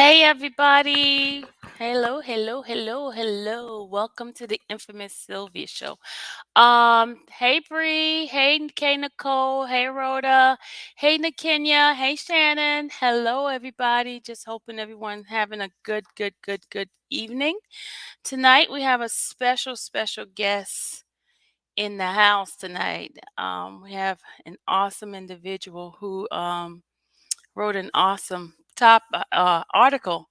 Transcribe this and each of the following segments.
Hey everybody. Hello, hello, hello, hello. Welcome to the infamous Sylvia show. Hey Bree, hey K Nicole, hey Rhoda, hey Nakenya, hey Shannon. Hello everybody. Just hoping everyone's having a good evening. Tonight we have a special guest in the house tonight. We have an awesome individual who wrote an awesome top article,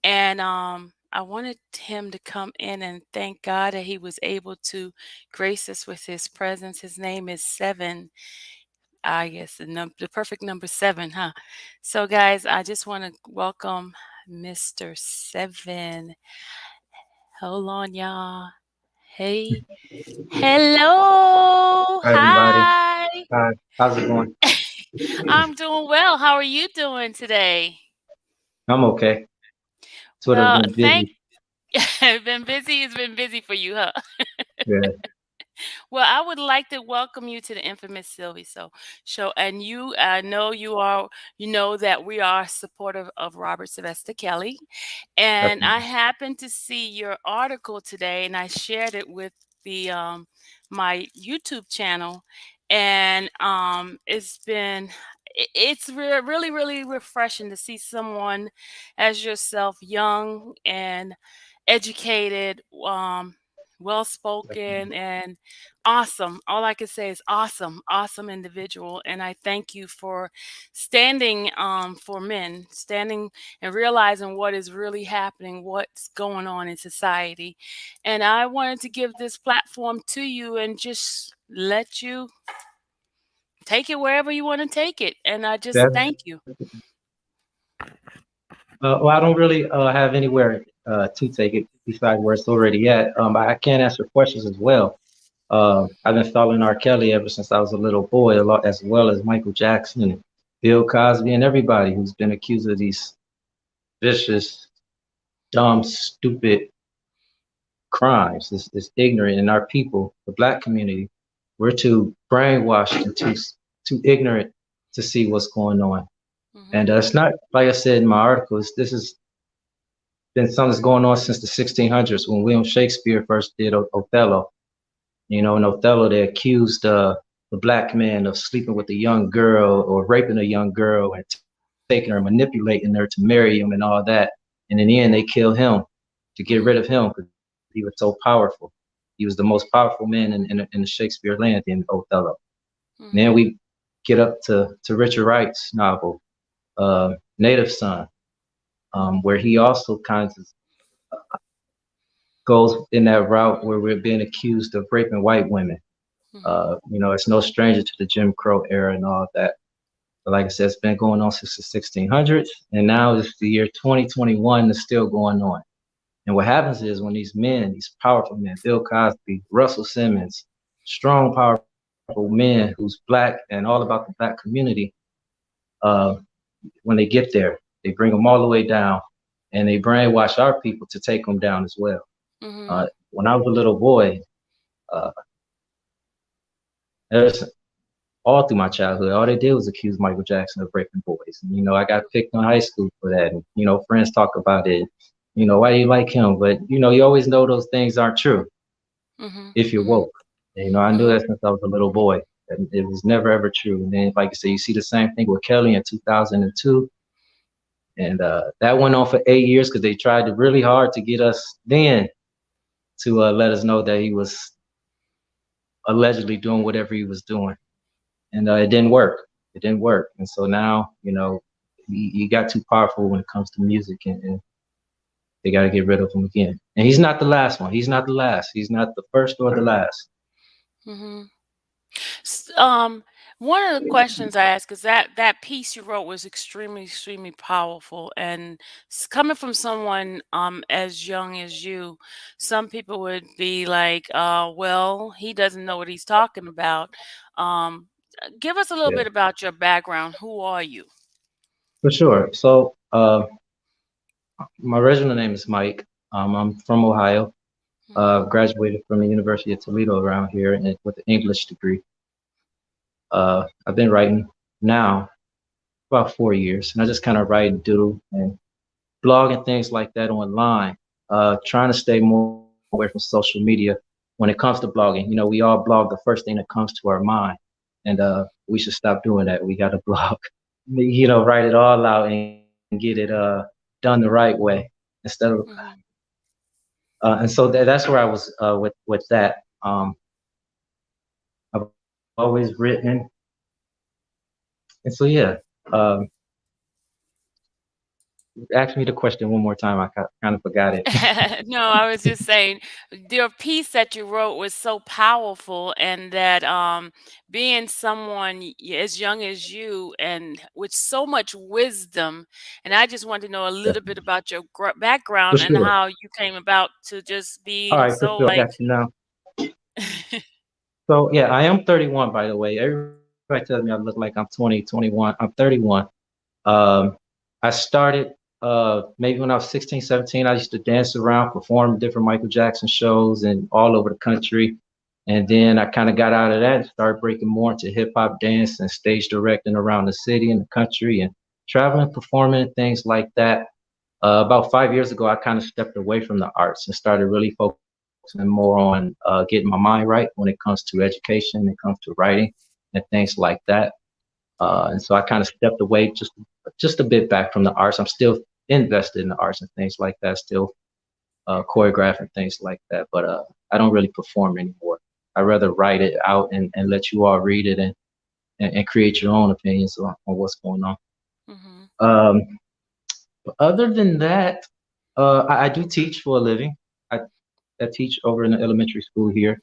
and I wanted him to come in and thank God that he was able to grace us with his presence. His name is Seven. I guess the perfect number seven, huh? So, guys, I just want to welcome Mr. Seven. Hold on, y'all. Hey, hello, Hi, everybody. hi. Hi. How's it going? I'm doing well. How are you doing today? I'm okay. Sort of Well, been thank. busy. Been busy. It's been busy for you, huh? Yeah, Well, I would like to welcome you to the infamous Sylvie show. And you, I know you are, you know that we are supportive of Robert Sylvester Kelly. And I definitely. happened to see your article today, and I shared it with the my YouTube channel. And it's really refreshing to see someone as yourself, young and educated, well spoken, Definitely. and awesome. All I can say is awesome, awesome individual. And I thank you for standing for men, standing and realizing what is really happening, what's going on in society. And I wanted to give this platform to you and just let you take it wherever you want to take it. And I just That, thank you. well, I don't really have anywhere to take it besides where it's already at. I can answer questions as well. I've been following R. Kelly ever since I was a little boy, a lot as well as Michael Jackson and Bill Cosby and everybody who's been accused of these vicious, dumb, stupid crimes. It's ignorant, and our people, the black community, we're too brainwashed and too ignorant to see what's going on. And Hmm. it's not like I said in my articles. This has been something that's going on since the 1600s when William Shakespeare first did Othello. You know, in Othello, they accused the black man of sleeping with a young girl or raping a young girl and taking her, manipulating her to marry him and all that. And in the end, they kill him to get rid Hmm. of him because he was so powerful. He was the most powerful man in the Shakespeare land in Othello. And then Hmm. we get up to Richard Wright's novel, Native Son, where he also kind of goes in that route where we're being accused of raping white women. Hmm. It's no stranger to the Jim Crow era and all that. But like I said, it's been going on since the 1600s, and now it's the year 2021. It's still going on. And what happens is when these men, these powerful men, Bill Cosby, Russell Simmons, strong, powerful men who's black and all about the black community, uh, when they get there, they bring them all the way down, and they brainwash our people to take them down as well. Hmm. When I was a little boy, uh, there's all through my childhood, all they did was accuse Michael Jackson of raping boys. And, I got picked in high school for that. And, friends talk about it. Why do you like him? But, you always know those things aren't true Hmm. if you're Hmm. woke. And, I knew Hmm. that since I was a little boy. And it was never, ever true. And then, like you say, you see the same thing with Kelly in 2002. And that went on for 8 years because they tried really hard to get us then to let us know that he was allegedly doing whatever he was doing. And it didn't work. It didn't work. And so now, he got too powerful when it comes to music, and they got to get rid of him again. And he's not the last one. He's not the last. He's not the first or the last. Hmm. S- Um, One of the questions I ask is that piece you wrote was extremely powerful, and coming from someone as young as you, some people would be like, "Well, he doesn't know what he's talking about." Um, Give us a little Yeah, bit about your background. Who are you? for sure. So my original name is Mike. I'm from Ohio. Hmm. Graduated from the University of Toledo around here with an English degree. I've been writing now about 4 years, and I just kind of write and doodle and blog and things like that online. Trying to stay more away from social media when it comes to blogging. We all blog the first thing that comes to our mind, and we should stop doing that. We got to blog, write it all out and get it done the right way instead of. Mhm. And so that's where I was with that. I've always written, and so yeah. Um, Ask me the question one more time. I kind of forgot it. No, I was just saying your piece that you wrote was so powerful, and that being someone as young as you and with so much wisdom, and I just want to know a Yeah, little bit about your for background and sure. how you came about to just All being right, for so sure. I like. got you now. So yeah, I am 31 by the way. Everybody tells me I look like I'm 20, 21. I'm 31. Um, I started maybe when I was 16, 17. I used to dance around, perform different Michael Jackson shows and all over the country. And then I kind of got out of that and started breaking more into hip hop dance and stage directing around the city and the country and traveling, performing, and things like that. About 5 years ago, I kind of stepped away from the arts and started really focusing more on getting my mind right when it comes to education, when it comes to writing and things like that. And Mhm. so I kind of stepped away just a bit back from the arts. I'm still invested in the arts and things like that, still choreographing things like that, but I don't really perform anymore. I rather write it out and let you all read it and create your own opinions on what's going on. Mhm. Um, but other than that, I do teach for a living. I, I teach over in the elementary school here,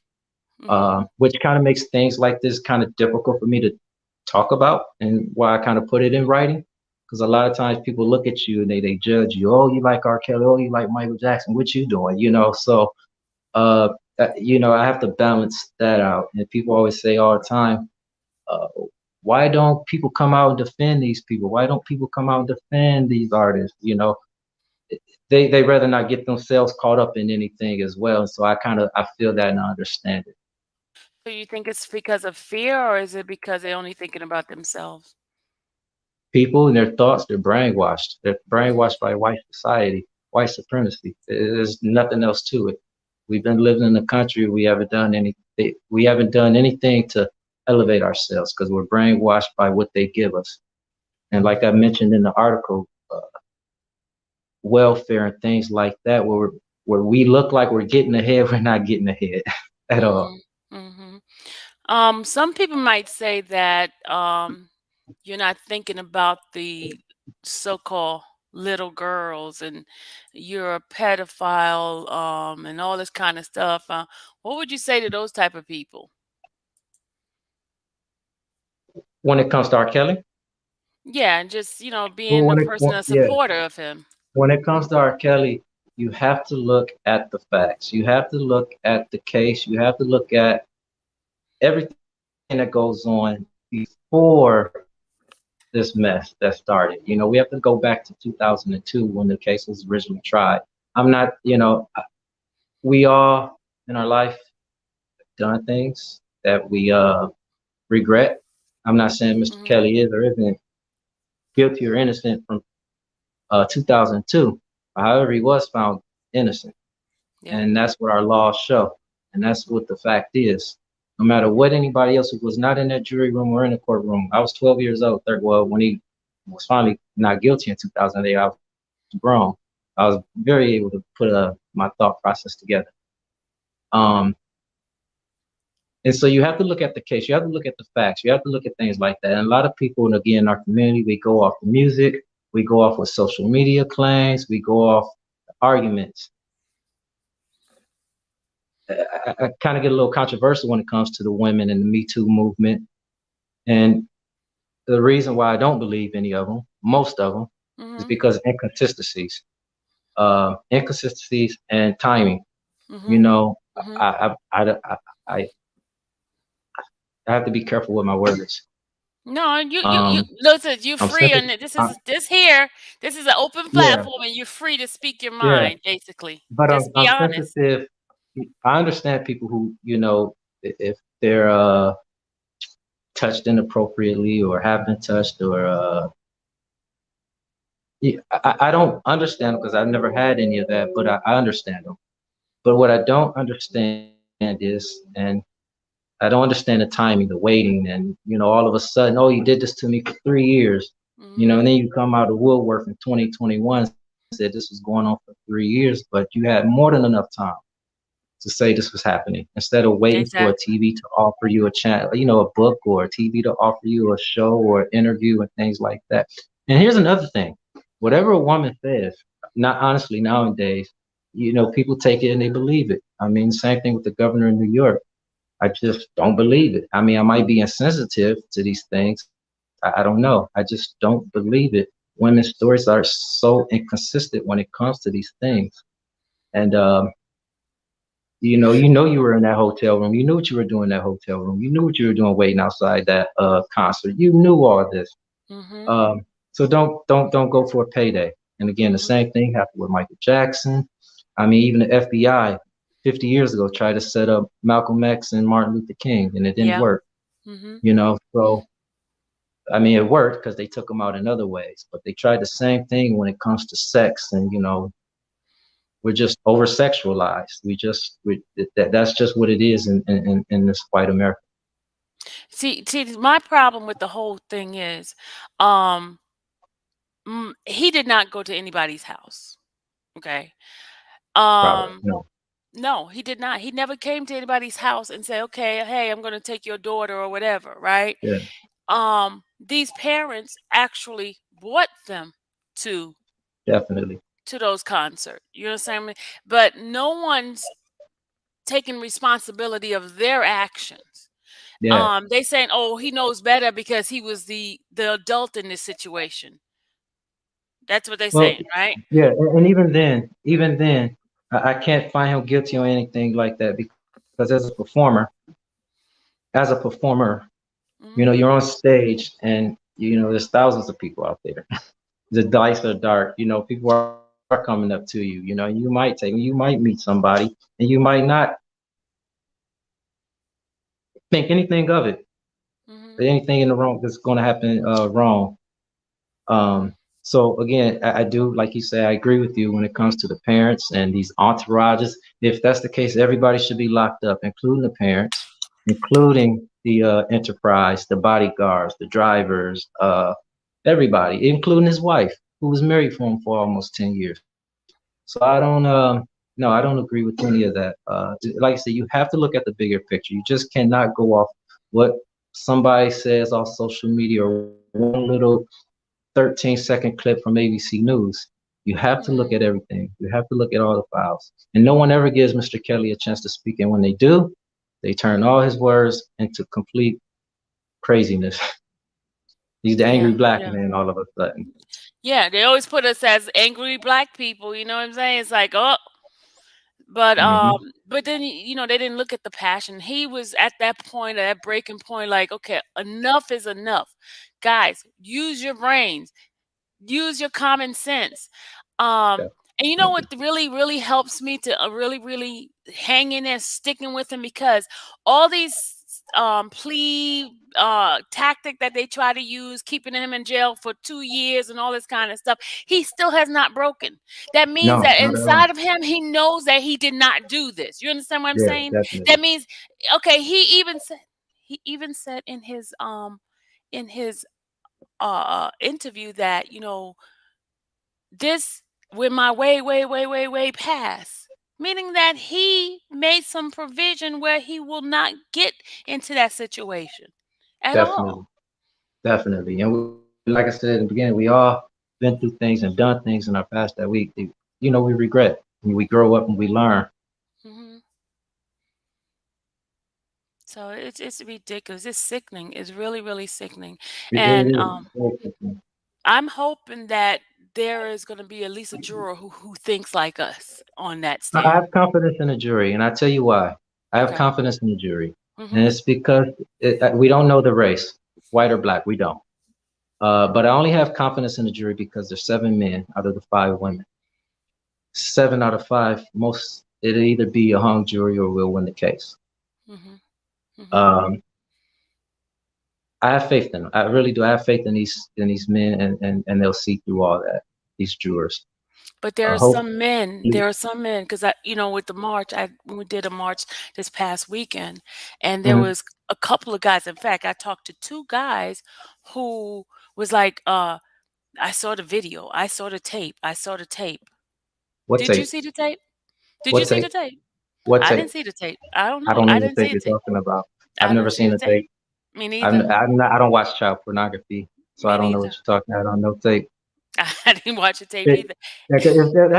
Mhm. which kind of makes things like this kind of difficult for me to talk about, and why I kind of put it in writing. Because a lot of times people look at you and they judge you. Oh, you like R. Kelly. Oh, you like Michael Jackson. What you doing? So uh, I have to balance that out. And people always say all the time, uh, why don't people come out and defend these people? Why don't people come out and defend these artists? They rather not get themselves caught up in anything as well. And so I feel that and I understand it. So you think it's because of fear, or is it because they're only thinking about themselves? People and their thoughts, they're brainwashed. They're Mhm. brainwashed by white society, white supremacy. There's nothing else to it. We've been living in a country we haven't done anything to elevate ourselves because we're brainwashed by what they give us. And like I mentioned in the article, welfare and things like that, where we look like we're getting ahead, we're not getting ahead at all. Mhm. Mhm. Some people might say that you're not thinking about the so-called little girls, and you're a pedophile, and all this kind of stuff. What would you say to those type of people? When it comes to R. Kelly, Yeah, and just well, being a person, a yeah, supporter of him. when it comes to R. Kelly, you have to look at the facts. You have to look at the case. You have to look at everything that goes on before this mess that started. We have to go back to 2002 when the case was originally tried. I'm not, we all in our life done things that we regret. I'm not saying Mr. Mhm. Kelly is or isn't guilty or innocent from 2002. However, he was found innocent. Yep. And that's what our laws show. And that's what the fact is. No matter what anybody else who was not in that jury room or in the courtroom, I was 12 years old. Well, when he was finally not guilty in 2008, I was grown. I was very able to put my thought process together. Um, and so you have to look at the case. You have to look at the facts. You have to look at things like that. And a lot of people, and again, in our community, we go off the music. We go off with social media claims. We go off arguments. I kind of get a little controversial when it comes to the women and the Me Too movement. And the reason why I don't believe any of them, most of them, is Mhm. because of inconsistencies and timing. You Mhm. know, Mhm. I I I I, I have to be careful with my words. No, you Um, listen. You I'm free on sensitive. it. This is this here. This is an open Yeah, platform, and you're free to speak your yeah, mind. Basically, but just be I'm honest. sensitive. I understand people who, if they're touched inappropriately or have been touched or I don't understand because I've never had any of that, but I understand them. But what I don't understand is, and I don't understand the timing, the waiting, and all of a sudden, oh, you did this to me for 3 years, and Mhm. then you come out of woodwork in 2021 said this was going on for 3 years, but you had more than enough time to say this was happening instead of waiting for a Exactly. TV to offer you a channel, a book or a TV to offer you a show or an interview and things like that. And here's another thing: whatever Mhm. a woman says, not honestly nowadays, people take it and they believe it. I mean, same thing with the governor in New York. I just don't believe it. I mean, I might be insensitive to these things. I don't know. I just don't believe it. Women's stories are so inconsistent when it comes to these things. And you were in that hotel room. You knew what you were doing in that hotel room. You knew what you were doing waiting outside that concert. You knew all this. Mhm. Um, so don't go for a payday. And again, the Mhm. same thing happened with Michael Jackson. I mean, even the FBI 50 years ago tried to set up Malcolm X and Martin Luther King, and it didn't Yeah. work. Mhm. So I mean, it worked because they took them out in other ways, but they tried the same thing when it comes to sex, and we're just over sexualized. That's just what it is in this white America. See, my problem with the whole thing is, um, he did not go to anybody's house. Okay. Probably Um, no. no, he did not. He never came to anybody's house and say, "Okay, hey, I'm going to take your daughter or whatever." Right? Yeah, These parents actually brought them to definitely. those concerts. You understand me? But no one's taking responsibility of their actions. Yeah. They saying, "Oh, he knows better because he was the adult in this situation." That's what they Well, saying, right? yeah, and even then, I can't find him guilty or anything like that because as a performer, Mhm. you're on stage and there's thousands of people out there. The dice are dark. People are coming up to you. You might meet somebody and you might not think anything of it. Mhm. Anything in the wrong that's going to happen wrong. Um, so again, I do, like you say, I agree with you when it comes to the parents and these entourages. If that's the case, everybody should be locked up, including the parents, including the enterprise, the bodyguards, the drivers, everybody, including his wife, who was married for him for almost 10 years. So I don't, no, I don't agree with any of that. Like I said, you have to look at the bigger picture. You just cannot go off what somebody says on social media or one little 13-second clip from ABC News. You have to look at Mhm. everything. You have to look at all the files. And no one ever gives Mr. Kelly a chance to speak. And when they do, they turn all his words into complete craziness. He's the angry Yeah, black yeah. man all of a sudden. Yeah, they always put us as angry black people, you know what I'm saying? It's like, "Oh," but, Hmm. then, they didn't look at the passion. He was at that point, at that breaking point, like, "Okay, enough is enough. Guys, use your brains. Use your common sense." Um, and you know what Definitely. really, really helps me to really, really hang in there, sticking with him because all these plea tactic that they try to use, keeping him in jail for 2 years and all this kind of stuff, he still has not broken. That means No, that not at all. inside of him, he knows that he did not do this. You understand what I'm Yeah, saying? That definitely. means, okay, he even said in his interview that this with my way, way, way, way, way past, meaning that he made some provision where he will not get into that situation at all. Definitely. Definitely. And like I said in the beginning, we all been through things and done things in our past that we regret. And we grow up and we learn. Hmm. So it's ridiculous. It's sickening. It's really, really sickening. It And is. I'm hoping that there is going to be at least a juror who thinks like us on that I stand. have confidence in the jury, and I tell you why. I have Okay. confidence in the jury, and Hmm. it's because we don't know the race, white or black. We don't. But I only have confidence in the jury because there's 7 men out of the 5 women. 7 out of 5, most it'll either be a hung jury or we'll win the case. Hmm. Hmm. Um, I have faith in them. I really do. I have faith in these men, and they'll see through all that. these jurors. But there are some Hopefully, men, because with the march, we did a march this past weekend, and there mhm. was a couple of guys. In fact, I talked to two guys who was like, I saw the video, I saw the tape, I saw the tape. What Did you tape? see the tape? Did you What see the tape? tape? What I tape? didn't see the tape. I don't I know. don't know I what didn't tape see the you're tape. talking about. I've I never didn't see seen the a tape. tape. Me neither. I don't watch child pornography, so I Me don't know what neither. you're talking. I don't know tape. I didn't watch the tape It, either. that's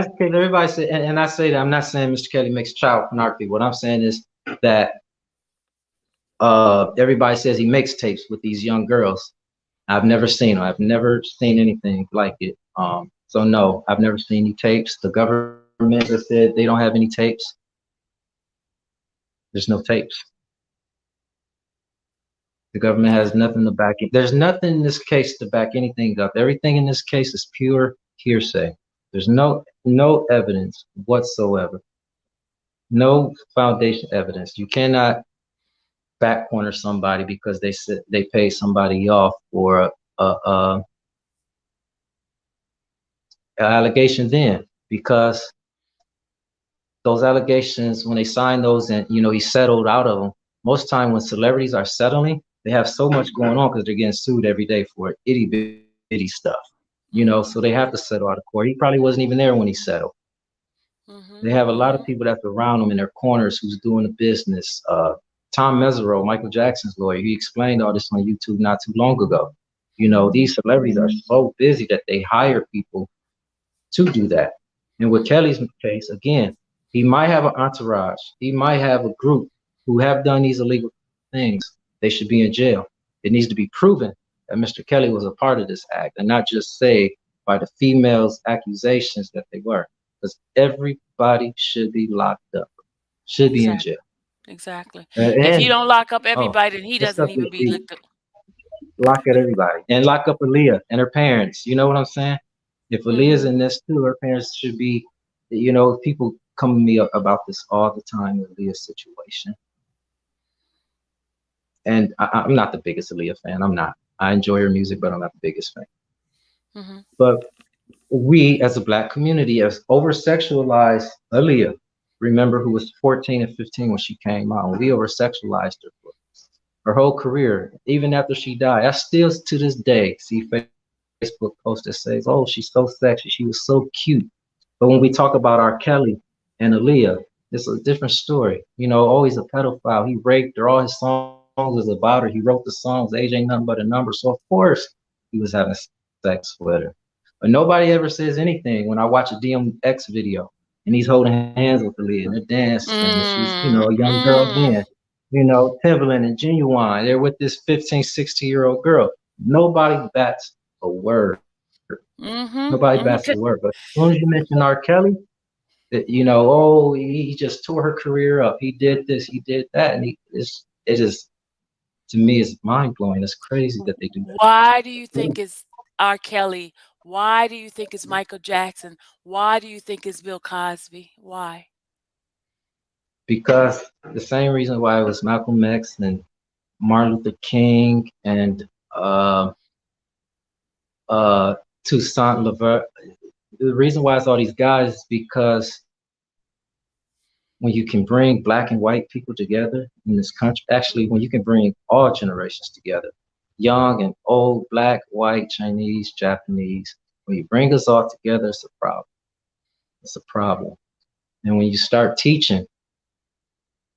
because everybody say, and I say that I'm not saying Mr. Kelly makes child pornography. What I'm saying is that everybody says he makes tapes with these young girls. I've never seen them. I've never seen anything like it. So no, I've never seen any tapes. The government has said they don't have any tapes. There's no tapes. The government Yeah. has nothing to back it. There's nothing in this case to back anything up. Everything in this case is pure hearsay. There's no evidence whatsoever. No foundation evidence. You cannot back corner somebody because they said they pay somebody off for a allegation then because those allegations when they signed those and he settled out of them. Most time when celebrities are settling, they have so much going on because they're getting sued every day for itty bitty stuff. So they have to Mhm. settle out of court. He probably wasn't even there when he settled. They Mhm. have a lot of Mhm. people that's around them in their corners who's doing the business. Tom Mesereau, Michael Jackson's lawyer, he explained all this on YouTube not too long ago. These celebrities are so busy that they hire people to do that. And with Mhm. Kelly's case, again, he might have an entourage. He might have a group who have done these illegal things. They should be in jail. It needs to be proven that Mr. Kelly was a part of this act and not just say by the females' accusations that they were. Because everybody should be locked up, should be in jail. Exactly. Exactly. If you And don't lock up oh, everybody, then he this doesn't stuff even is be deep. looked up. Lock up everybody and lock up Aaliyah and her parents. You know what I'm saying? If Aaliyah's Mhm. in this too, her parents should be. People come to me about this all the time with Aaliyah's situation, and I'm not the biggest Aaliyah fan. I'm not. I enjoy her music, but I'm not the biggest fan. Mhm. But we, as a black community, has over sexualized Aaliyah. Remember, who was 14 and 15 when she came out. We over sexualized her for her whole career, even after she died. I still to this day see Facebook posts that says, "Oh, she's so sexy, she was so cute." But when we talk about R. Kelly and Aaliyah, it's a different story. Always a pedophile. He raped her. All his songs was about her. He wrote the songs. Age ain't nothing but a number. So of course he was having sex with her. But nobody ever says anything when I watch a DMX video and he's holding hands with Aaliyah and they're dancing and she's, a young Mm. girl then. Mm. Timberland and Genuine. They're with this 15, 16-year-old girl. Nobody bats a word. Nobody Mhm. bats a Mhm. word. But as soon as you mention R. Kelly, oh, he just tore her career up. He did this, he did that, and it is to me is mind blowing. It's crazy that they do that. Why do you think it's R. Kelly? Why do you think it's Michael Jackson? Why do you think it's Bill Cosby? Why? Because the same reason why it was Malcolm X and Martin Luther King and uh, Toussaint Louverture. The reason why it's all these guys is because when you can bring black and white people together in this country, actually, when you can bring all generations together, young and old, black, white, Chinese, Japanese, when you bring us all together, it's a problem. It's a problem. And when you start teaching,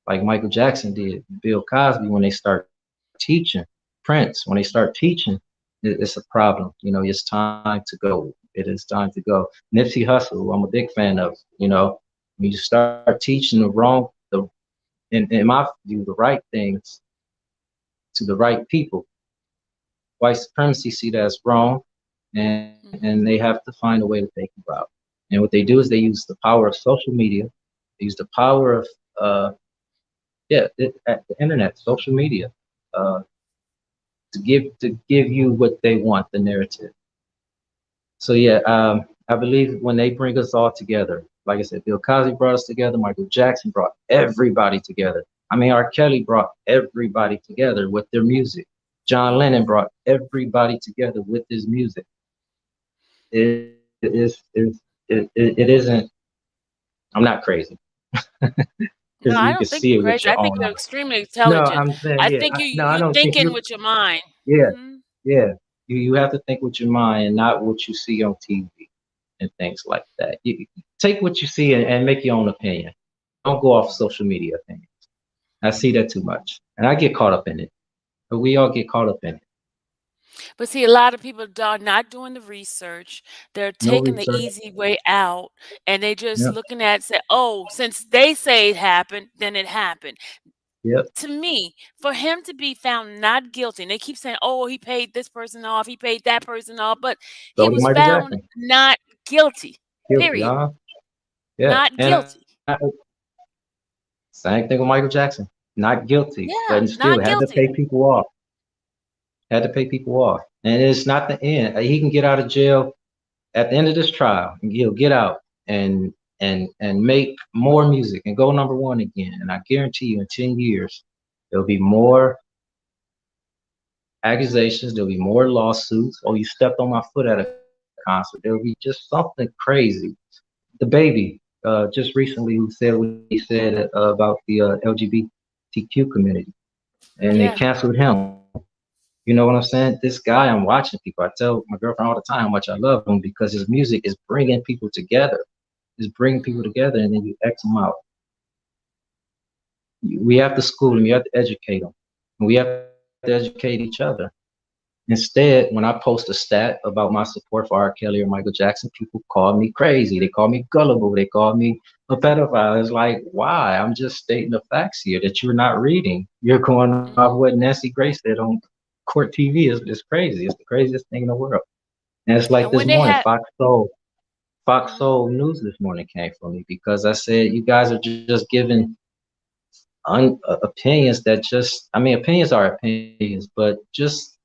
like Michael Jackson did, Bill Cosby, when they start teaching, Prince, when they start teaching, it's a problem. It's time to go. It is time to go. Nipsey Hussle, I'm a big fan of. When you start teaching in my view, the right things to the right people, white supremacy see that as wrong, and they Mhm. have to find a way to take you out. And what they do is they use the power of social media, they use the power of uh, the internet, social media, uh, to give you what they want, the narrative. So yeah, I believe when they bring us all together, like I said, Bill Cosby brought us together, Michael Jackson brought everybody together. I mean, R. Kelly brought everybody together with their music. John Mhm. Lennon brought everybody together with his music. It isn't. I'm not crazy. No, I You can don't think see you're it with crazy. I your think own you're eyes. extremely No, intelligent. I'm saying, I yeah. think No, I you don't think thinking you. with your mind. Yeah, Hmm. yeah. You have to think with your mind and not what you see on TV and things like that. You take what you see and make your own opinion. Don't go off social media opinion. I see that too much, and I get caught up in it. But we all get caught up in it. But see, a lot of people are not doing the research. They're No taking the research. easy way out, and they just Yep. looking at say, "Oh, since they say it happened, then it happened." Yep. To me, for him to be found not guilty, and they keep saying, "Oh, he paid this person off, he paid that person off," but he So did was Michael found Jackson. not guilty. Guilty, Period. huh? Yeah. Not And guilty. same thing with Michael Jackson. Not guilty, but Yeah, still not had to guilty. pay people off. Had to pay people off. And it's not the end. He can get out of jail at the end of this trial. And he'll get out and and make more music and go number one again. And I guarantee you, in 10 years, there'll be more accusations. There'll be more lawsuits. Oh, you stepped on my foot at a concert. There'll be just something crazy. The baby, just recently, who said what he said about the LGBTQ community, and they Yeah. canceled him. You know what I'm saying? This guy, I'm watching people. I tell my girlfriend all the time how much I love him because his music is bringing people together. It's bringing people Hmm. together, and then you X them out. We have to school them. You have to educate them, and we have to educate each other. Instead, when I post a stat about my support for R. Kelly or Michael Jackson, people call me crazy. They call me gullible. They call me a pedophile. It's like, why? I'm just stating the facts here that you're not reading. You're going off what Hmm. Nancy Grace said on court TV. Is crazy. It's the craziest thing in the world. And it's like And this when they morning, had, Fox hmm Soul News this morning came for me because I said you guys are just giving opinions that just, I mean, opinions are opinions, but just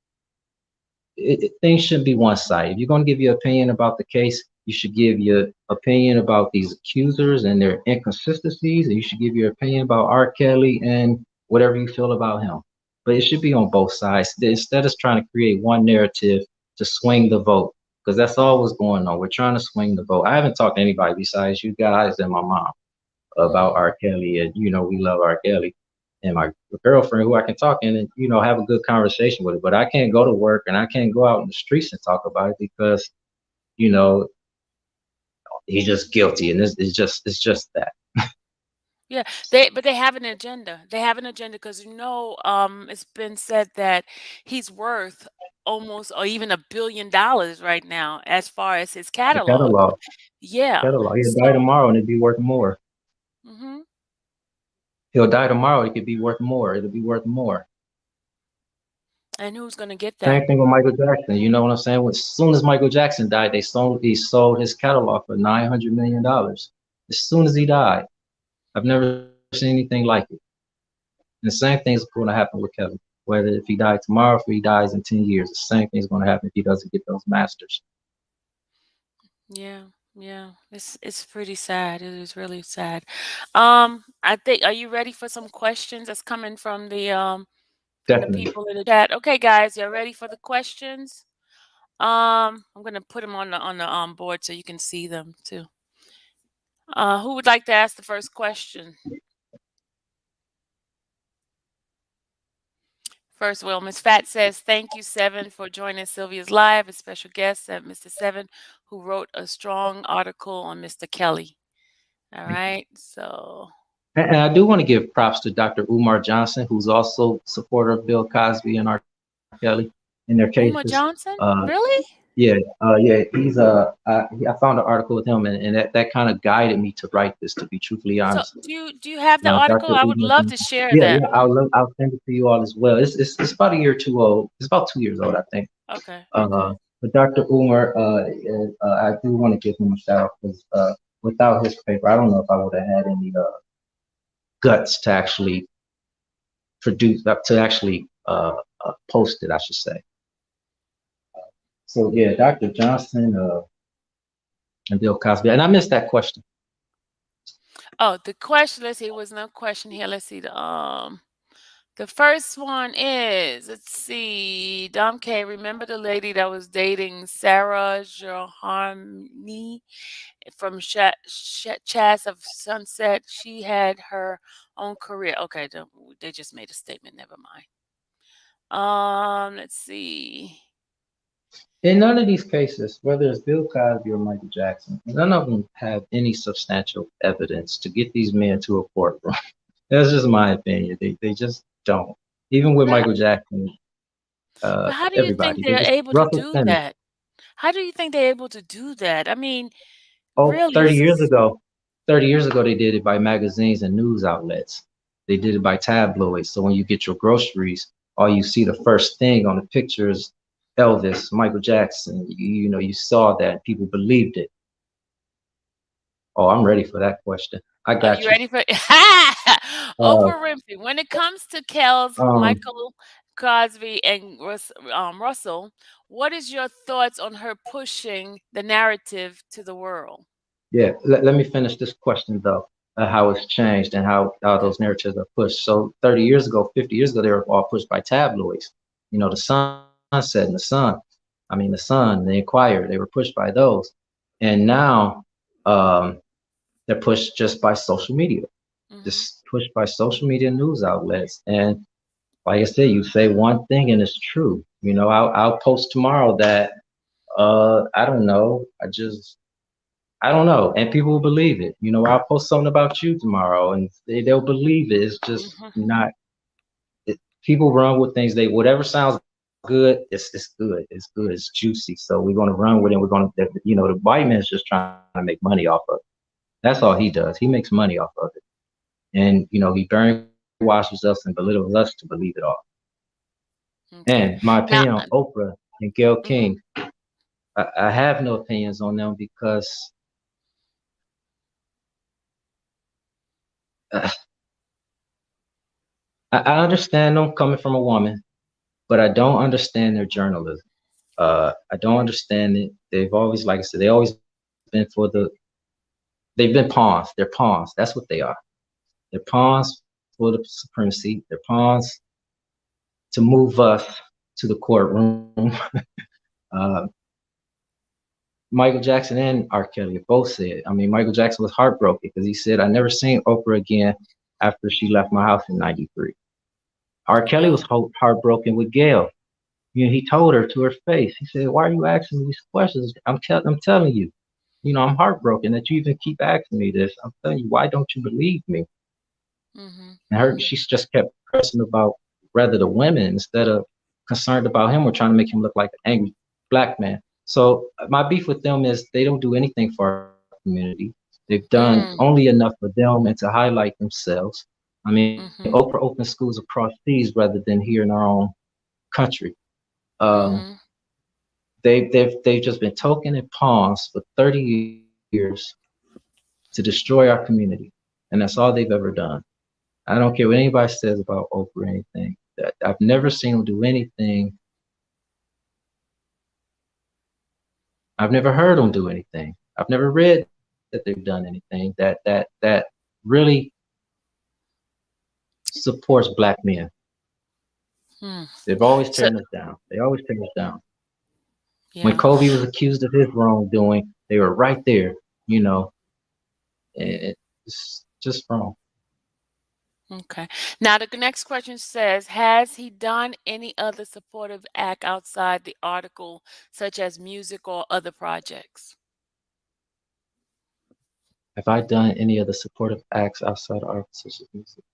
things shouldn't be one sided. If you're going to give your opinion about the case, you should give your opinion about these accusers and their inconsistencies, and you should give your opinion about R. Kelly and whatever you feel about him. But it should be on both sides instead of trying to create one narrative to swing the vote, because that's all what's going on. We're trying to swing the vote. I haven't talked to anybody besides you guys and my mom about hmm R. Kelly, and we love R. Kelly. And my girlfriend, who I can talk and have a good conversation with it, but I can't go to work and I can't go out in the streets and talk about it because you know he's just guilty, and it's just that. Yeah, they have an agenda. They have an agenda because it's been said that he's worth almost or even $1 billion right now as far as his The catalog. catalog, Yeah. catalog. He'll die So, tomorrow and it'd be worth more. hmm He'll die tomorrow. It could be worth more. It'll be worth more. and who's gonna get that? Same thing with Michael Jackson. You know what I'm saying? As soon as Michael Jackson died, he sold his catalog for $900 million. As soon as he died, I've never seen anything like it. And the same thing's going to happen with Kevin. Whether if he died tomorrow, if he dies in 10 years, the same thing's going to happen if he doesn't get those masters. Yeah, yeah. It's pretty sad. It is really sad. I think are you ready for some questions that's coming from the Definitely. people in the chat? Okay, guys, you ready for the questions? I'm gonna put them on the board so you can see them too. Who would like to ask the first question? First, well, Miss Fat says, "Thank you, Seven, for joining Sylvia's live. A special guest, Mr. Seven, who wrote a strong article on Mr. Kelly." All right, so And I do want to give props to Dr. Umar Johnson, who's also supporter of Bill Cosby and R. Kelly in their cases. Uma Johnson, really? Yeah, yeah. I found an article with him, and that kind of guided me to write this. To be truthfully So honest with do you have the you, article? Dr. I would Umar love to Johnson. share Yeah, that. yeah. I'll send it to you all as well. It's about a year or two old. It's about 2 years old, I think. Okay, Uh, okay. but Dr. Umar, I do want to give him a shout out because without his paper, I don't know if I would have had any guts to actually post it, I should say. So yeah, Dr. Johnson and Bill Cosby, and I missed that question. Oh, the question. Let's see. There was no question here. Let's see. The first one is, let's see, Dom K. Remember the lady that was dating Sarah Johanni from Chas of Sunset? She had her own career. Okay, they just made a statement. Never mind. Let's see. In none of these cases, whether it's Bill Cosby or Michael Jackson, none of them have any substantial evidence to get these men to a courtroom. That's just my opinion. They just don't. Even with But, Michael Jackson, but how do you think everybody, they they're just able to Russell do Simmons. that? How do you think they're able to do that? I mean, Oh, really, 30 this years is. ago, 30 years ago, they did it by magazines and news outlets. They did it by tabloids. So when you get your groceries, all you see the first thing on the picture is Elvis, Michael Jackson. You know, you saw that. People believed it. Oh, I'm ready for that question. I Are you got you. ready for Uh, Oprah Winfrey? When it comes to Kells, um, Michael Cosby, and Russell, what is your thoughts on her pushing the narrative to the world? yeah, let me finish this question though. How it's changed and how Okay. those narratives are pushed. So 30 years ago, 50 years ago, they were all pushed by tabloids. You know, the Sunset and the Sun. I mean, the Sun, the Inquirer. They were pushed by those, and now um, they're pushed just by social media, Mhm. just pushed by social media news outlets. And like I said, you say one thing and it's true. You know, I'll post tomorrow that I don't know, I don't know, and people will believe it. You know, I'll post something about you tomorrow, and they'll believe it. It's just Mhm. not. It, people run with things. They whatever sounds good, it's good. It's good. It's juicy. So we're gonna run with it. And we're gonna, you know, the white man's just trying to make money off of it. That's all he does. He makes money off of it, and you know, he brainwashes us and belittles us to believe it all. And Okay. my opinion Now, on Oprah and Gayle mhm. King, I have no opinions on them because uh, I understand them coming from a woman, but I don't understand their journalism. I don't understand it. They've always, like I said, they always been for they've been pawns. They're pawns. That's what they are. They're pawns for the supremacy. They're pawns to move us to the courtroom. uh, Michael Jackson and R. Kelly both said. I mean, Michael Jackson was heartbroken because he said, "I never seen Oprah again after she left my house in '93." R. Kelly was Wow. heartbroken with Gayle. You know, he told her to her face. He said, "Why are you asking me these questions? I'm telling you. You know, I'm heartbroken that you even keep asking me this. I'm telling you, why don't you believe me?" Mhm. And her, Mhm. she just kept pressing about rather the women instead of concerned about him or trying to make him look like an angry black man. So my beef with them is they don't do anything for our community. They've done only Mm. enough for them and to highlight themselves. I mean, Oprah Mhm. opened schools across seas rather than here in our own country. Um, Mhm. they've just been token and pawns for 30 years to destroy our community, and that's all they've ever done. I don't care what anybody says about Oprah or anything. That I've never seen them do anything. I've never heard them do anything. I've never read that they've done anything that really supports black men. Hmm. They've always So, tearing us down. They always tear us down. When yeah. Kobe was accused of his wrongdoing, they were right there. You know, it's just wrong. Okay. Now, the next question says, has he done any other supportive act outside the article, such as music or other projects? Have I done any other supportive acts outside of art such as music?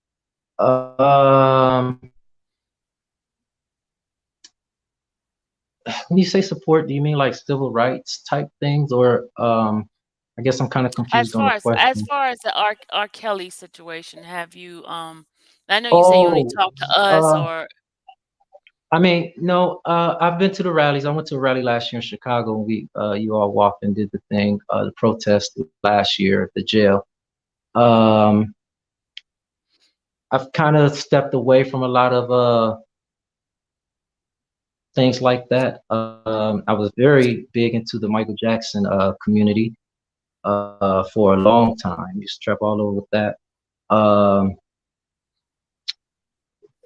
Um, when you say support, do you mean like civil rights type things, or I guess I'm kind of confused on the As question. far as the R. Kelly situation, have you I know you say you only Oh, talk to us, uh, or I mean, no, I've been to the rallies. I went to a rally last year in Chicago. And you all walked and did the thing, the protest last year at the jail. mhm. Um, I've kind of stepped away from a lot of things like that. I was very big into the Michael Jackson community for a long time. Used to trap all over with that. Um,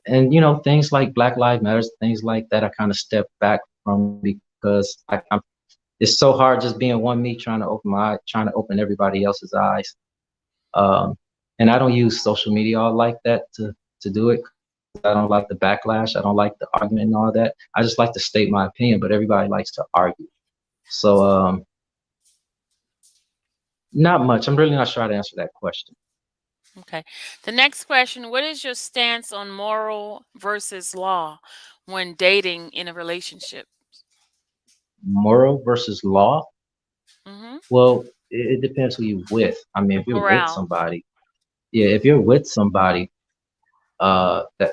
and things like Black Lives Matters, things like that, I kind of step back from because I'm it's so hard just being one me trying to open my eye, trying to open everybody else's eyes. Um, and I don't use social media all like that to do it because I don't like the backlash. I don't like the argument and all that. I just like to state my opinion, but everybody likes to argue. So not much. I'm really not sure how to answer that question. Okay. The next question, what is your stance on moral versus law when dating in a relationship? Moral versus law. Mm-hmm. Well, it depends who you with. I mean, if you're with Morale. somebody, yeah, if you're with somebody, that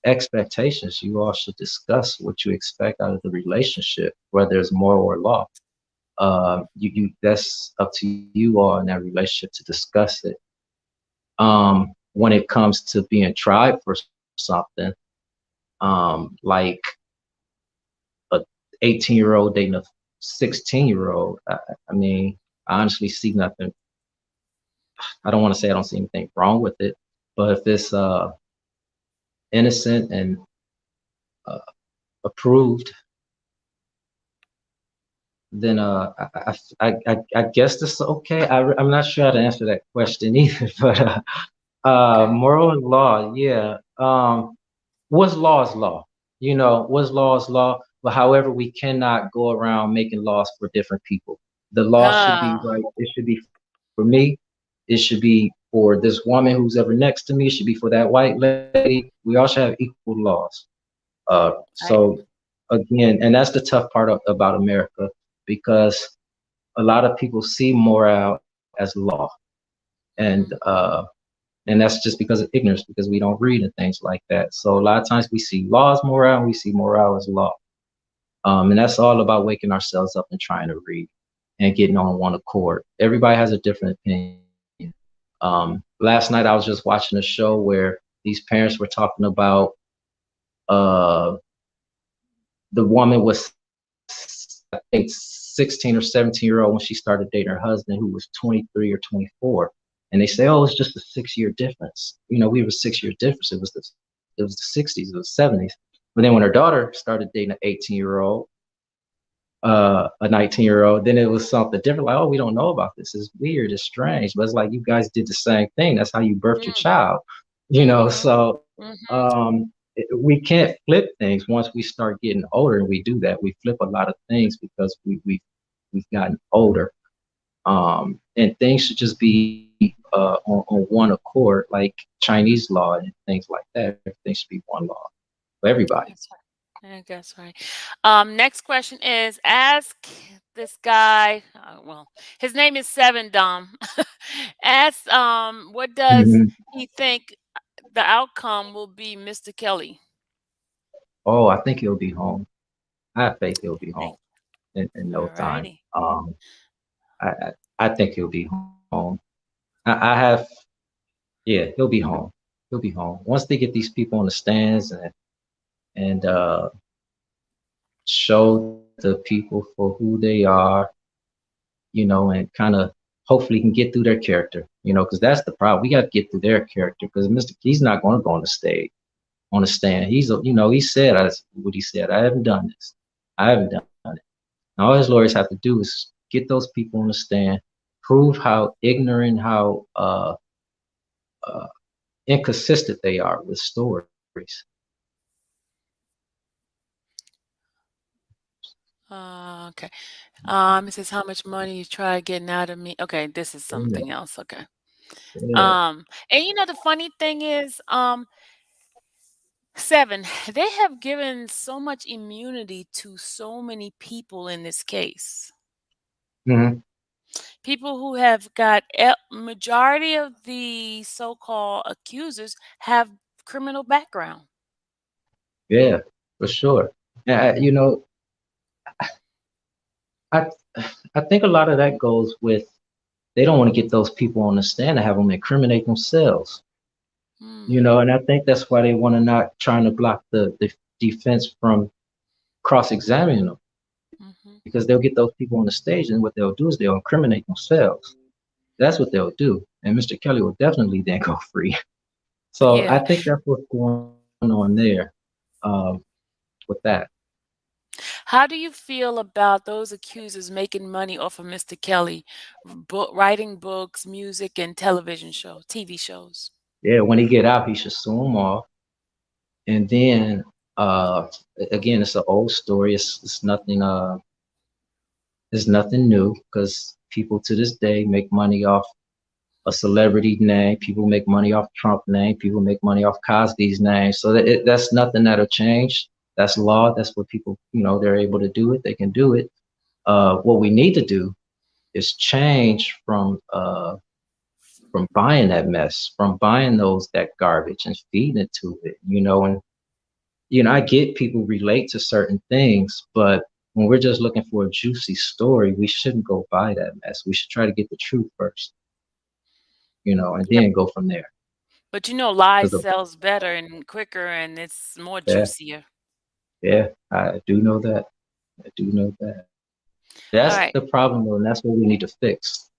expectations, you all should discuss what you expect out of the relationship, whether it's moral or law. You that's up to you all in that relationship to discuss it. When it comes to being tried for something, like a 18-year-old dating a 16-year-old, I mean, I honestly see nothing. I don't want to say I don't see anything wrong with it, but if it's innocent and uh, approved, then I guess this is okay. I'm not sure how to answer that question either, but Okay. moral and law, yeah. What's law is law. What's law is law. But however, we cannot go around making laws for different people. The law should be Ah, right. It should be for me. It should be for this woman who's ever next to me. It should be for that white lady. We all should have equal laws. So I again, and that's the tough part about America because a lot of people see morale as law, and mm-hmm. and that's just because of ignorance, because we don't read and things like that. So a lot of times we see law as morale, and we see morale as law. And that's all about waking ourselves up and trying to read and getting on one accord. Everybody has a different opinion. Last night I was just watching a show where these parents were talking about uh, the woman was, I think, 16 or 17-year-old when she started dating her husband, who was 23 or 24. And they say, oh, it's just a 6 year difference. We have a 6 year difference. It was the 60s, it was 70s. But then when her daughter started dating an 18-year-old, a 19-year-old, then it was something different. Like, oh, we don't know about this. It's weird. It's strange. But it's like you guys did the same thing. That's how you birthed your child. Mm-hmm. So Mm-hmm. we can't flip things once we start getting older, and we do that. We flip a lot of things because we've gotten older. And things should just be on one accord, like Chinese law and things like that. Everything should be one law for everybody. That's right. I guess right. Next question is ask this guy. Well, his name is Seven Dom. Ask what does Mhm. he think the outcome will be, Mr. Kelly? Oh, I think he'll be home. I have faith he'll be home Hey, in no all time. righty. I think he'll be home. I have, yeah, he'll be home. He'll be home once they get these people on the stands and show the people for who they are, and kind of hopefully can get through their character, because that's the problem. We got to get through their character because Mr. He's not going to go on the stage on the stand. He said what he said. I haven't done this. I haven't done it. And all his lawyers have to do is get those people on the stand, prove how ignorant, how uh, inconsistent they are with stories. Okay. It says how much money you try getting out of me. Okay, this is Yeah, something else. Okay. yeah. And the funny thing is, Seven, they have given so much immunity to so many people in this case. Hmm. People who have got majority of the so-called accusers have criminal background. Yeah, for sure. And I I think a lot of that goes with they don't want to get those people on the stand and have them incriminate themselves. Mm, And I think that's why they want to not trying to block the defense from cross-examining them because hmm. they'll get those people on the stage, and what they'll do is they'll incriminate themselves. That's what they'll do, and Mr. Kelly will definitely then go free. So I Yeah. think that's what's going on. on there with that. How do you feel about those accusers making money off of Mr. Kelly, writing books, music, and television shows, TV shows? Yeah, when he get out, he should sue them off. And then uh, again, it's an old story. It's nothing new because people to this day make money off a celebrity name. People make money off Trump name. People make money off Cosby's name. So that's nothing that'll change. That's law. That's what people, they're able to do it. They can do it. What we need to do is change from buying that mess, from buying that garbage and feeding it to it. And I get people relate to certain things, but when we're just looking for a juicy story, we shouldn't go buy that mess. We should try to get the truth first, and Yep. then go from there. But you know, lies Because sells better and quicker, and it's more yeah, juicier. yeah, I do know that. I do know that. That's All the right. problem, though, and that's what we need to fix.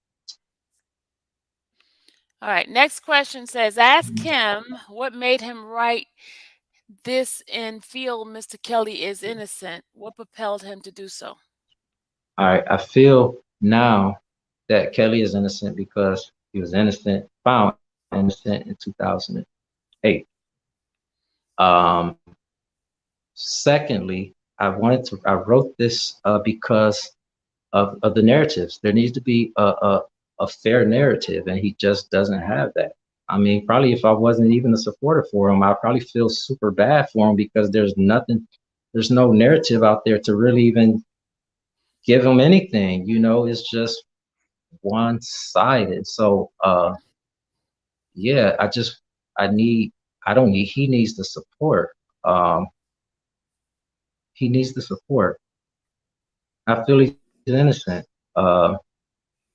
All right. Next question says, ask him what made him write this and feel Mr. Kelly is innocent. What propelled him to do so? All right, I feel now that Kelly is innocent because he was found innocent in 2008. Um, Secondly, I wrote this because of the narratives. There needs to be a fair narrative, and he just doesn't have that. I mean, probably if I wasn't even a supporter for him, I'd probably feel super bad for him because there's no narrative out there to really even give him anything. It's just one sided. So, yeah, I need, I don't need, he needs the support. Um, he needs the support. I feel he's innocent. Uh,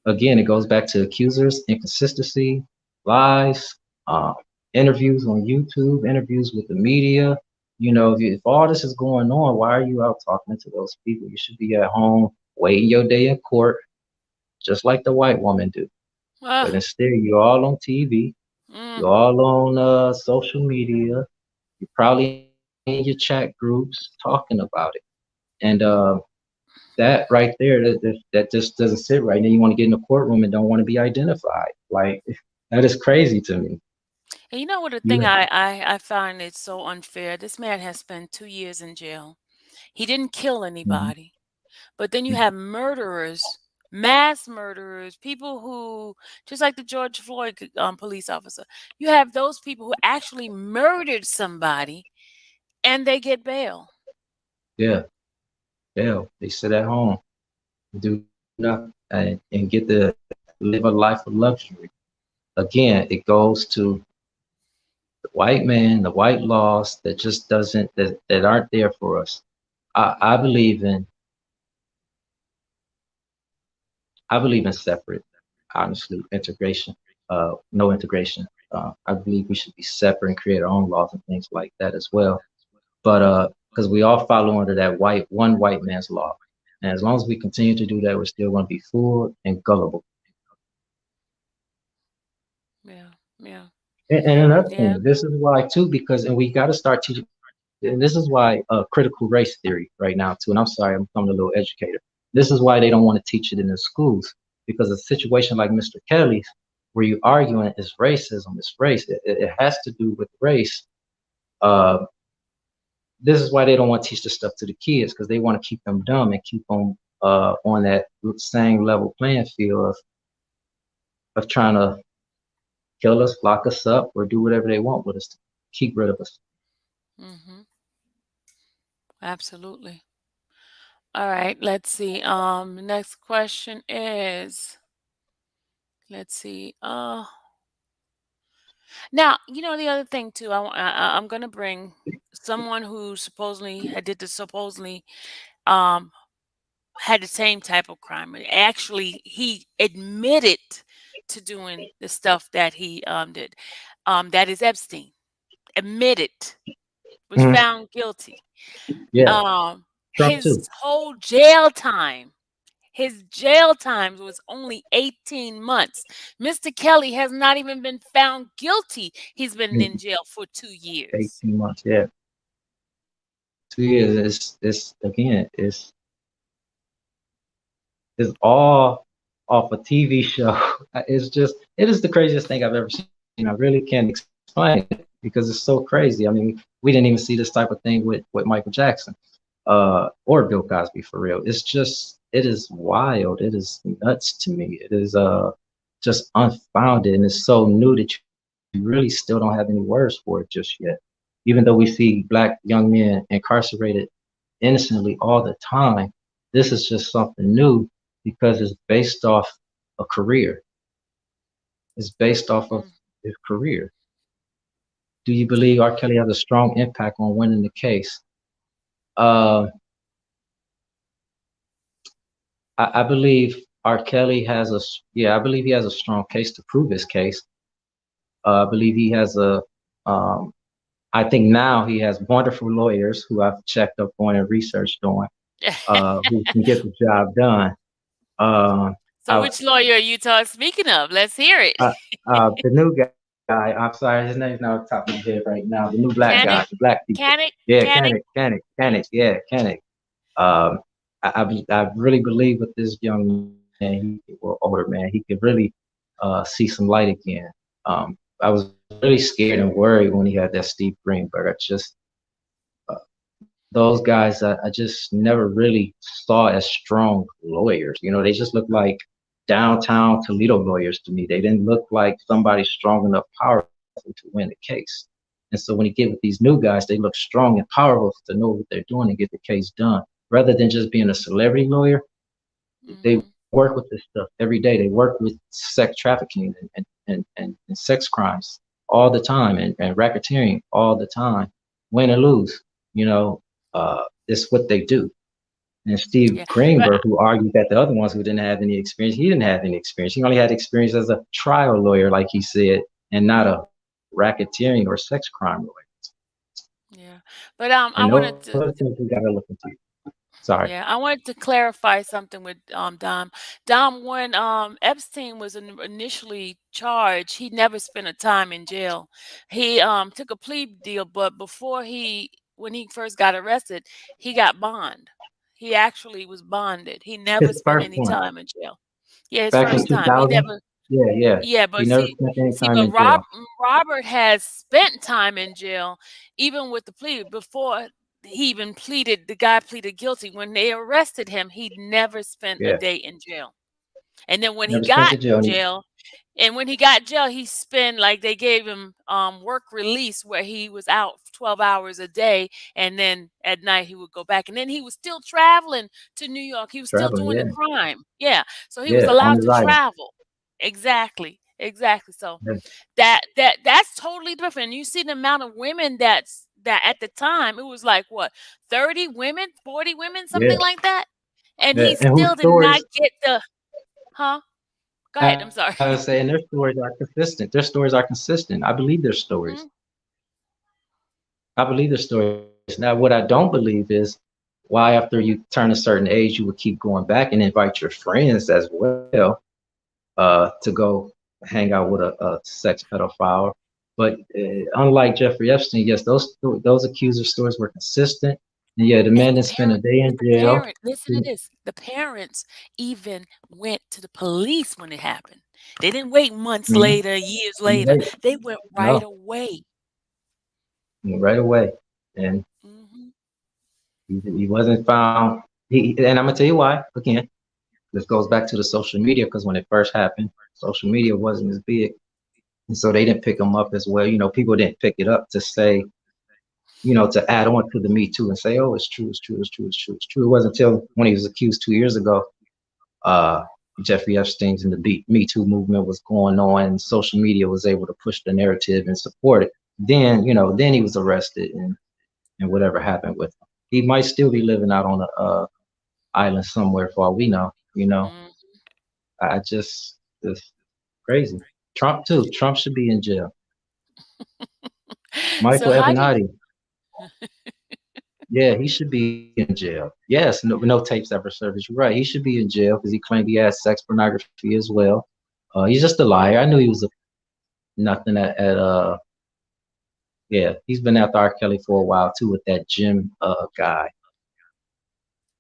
Again, it goes back to accusers, inconsistency, lies, um, interviews on YouTube, interviews with the media. If all this is going on, why are you out talking to those people? You should be at home waiting your day in court, just like the white woman do. But Ah, instead, you're all on TV, mm. you're all on social media, you're probably in your chat groups talking about it. And that right there, that just doesn't sit right. And then you want to get in the courtroom and don't want to be identified. Like that is crazy to me. And you know what the thing Yeah. I find it's so unfair? This man has spent 2 years in jail. He didn't kill Mhm. anybody. But then you have murderers, mass murderers, people who, just like the George Floyd police officer, you have those people who actually murdered somebody and they get bail. Yeah. Yeah. They sit at home, do nothing, and get to live a life of luxury. Again, it goes to the white man, the white laws that just doesn't that aren't there for us. I believe in I believe in separate, honestly, integration, no integration. I believe we should be separate and create our own laws and things like that as well. But because we all follow under that one white man's law, and as long as we continue to do that, we're still going to be fooled and gullible. Yeah, yeah, And another yeah. thing, this is why too, because and we got to start teaching. And this is why critical race theory right now too. And I'm sorry, I'm becoming a little educator. This is why they don't want to teach it in the schools because a situation like Mr. Kelly's, where you arguing is racism, is race. It has to do with race. Uh, this is why they don't want to teach this stuff to the kids because they want to keep them dumb and keep them on that same level playing field of trying to kill us, lock us up, or do whatever they want with us to keep rid of us. Hmm. Absolutely. All right, let's see. Next question is, let's see. Now, you know the other thing too. I'm gonna bring someone who supposedly had did the supposedly um had the same type of crime. Actually, he admitted to doing the stuff that he did. That is Epstein. Admitted, was Mhm. found guilty. Yeah, Um, Trump his too. whole jail time. His jail time was only 18 months. Mr. Kelly has not even been found guilty. He's been in jail for 2 years. 18 months. Yeah, 2 years. It's again. It's all off a TV show. It's just it is the craziest thing I've ever seen. I really can't explain it because it's so crazy. I mean, we didn't even see this type of thing with Michael Jackson, or Bill Cosby for real. It's just it is wild. It is nuts to me. It is just unfounded, and it's so new that you really still don't have any words for it just yet. Even though we see black young men incarcerated innocently all the time, this is just something new because it's based off a career. It's based off of Mm, his career. Do you believe R. Kelly has a strong impact on winning the case? Uh, I believe R. Kelly has yeah, I believe he has a strong case to prove his case. I believe he has um, I think now he has wonderful lawyers who I've checked up on and researched on, who can get the job done. so I, which lawyer are you speaking of? Let's hear it. the new guy, I'm sorry, his name's not on top of my head right now. The new black guy, the Canick? black people. Canick? Yeah, Canick? Kennick, yeah, Kennick. Um, I really believe with this young man, older man, he could really see some light again. I was really scared and worried when he had that Steve Greenberg. Those guys, I just never really saw as strong lawyers. You know, they just looked like downtown Toledo lawyers to me. They didn't look like somebody strong enough, powerful to win the case. And so when you get with these new guys, they look strong and powerful to know what they're doing and get the case done. Rather than just being a celebrity lawyer, they Mhm. work with this stuff every day. They work with sex trafficking and sex crimes all the time and racketeering all the time, win or lose. You know, it's what they do. And Steve Yeah. But Greenberg, who argued that the other ones who didn't have any experience, he didn't have any experience. He only had experience as a trial lawyer, like he said, and not a racketeering or sex crime lawyer. yeah. But And I those are wanted things to we gotta look into. Sorry. Yeah, I wanted to clarify something with Dom. Dom, when Epstein was initially charged, he never spent a time in jail. He took a plea deal, but when he first got arrested, he got bond. He actually was bonded. He never His spent first any one time in jail. Yeah, his back in first time. He 2000. never. Yeah, yeah. Yeah, He but never spent any time but in jail. Robert has spent time in jail, even with the plea before he even pleaded. The guy pleaded guilty. When they arrested him, he never spent a Yeah, day in jail. And then when he never spent got to jail. jail, when he got jail, he spent like they gave him work release where he was out 12 hours a day, and then at night he would go back. And then he was still traveling to New York. He was still Traveling. doing the Yeah, crime. Yeah. So he was yeah, on allowed his to island. travel. Exactly. Exactly. So Yeah. that's totally different. You see the amount of women that at the time it was like what 30 women, 40 women, Yeah, something like that. And yeah. he And whose still did not stories? get the huh? Go I ahead. was I'm saying sorry. their stories are consistent. Their stories are consistent. I believe their stories. Mhm. I believe their stories. Now, what I don't believe is why, after you turn a certain age, you would keep going back and invite your friends as well, to go hang out with a sex pedophile. But unlike Jeffrey Epstein, yes, those accuser stories were consistent. And yeah, the man And didn't spend a day in the jail. parent, listen to this. The parents even went to the police when it happened. They didn't wait months Mhm. later, years later. Right. They went right No, away. right away. And Mhm. he wasn't found. And I'm gonna tell you why. Again, this goes back to the social media because when it first happened, social media wasn't as big, and so they didn't pick him up as well. You know, people didn't pick it up to say, to add on to the Me Too and say, oh, it's true, it's true, it's true, it's true, it's true. It wasn't until when he was accused 2 years ago, uh, Jeffrey Epstein's and the Me Too movement was going on, and social media was able to push the narrative and support it. Then he was arrested, and whatever happened with him, he might still be living out on a island somewhere for all we know. Mhm. I just it's crazy. Trump too. Trump should be in jail. So Michael how do you Avenatti. Yeah, he should be in jail. Yes, no tapes ever surfaced. You're right. He should be in jail because he claimed he had sex pornography as well. He's just a liar. I knew he was a nothing yeah, he's been after R. Kelly for a while too with that Jim guy.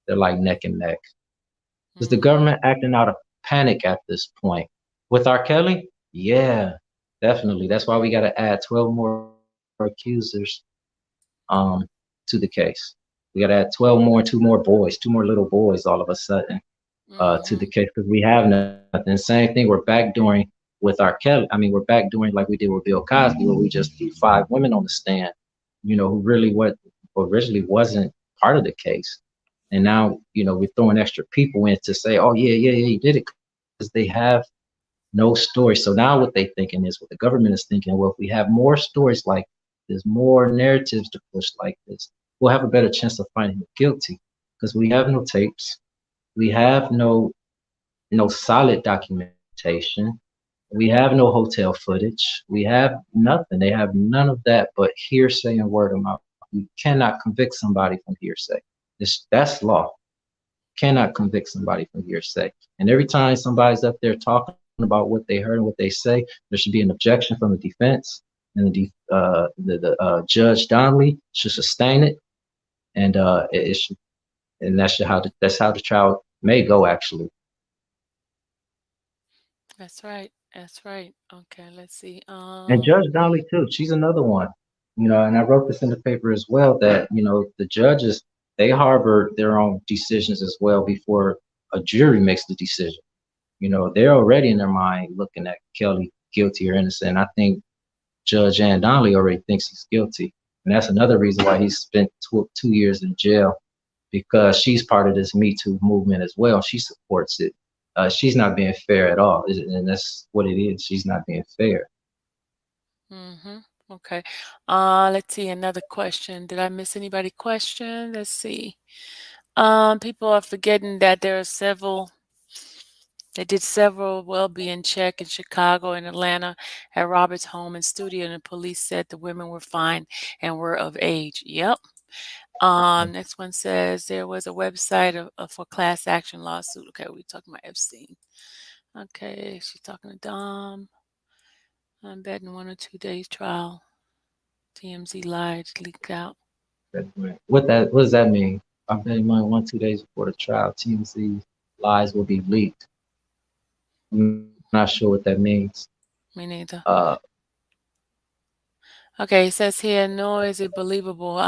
They're like neck and neck. Is the Mhm. government acting out of panic at this point? With R. Kelly? Yeah, definitely. That's why we gotta add 12 more accusers um to the case. We gotta add 12 more, two more little boys all of a sudden to the Mhm. case because we have nothing. Same thing, we're backdooring with R. Kelly. I mean, we're backdooring like we did with Bill Cosby, where we just threw five women on the stand, who really what originally wasn't part of the case. And now, we're throwing extra people in to say, oh, yeah, yeah, yeah, you did it because they have no story. So now what they thinking is, what the government is thinking, well, if we have more stories like this, more narratives to push like this, we'll have a better chance of finding him guilty because we have no tapes. We have no solid documentation. We have no hotel footage. We have nothing. They have none of that but hearsay and word of mouth. You cannot convict somebody from hearsay. That's law. Cannot convict somebody from hearsay. And every time somebody's up there talking about what they heard and what they say, there should be an objection from the defense, and the judge Donnelly should sustain it, and it should, and that's how the trial may go actually. That's right. That's right. Okay, let's see. And Judge Donnelly too. She's another one. And I wrote this in the paper as well that, the judges, they harbor their own decisions as well before a jury makes the decision. They're already in their mind looking at Kelly guilty or innocent. I think Judge Ann Donnelly already thinks he's guilty. And that's another reason why he spent 2 years in jail because she's part of this Me Too movement as well. She supports it. She's not being fair at all. And that's what it is. She's not being fair. mhm. Okay. Let's see another question. Did I miss anybody question? Let's see. People are forgetting that there are several they did several well-being check in Chicago and Atlanta at Robert's home and studio, and the police said the women were fine and were of age. Yep. Next one says there was a website for class action lawsuit. Okay, we talking about Epstein. Okay, she's talking to Dom. I'm betting 1 or 2 days trial. TMZ lied, leaked out. What does that mean? I'm betting money 1 2 days before the trial. TMZ lies will be leaked. I'm not sure what that means. Me neither. Uh, Okay, it says here, nor is it believable.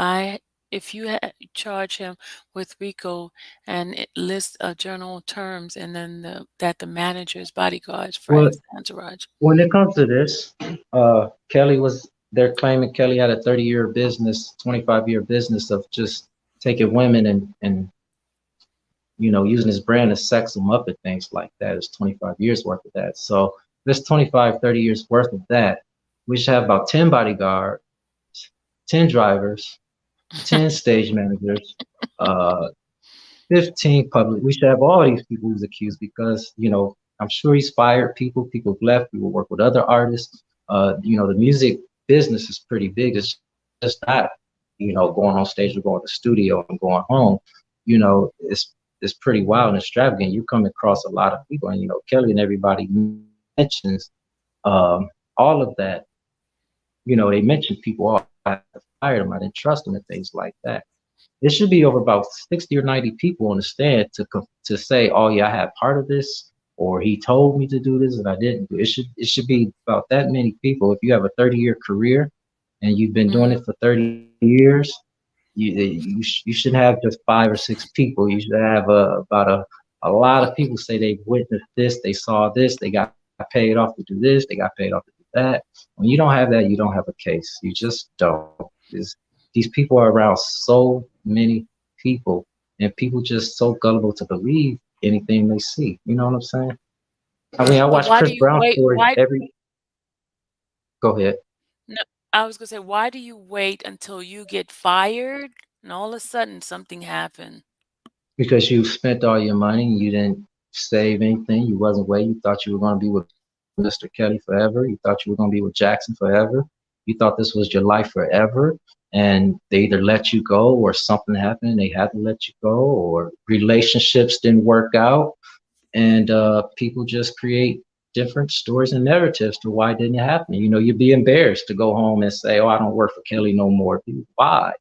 If you charge him with RICO and it lists general terms, and then that the manager's bodyguards, well, friends, entourage. when it comes to this, they're claiming Kelly had a 30-year business, 25-year business of just taking women and using his brand to sex them up and things like that. It's 25 years worth of that. So this 25, 30 years worth of that, we should have about 10 bodyguards, 10 drivers, 10 stage managers, uh, 15 public. We should have all these people who's accused because, I'm sure he's fired people, people have left, people work with other artists. The music business is pretty big. It's just not, going on stage or going to the studio and going home. It's pretty wild and extravagant. You come across a lot of people, and Kelly and everybody mentions all of that. They mention people, oh, I have to fire them, I didn't trust them, and things like that. It should be over about 60 or 90 people on the stand to say, "Oh yeah, I had part of this," or "He told me to do this and I didn't do it." It should be about that many people. If you have a 30-year career and you've been doing Mhm. it for 30 years, you shouldn't have just 5 or 6 people. You should have a lot of people say they witnessed this, they saw this, they got paid off to do this, they got paid off to do that. When you don't have that, you don't have a case. You just don't. These people are around so many people, and people just so gullible to believe anything they see. You know what I'm saying? I mean, I But watch why Chris do you Brown wait? stories Why? every. Go ahead. No, I was gonna say, why do you wait until you get fired and all of a sudden something happened? Because you spent all your money, you didn't save anything, you wasn't waiting, you thought you were going to be with Mr. Kelly forever, you thought you were going to be with Jackson forever, you thought this was your life forever. and they either let you go or something happened, they had to let you go, or relationships didn't work out, and people just create different stories and narratives to why it didn't happen. You'd be embarrassed to go home and say, "Oh, I don't work for Kelly no more." Why?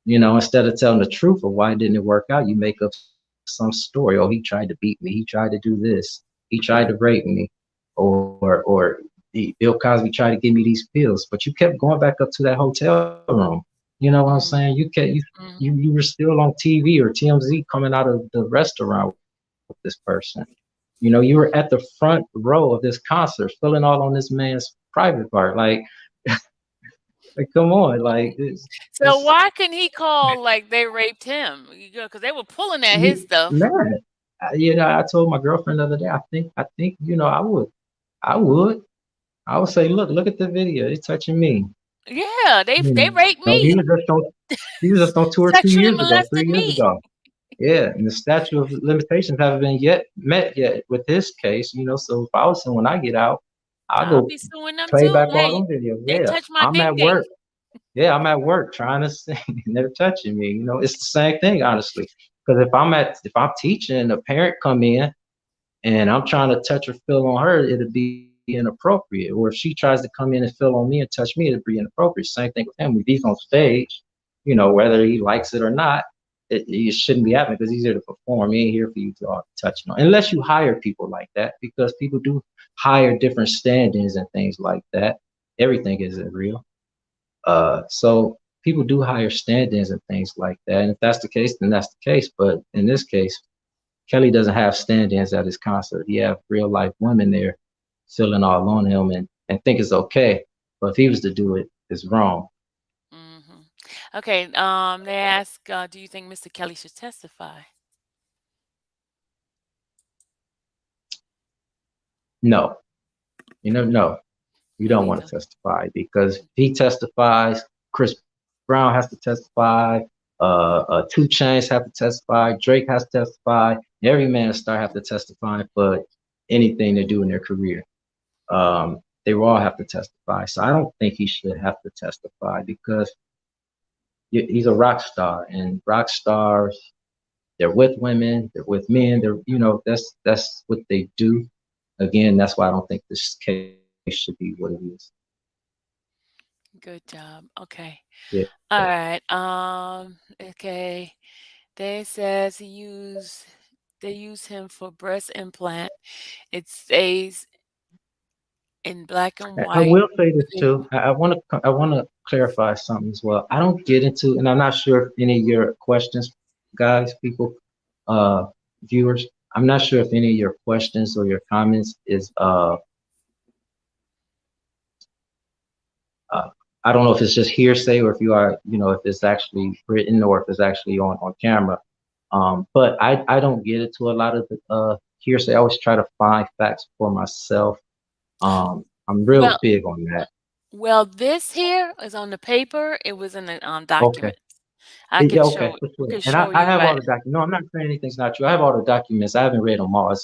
Instead of telling the truth of why didn't it work out, you make up some story. Oh, he tried to beat me. He tried to do this. He tried to rape me, or Bill Cosby tried to give me these pills. But you kept going back up to that hotel room. You know what I'm saying? Mm, You were still on TV or TMZ coming out of the restaurant with this person. You were at the front row of this concert, filling all on this man's private part. Like, come on, so it's why couldn't he call like they raped him? Because they were pulling at his you stuff. mad. I told my girlfriend the other day, I think, I would say, look at the video. It's touching me. Yeah, they You raped know, he was me, just on, he was just on tour two sexually years ago, molested 3 years me. ago. Yeah, and the statute of limitations haven't been yet met yet with this case. So if I was when I get out, I'll I'll go be suing them play too. back all Hey, them videos. they Yeah, touched my I'm ding at ding. work. Yeah, I'm at work trying to sing, and they're touching me. It's the same thing, honestly. Because if I'm teaching, and a parent come in and I'm trying to touch or feel on her, it'd be inappropriate. Or if she tries to come in and feel on me and touch me, it'd be inappropriate. Same thing with him. If he's on stage, whether he likes it or not, it shouldn't be happening because he's here to perform. He ain't here for you to touch him. Unless you hire people like that, because people do hire different stand-ins and things like that. Everything isn't real. So people do hire stand-ins and things like that. And if that's the case, then that's the case. But in this case, Kelly doesn't have stand-ins at his concert. He have real life women there feeling all on him and think it's okay. But if he was to do it, it's wrong. Hmm. Okay. They ask, do you think Mr. Kelly should testify? No, no, you Me don't want to neither. testify because if he testifies, Chris Brown has to testify, 2 Chainz have to testify, Drake has to testify, every man and star have to testify for anything they do in their career. They will all have to testify. So I don't think he should have to testify because he's a rock star, and rock stars, they're with women, they're with men, that's what they do. Again, that's why I don't think this case should be what it is. Good job. Okay. Yeah. All right. Okay. They use him for breast implant. It stays in black and I white. will say this too. I want to clarify something as well. I don't get into, and I'm not sure if any of your questions, guys, people, uh, viewers, I'm not sure if any of your questions or your comments is uh, I don't know if it's just hearsay or if you are, if it's actually written or if it's actually on camera. But I don't get into a lot of the hearsay. I always try to find facts for myself. I'm real Well, big on that. this here is on the paper. It was in the Okay. documents. I Yeah, can okay, show for sure. can And I, show I you have all right the documents. No, I'm not saying anything's not true. I have all the documents. I haven't read them all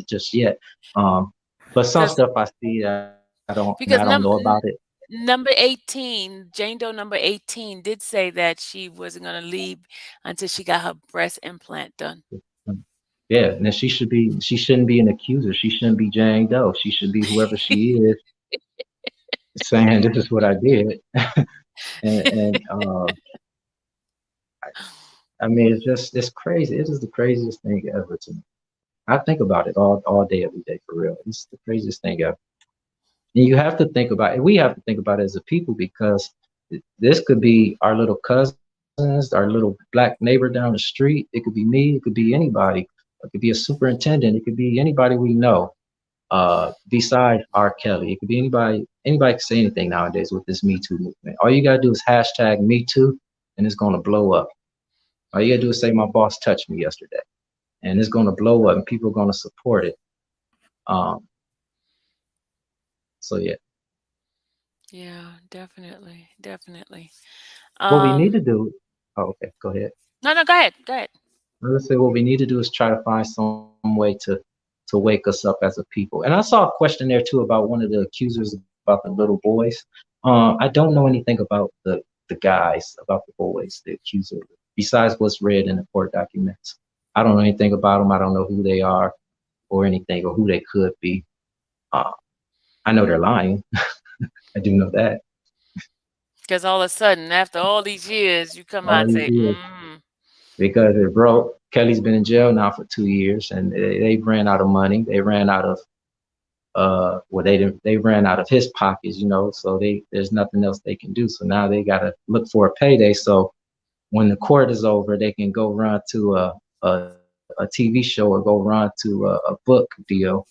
just yet. Um, but some because stuff I see, I don't know because about it. number 18, Jane Doe number 18 did say that she wasn't going to leave until she got her breast implant done. Um, Yeah, and then she shouldn't be an accuser. She shouldn't be Jane Doe. She should be whoever she is, saying this is what I did. And I mean, it's crazy. It is the craziest thing ever to me. I think about it all day, every day, for real. It's the craziest thing ever. And you have to think about it. We have to think about it as a people because this could be our little cousins, our little black neighbor down the street. It could be me. It could be anybody. It could be a superintendent. It could be anybody we know. Besides R. Kelly, it could be anybody. Anybody can say anything nowadays with this Me Too movement. All you gotta do is hashtag Me Too, and it's gonna blow up. All you gotta do is say my boss touched me yesterday, and it's gonna blow up, and people are gonna support it. Um, so yeah, Yeah, definitely, definitely. what we need Um, to do. Oh, okay, go ahead. no, no, go ahead, go ahead. Let's say what we need to do is try to find some way to wake us up as a people. And I saw a question there too about one of the accusers about the little boys. I don't know anything about the the guys, about the boys, the accuser, besides what's read in the court documents. I don't know anything about them. I don't know who they are or anything or who they could be. Uh, I know they're lying. I do know that. Because all of a sudden, after all these years, you come out All and these say, years. Because it broke. Kelly's been in jail now for 2 years, and they ran out of money. They ran out of well, they didn't. They ran out of his pockets, So there's nothing else they can do. So now they got to look for a payday. So when the court is over, they can go run to a TV show or go run to a book deal.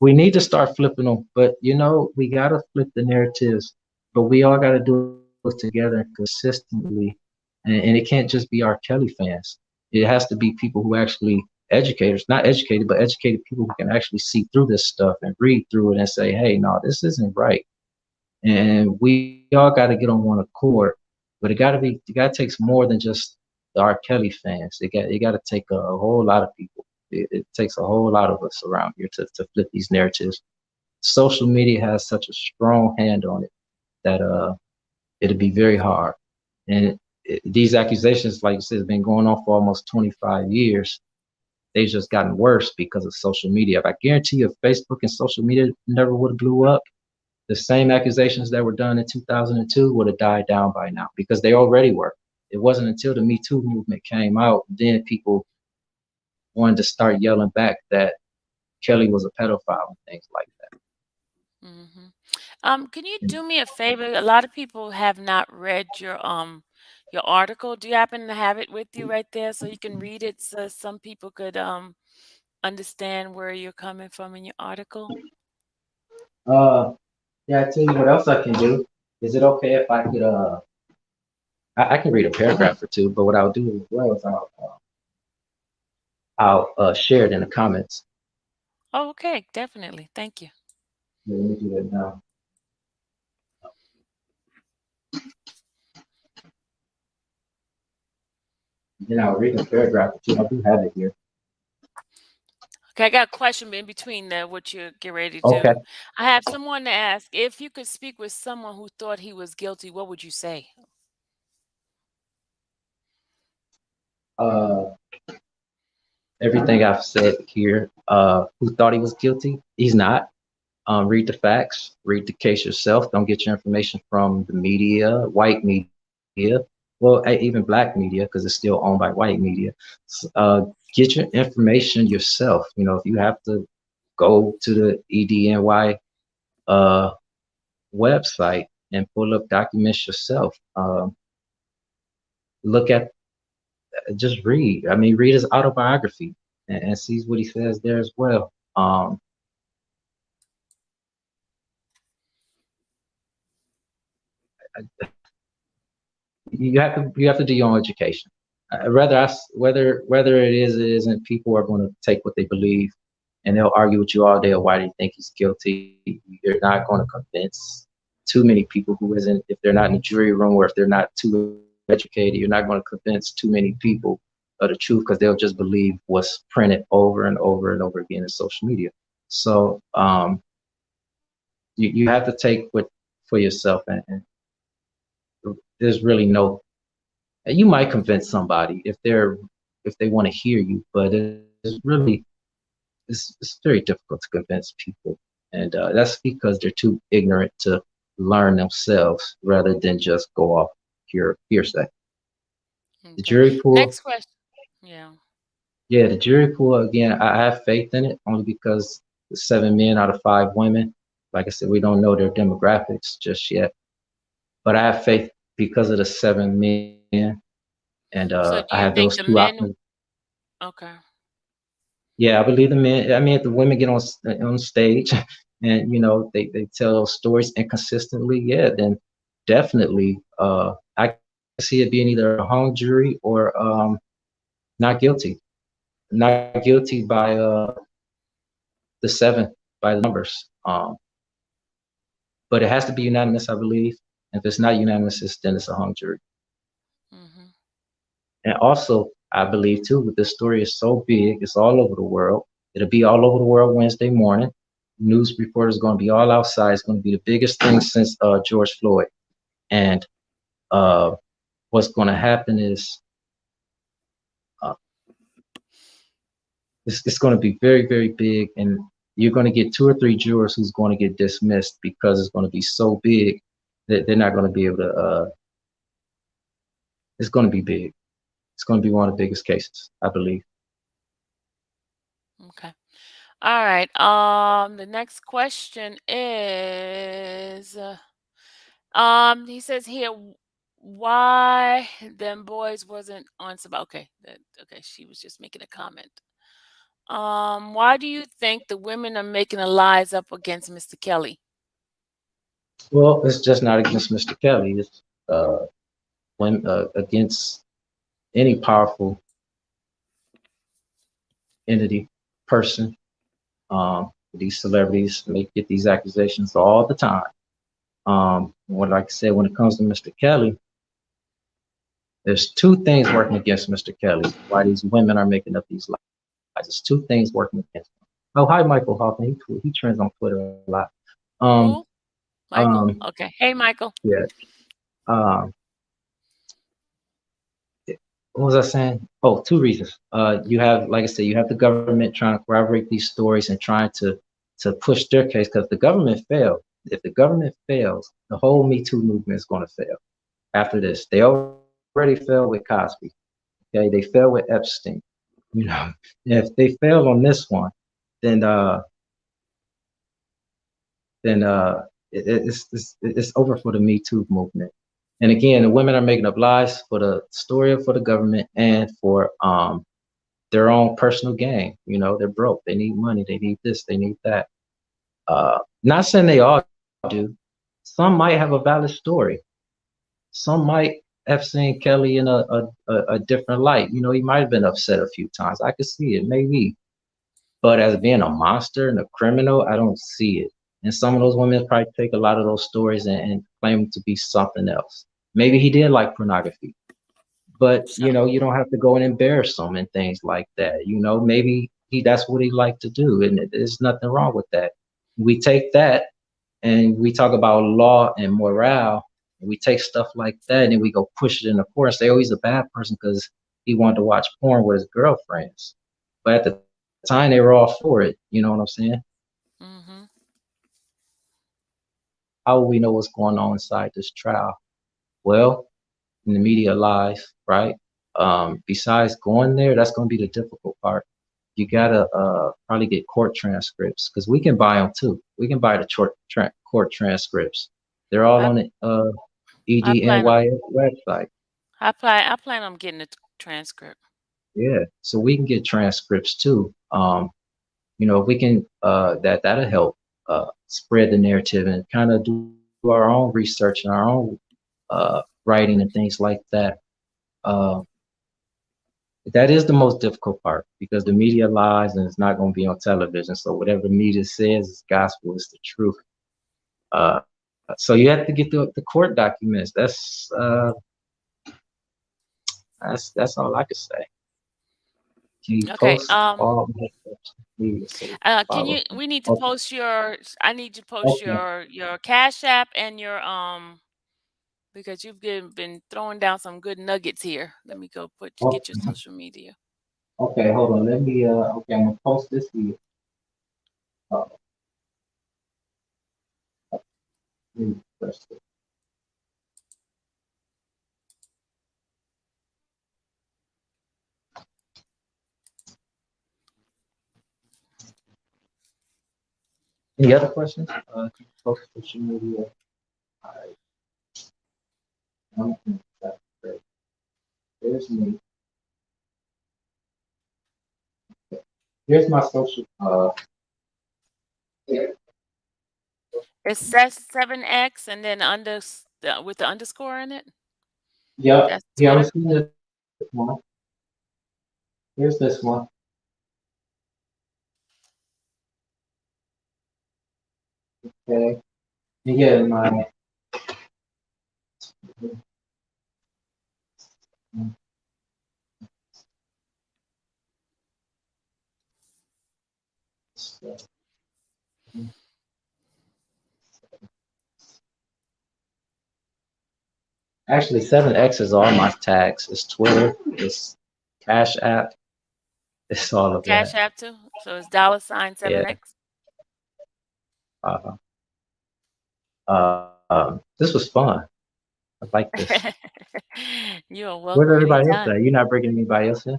We need to start flipping them, but we got to flip the narratives. But we all got to do it together and consistently, and it can't just be R. Kelly fans. It has to be people who actually educators, not educated, but educated people who can actually see through this stuff and read through it and say, "Hey, no, this isn't right." And we all got to get on one accord. But it got to take more than just the R. Kelly fans. It got to take a whole lot of people. It takes a whole lot of us around here to flip these narratives. Social media has such a strong hand on it that it'll be very hard. And these accusations, like you said, have been going on for almost 25 years. They've just gotten worse because of social media. I guarantee you, if Facebook and social media never would have blew up, the same accusations that were done in 2002 would have died down by now because they already were. It wasn't until the Me Too movement came out, then people wanted to start yelling back that Kelly was a pedophile and things like that. mm-hmm. Can you do me a favor? A lot of people have not read your article. Do you happen to have it with you right there so you can read it so some people could understand where you're coming from in your article? Uh, yeah, I tell you what else I can do. Is it okay if I could? I can read a paragraph or two, but what I'll do as well is I'll share it in the comments. Oh, okay, definitely. Thank you. Let me do that now. Then I'll read a paragraph or two. I do have it here. Okay, I got a question in between what you're getting ready to Okay. do. I have someone to ask if you could speak with someone who thought he was guilty, what would you say? Uh, Everything I've said here. Who thought he was guilty? He's not. Read the facts. Read the case yourself. Don't get your information from the media, white media, well, even black media, because it's still owned by white media. Get your information yourself. If you have to go to the EDNY uh, website and pull up documents yourself. Look at, just read. I mean, read his autobiography and see what he says there as well. You have to do your own education. Whether it is it isn't, people are going to take what they believe, and they'll argue with you all day. Or why do you think he's guilty? You're not going to convince too many people who isn't, if they're not in the jury room or if they're not too educated. You're not going to convince too many people of the truth because they'll just believe what's printed over and over and over again in social media. So you have to take what for yourself, and there's really no, you might convince somebody if they want to hear you, but it's very difficult to convince people, and that's because they're too ignorant to learn themselves rather than just go off hearsay. The Okay. jury pool, Next question. Yeah. yeah, the jury pool again. I have faith in it only because the 7 men out of 5 women. Like I said, we don't know their demographics just yet, but I have faith because of the 7 men, and I So have do you those think two the options. men okay. Yeah, I believe the men. I mean, if the women get on stage and they tell those stories inconsistently, yeah, then definitely I can see it being either a hung jury or not guilty, not guilty by the seven, by the numbers. But it has to be unanimous, I believe. If it's not unanimous, then it's a hung jury. Mhm. And also, I believe too, this story is so big, it's all over the world. It'll be all over the world Wednesday morning. News reporters going to be all outside. It's going to be the biggest thing since George Floyd. And uh, what's going to happen is uh, it's going to be very, very big. And you're going to get two or three jurors who's going to get dismissed because it's going to be so big that they're not going to be able to. It's going to be big. It's going to be one of the biggest cases, I believe. Okay. All right. The next question is, he says here, why them boys wasn't on some. Okay, okay. She was just making a comment. Why do you think the women are making a lies up against Mr. Kelly? Well, it's just not against Mr. Kelly. It's uh, against any powerful entity, person. These celebrities make get these accusations all the time. What like I said, when it comes to Mr. Kelly, there's two things working against Mr. Kelly. Why these women are making up these lies? There's two things working against him. Oh, hi, Michael Hoffman. He trends on Twitter a lot. Um, Who? Michael? um, Okay. Hey, Michael. yeah. Um, what was I saying? Oh, two reasons. You have, like I said, you have the government trying to corroborate these stories and trying to push their case because the government failed. If the government fails, the whole Me Too movement is going to fail. After this, they already failed with Cosby. Okay, they failed with Epstein. You know, if they fail on this one, then then it's over for the Me Too movement. And again, the women are making up lies for the story, for the government, and for their own personal gain. You know, they're broke. They need money. They need this. They need that. Not saying they all do. Some might have a valid story. Some might have seen Kelly in a different light. You know, he might have been upset a few times. I could see it, maybe. But as being a monster and a criminal, I don't see it. And some of those women probably take a lot of those stories and claim to be something else. Maybe he did like pornography, but you So, know, you don't have to go and embarrass him and things like that. You know, maybe he that's what he liked to do, and there's nothing wrong with that. We take that and we talk about law and morale, and we take stuff like that and we go push it in the court and say, oh, he's a bad person because he wanted to watch porn with his girlfriends. But at the time, they were all for it. You know what I'm saying? mm-hmm. How will we know what's going on inside this trial? Well, in the media lies, right? Besides going there, that's going to be the difficult part. You gotta probably get court transcripts because we can buy them too. We can buy the court transcripts. They're all I on the I plan on EDNYS website. I plan on getting the transcript. Yeah, so we can get transcripts too. You know, we can that'll help spread the narrative and kind of do our own research and our own writing and things like that. Uh, that is the most difficult part because the media lies and it's not going to be on television. So whatever the media says is gospel, is the truth. So you have to get the court documents. That's all I can say. Can you Okay. post all my media so we can Can follow? you? We need to Okay, post your. I need you to post okay, your Cash App and your because been throwing down some good nuggets here. Let me go get your okay. social media. Okay, hold on. Let me. Okay, I'm gonna post this here. Uh, let me press it. Any other questions? Can you post social media? All right. That's great. There's me. Here's my social. Yeah. It says 7X and then with the underscore in it. Yep. That's Yeah, I'm Twitter. seeing this one. Here's this one. Okay. You get my. Actually, 7X is all my tags. It's Twitter, it's Cash App, it's all of Cash that. App too? So it's dollar sign Yeah. 7X? Uh, this was fun. I like this. You are Where's welcome everybody else anytime. at? You're not bringing anybody else in?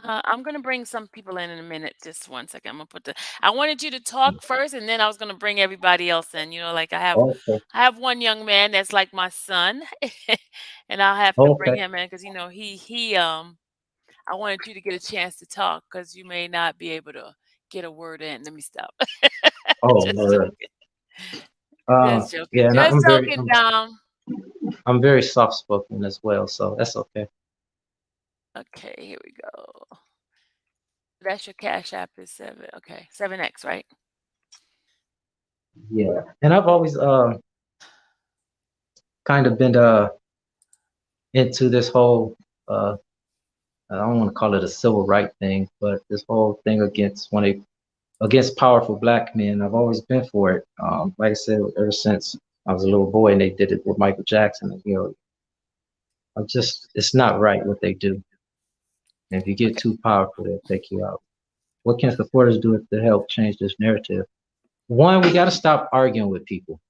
I'm gonna bring some people in a minute. Just one second. I'm gonna put the. I wanted you to talk first, and then I was gonna bring everybody else in. You know, like Okay. I have one young man that's like my son, and I'll have to bring Okay. him in because you know I wanted you to get a chance to talk because you may not be able to get a word in. Let me stop. Oh, Just Lord. joking. Just joking. Yeah, and Just joking, Dom. I'm very soft spoken as well, so that's okay. Okay, here we go. That's your cash app is 7X, right? Yeah, and I've always kind of been into this whole I don't want to call it a civil right thing, but this whole thing against powerful black men. I've always been for it. Like I said, ever since I was a little boy, and they did it with Michael Jackson. And, I just it's not right what they do. And if you get Okay. too powerful, they'll take you out. What can supporters do to help change this narrative? One, we got to stop arguing with people.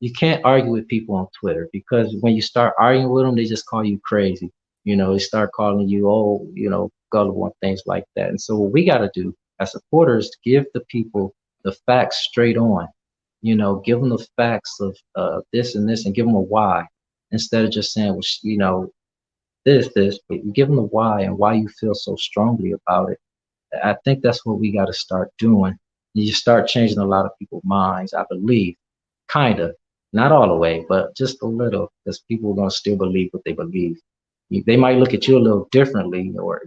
You can't argue with people on Twitter because when you start arguing with them, they just call you crazy. They start calling you, oh, gullible and things like that. And so what we got to do as supporters, give the people the facts straight on. Give them the facts of this and this, and give them a why instead of just saying, well, this, but you give them the why and why you feel so strongly about it. I think that's what we got to start doing. You start changing a lot of people's minds, I believe, kind of, not all the way, but just a little, because people are going to still believe what they believe. They might look at you a little differently, or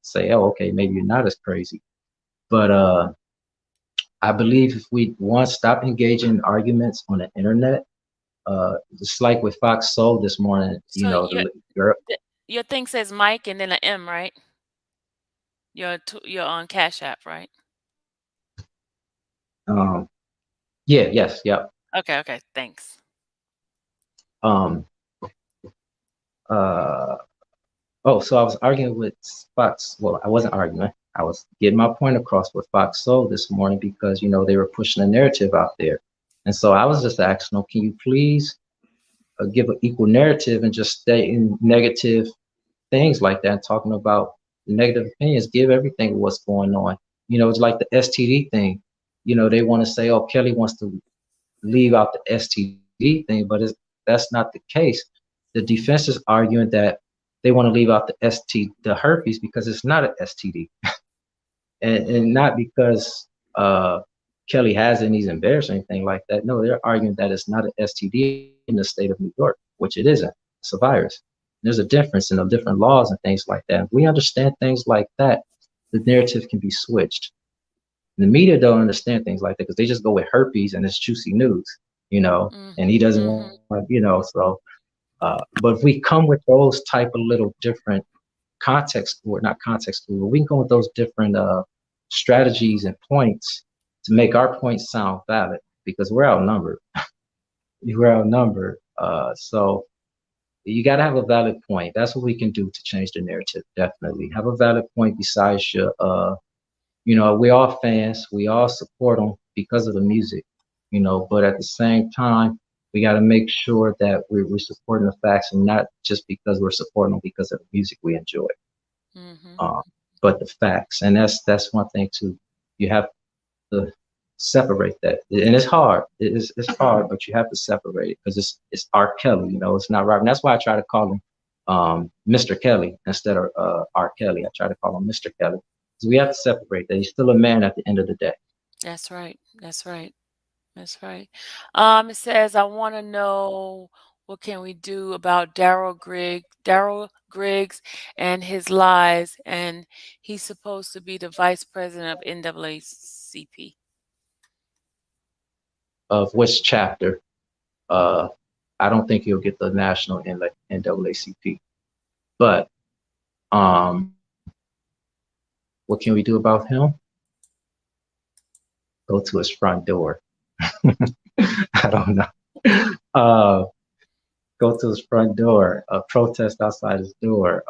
say, "Oh, okay, maybe you're not as crazy." But I believe if we want stop engaging in arguments on the internet, just like with Fox Soul this morning, So the girl, your thing says Mike and then an M, right? You're on Cash App, right? um, yeah, yes, yep. Okay, okay, thanks. Um, uh, Oh, so I was arguing with Fox. Well, I wasn't arguing. I was getting my point across with Fox Soul this morning because, they were pushing a narrative out there. And so I was just asking them, can you please give an equal narrative and just stay in negative things like that, talking about the negative opinions, give everything what's going on. It's like the STD thing. They want to say, oh, Kelly wants to leave out the STD thing, but that's not the case. The defense is arguing that they want to leave out the herpes because it's not an STD, and Mhm. not because Kelly has and he's embarrassed or anything like that. No, they're arguing that it's not an STD in the state of New York, which it isn't. It's a virus. There's a difference in the different laws and things like that. If we understand things like that, the narrative can be switched. The media don't understand things like that because they just go with herpes and it's juicy news, and he Mhm. doesn't want, Mhm. so. But if we come with those type of little different context, or not context, but we can come with those different strategies and points to make our points sound valid because we're outnumbered. We're outnumbered. So you got to have a valid point. That's what we can do to change the narrative. Definitely have a valid point besides your we all fans, we all support them because of the music, but at the same time, we got to make sure that we're supporting the facts and not just because we're supporting them because of the music we enjoy, Mhm. uh, but the facts. And that's one thing too. You have to separate that, and it's hard. It's hard, but you have to separate it because it's R. Kelly. It's not right. And that's why I try to call him Mr. Kelly instead of R. Kelly. I try to call him Mr. Kelly. So we have to separate that. He's still a man at the end of the day. That's right. That's right. That's right. It says, I want to know what can we do about Daryl Griggs and his lies, and he's supposed to be the vice president of NAACP. Of which chapter? Uh, I don't think he'll get the national NAACP. But um, what can we do about him? Go to his front door. I don't know. go to his front door, protest outside his door.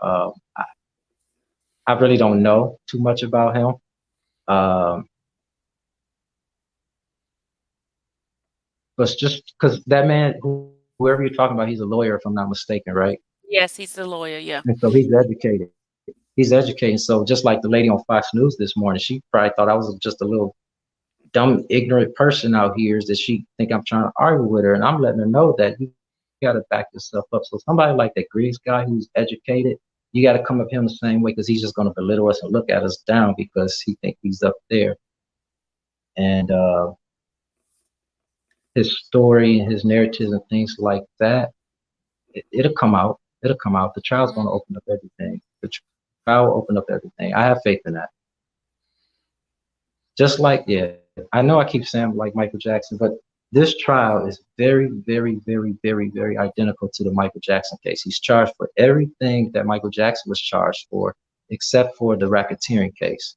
I really don't know too much about him. Um, but just because that man, whoever you're talking about, he's a lawyer, if I'm not mistaken, right? Yes, he's the lawyer. Yeah. And so he's educated. He's educated. So just like the lady on Fox News this morning, she probably thought I was just a little dumb, ignorant person out here. Is that she think I'm trying to argue with her? And I'm letting her know that you got to back yourself up. So somebody like that Greeks guy who's educated, you got to come at him the same way because he's just going to belittle us and look at us down because he think he's up there. And his story and his narratives and things like that, it'll come out. It'll come out. The trial's going to Mm, open up everything. The trial will open up everything. I have faith in that. Just like, yeah, I know I keep saying like Michael Jackson, but this trial is very, very, very, very, very identical to the Michael Jackson case. He's charged for everything that Michael Jackson was charged for, except for the racketeering case.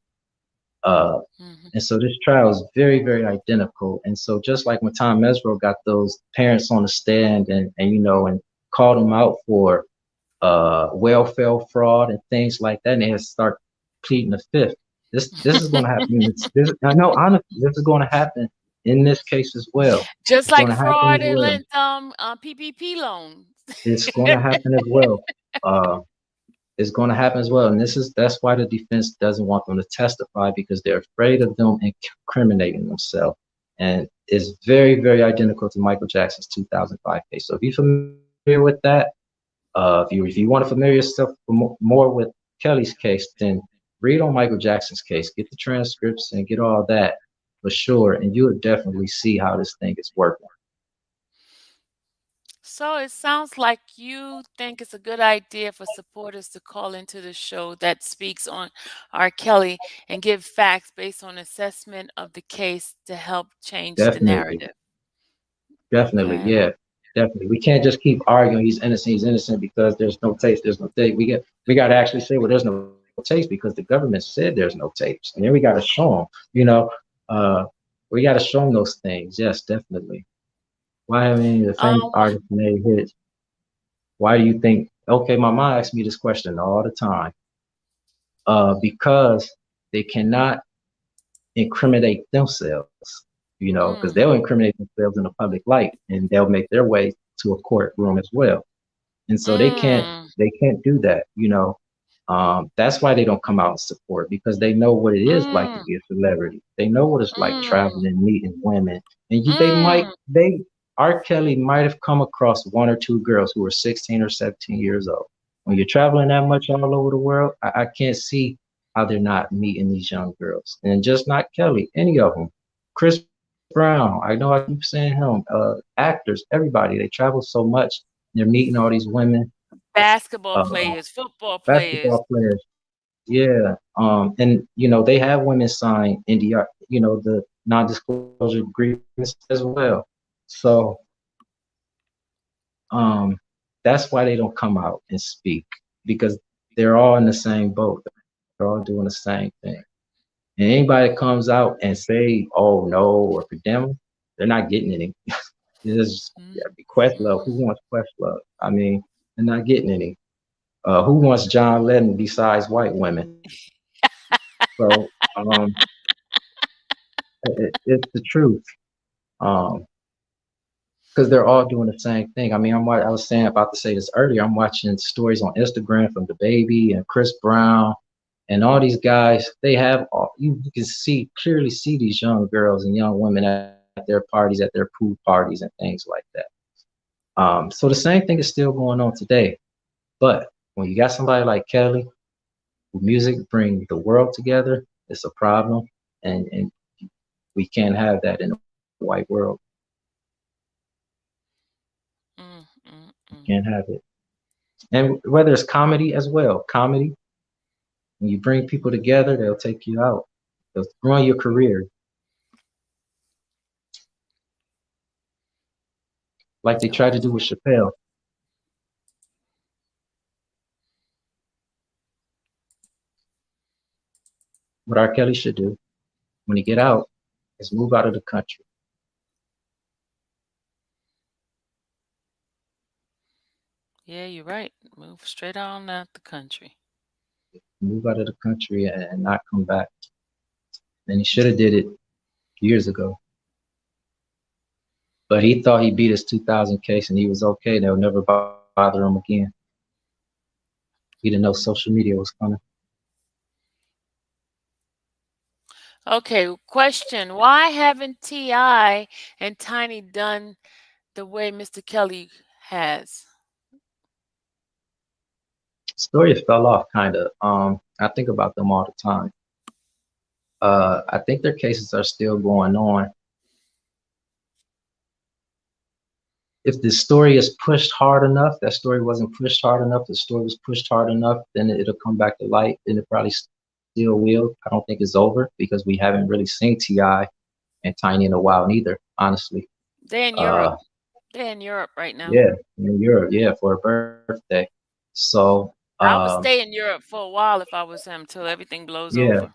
Uh, mhm. and so this trial is very, very identical. And so just like when Tom Mesro got those parents on the stand and and called them out for welfare fraud and things like that, and they had to start pleading the fifth. This is going to happen. I know honestly, this is going to happen in this case as well. Just It's going like to happen as well. fraudulent PPP loans. It's going to happen as well. Uh, it's going to happen as well. And that's why the defense doesn't want them to testify because they're afraid of them incriminating themselves. And it's very, very identical to Michael Jackson's 2005 case. So if you're familiar with that, if you want to familiar yourself more with Kelly's case, then read on Michael Jackson's case, get the transcripts and get all that for sure, and you'll definitely see how this thing is working. So it sounds like you think it's a good idea for supporters to call into the show that speaks on R. Kelly and give facts based on assessment of the case to help change the Definitely, narrative. definitely, Okay. yeah, definitely. We can't just keep arguing he's innocent because there's no tapes, there's no tape. We got to actually say, well, there's no tapes because the government said there's no tapes, and then we got to show them. Uh, we got to show them those things. Yes, definitely. Why haven't any of the famous Um, artists made hits? Why do you think? Okay, my mom asks me this question all the time. Because they cannot incriminate themselves, because mm, they'll incriminate themselves in the public light and they'll make their way to a courtroom as well. And so mm, they can't do that. That's why they don't come out and support because they know what it is like to mm, be a celebrity. They know what it's like mm, traveling and meeting women. And mm. R. Kelly might have come across one or two girls who were 16 or 17 years old. When you're traveling that much all over the world, I can't see how they're not meeting these young girls. And just not Kelly, any of them. Chris Brown, I know I keep saying him. Actors, everybody, they travel so much. They're meeting all these women, Basketball uh, players, football players. basketball players. Yeah. And they have women sign NDR, the non-disclosure agreements as well. So um that's why they don't come out and speak because they're all in the same boat. They're all doing the same thing. And anybody that comes out and say, "Oh no," or condemn them, they're not getting any. It's yeah, Mm, Questlove. Who mm. wants Questlove? I mean, they're not getting any. Who wants John Lennon besides white women? So it's the truth. Um, because they're all doing the same thing. I mean, I was saying about to say this earlier. I'm watching stories on Instagram from the baby and Chris Brown and all these guys. They have all you can see clearly see these young girls and young women at their parties, at their pool parties, and things like that. So the same thing is still going on today. But when you got somebody like Kelly, who music bring the world together, it's a problem, and we can't have that in the white world. Mm, mm, mm. Can't have it. And whether it's comedy as well, comedy, when you bring people together, they'll take you out. They'll ruin your career, like they tried to do Oh, with Chappelle. What R. Kelly should do when he get out is move out of the country. Yeah, you're right. Move straight on out the country. move out of the country and not come back. And he should have did it years ago. But he thought he beat his 2000 case and he was okay. They'll never bother him again. He didn't know social media was coming. Okay, question. Why haven't T.I. and Tiny done the way Mr. Kelly has? Story fell off kind of. I think about them all the time. I think their cases are still going on. If the story is pushed hard enough, that story wasn't pushed hard enough, the story was pushed hard enough, then it'll come back to light, and it probably still will. I don't think it's over because we haven't really seen T.I. and Tiny in a while neither, honestly. They're in Uh, Europe. They're in Europe right now. yeah, in Europe, yeah, for her birthday. So, I would stay in Europe for a while if I was him till everything blows yeah, over.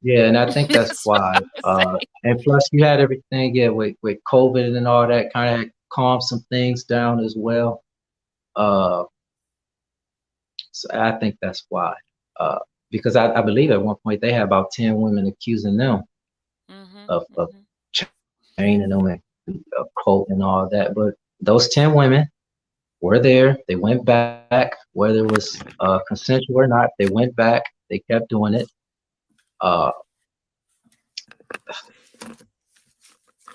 yeah, and I think that's That's what why. I would say. And plus, you had everything, yeah, with COVID and all that, kind of calmed some things down as well. Uh, so I think that's why. Uh, because I believe at one point they had about 10 women accusing them Mhm. of Mhm. chaining them and a cult and all that. But those 10 women were there. They went back, whether it was consensual or not. They went back. They kept doing it. Uh,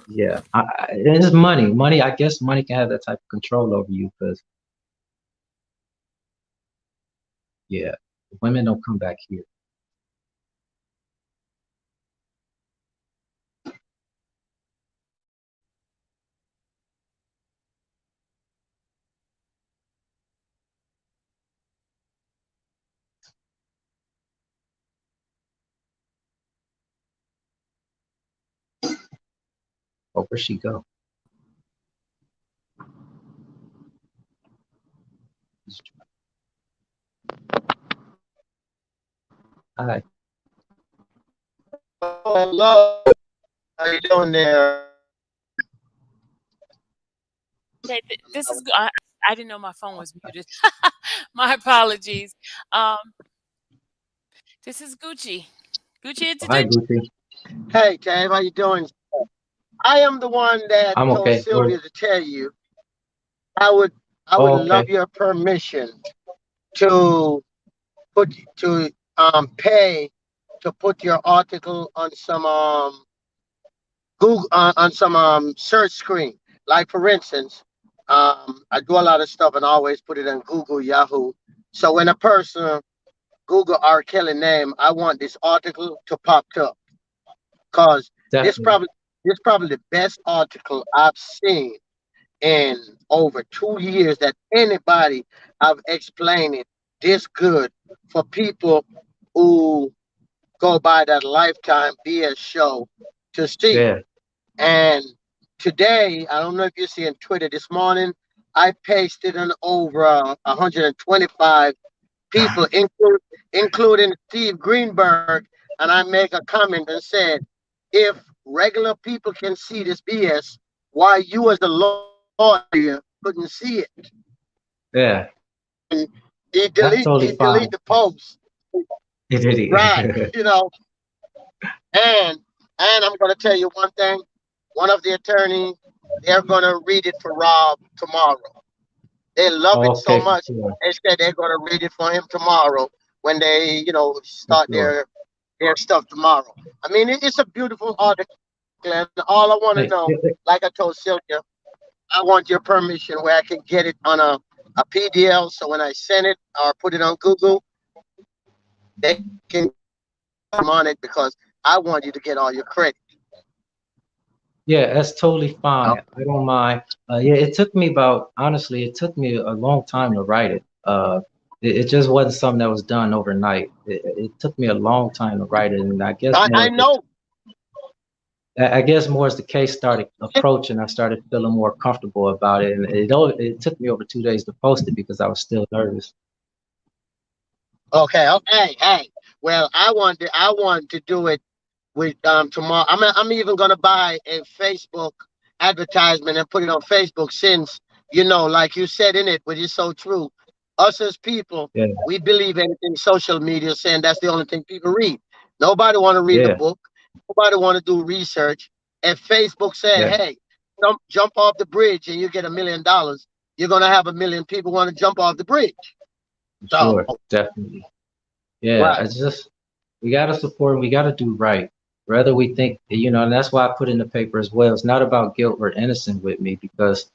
yeah, it's money. Money. I guess money can have that type of control over you because yeah, women don't come back here. Oh, where'd she go? Hi. Hello. How you doing there? Okay, this is I didn't know my phone was muted. My apologies. Um, this is Gucci. Gucci Hi, introduce. Gucci. Hey, Dave. How you doing? I am the one that I'm told okay. Or Sylvia to tell you I would I would oh, love okay. your permission to put to pay to put your article on some Google on some search screen. Like for instance, I do a lot of stuff and I always put it on Google, Yahoo. So when a person Google R. Kelly name, I want this article to pop up because this Definitely. probably this probably the best article I've seen in over 2 years that anybody I've explained it this good for people who go by that Lifetime BS show to see. Yeah. And today, I don't know if you see on Twitter this morning, I pasted on over 125 people, including Steve Greenberg, and I make a comment and said, if regular people can see this BS, why you as the lawyer couldn't see it? Yeah. And That's he totally delete fine. the post. It Right, is. you know, and I'm gonna tell you one thing. One of the attorneys, they're gonna read it for Rob tomorrow. They love it so Okay, for much. sure. They said they're gonna read it for him tomorrow when they, For start sure. their stuff tomorrow. I mean, it's a beautiful article, and all I want to know, Hey, like I told Sylvia, I want your permission where I can get it on a PDL, so when I send it or put it on Google, they can on it because I want you to get all your credit. yeah, that's totally Oh, fine. I don't mind. Yeah, it took me about, honestly, it took me a long time to write it. It just wasn't something that was done overnight. It took me a long time to write it, and I know. I guess more as the case started approaching, I started feeling more comfortable about it, and it took me over 2 days to post it because I was still nervous. Okay, okay, hey. Well, I want to do it with tomorrow. I'm even gonna buy a Facebook advertisement and put it on Facebook since Like you said in it, which is so true. Us as people, Yeah, we believe anything social media saying that's the only thing people read. Nobody want to read the yeah, book. Nobody want to do research. If Facebook said, yeah, "Hey, jump off the bridge and you get $1 million," you're gonna have 1 million people want to jump off the bridge. for So, sure, definitely. Yeah, right, it's just we gotta support. We gotta do right. Whether we think, and that's why I put in the paper as well. It's not about guilt or innocent with me because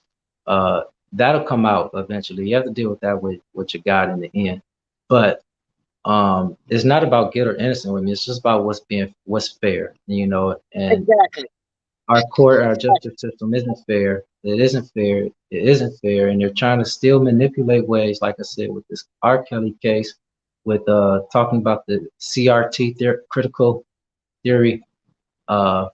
uh, that'll come out eventually. You have to deal with that with what you got in the end. But it's not about guilt or innocent with me. It's just about what's fair, and exactly, our justice system isn't fair. It isn't fair. It isn't fair, and they're trying to still manipulate ways. Like I said, with this R. Kelly case, with talking about the CRT critical theory uh,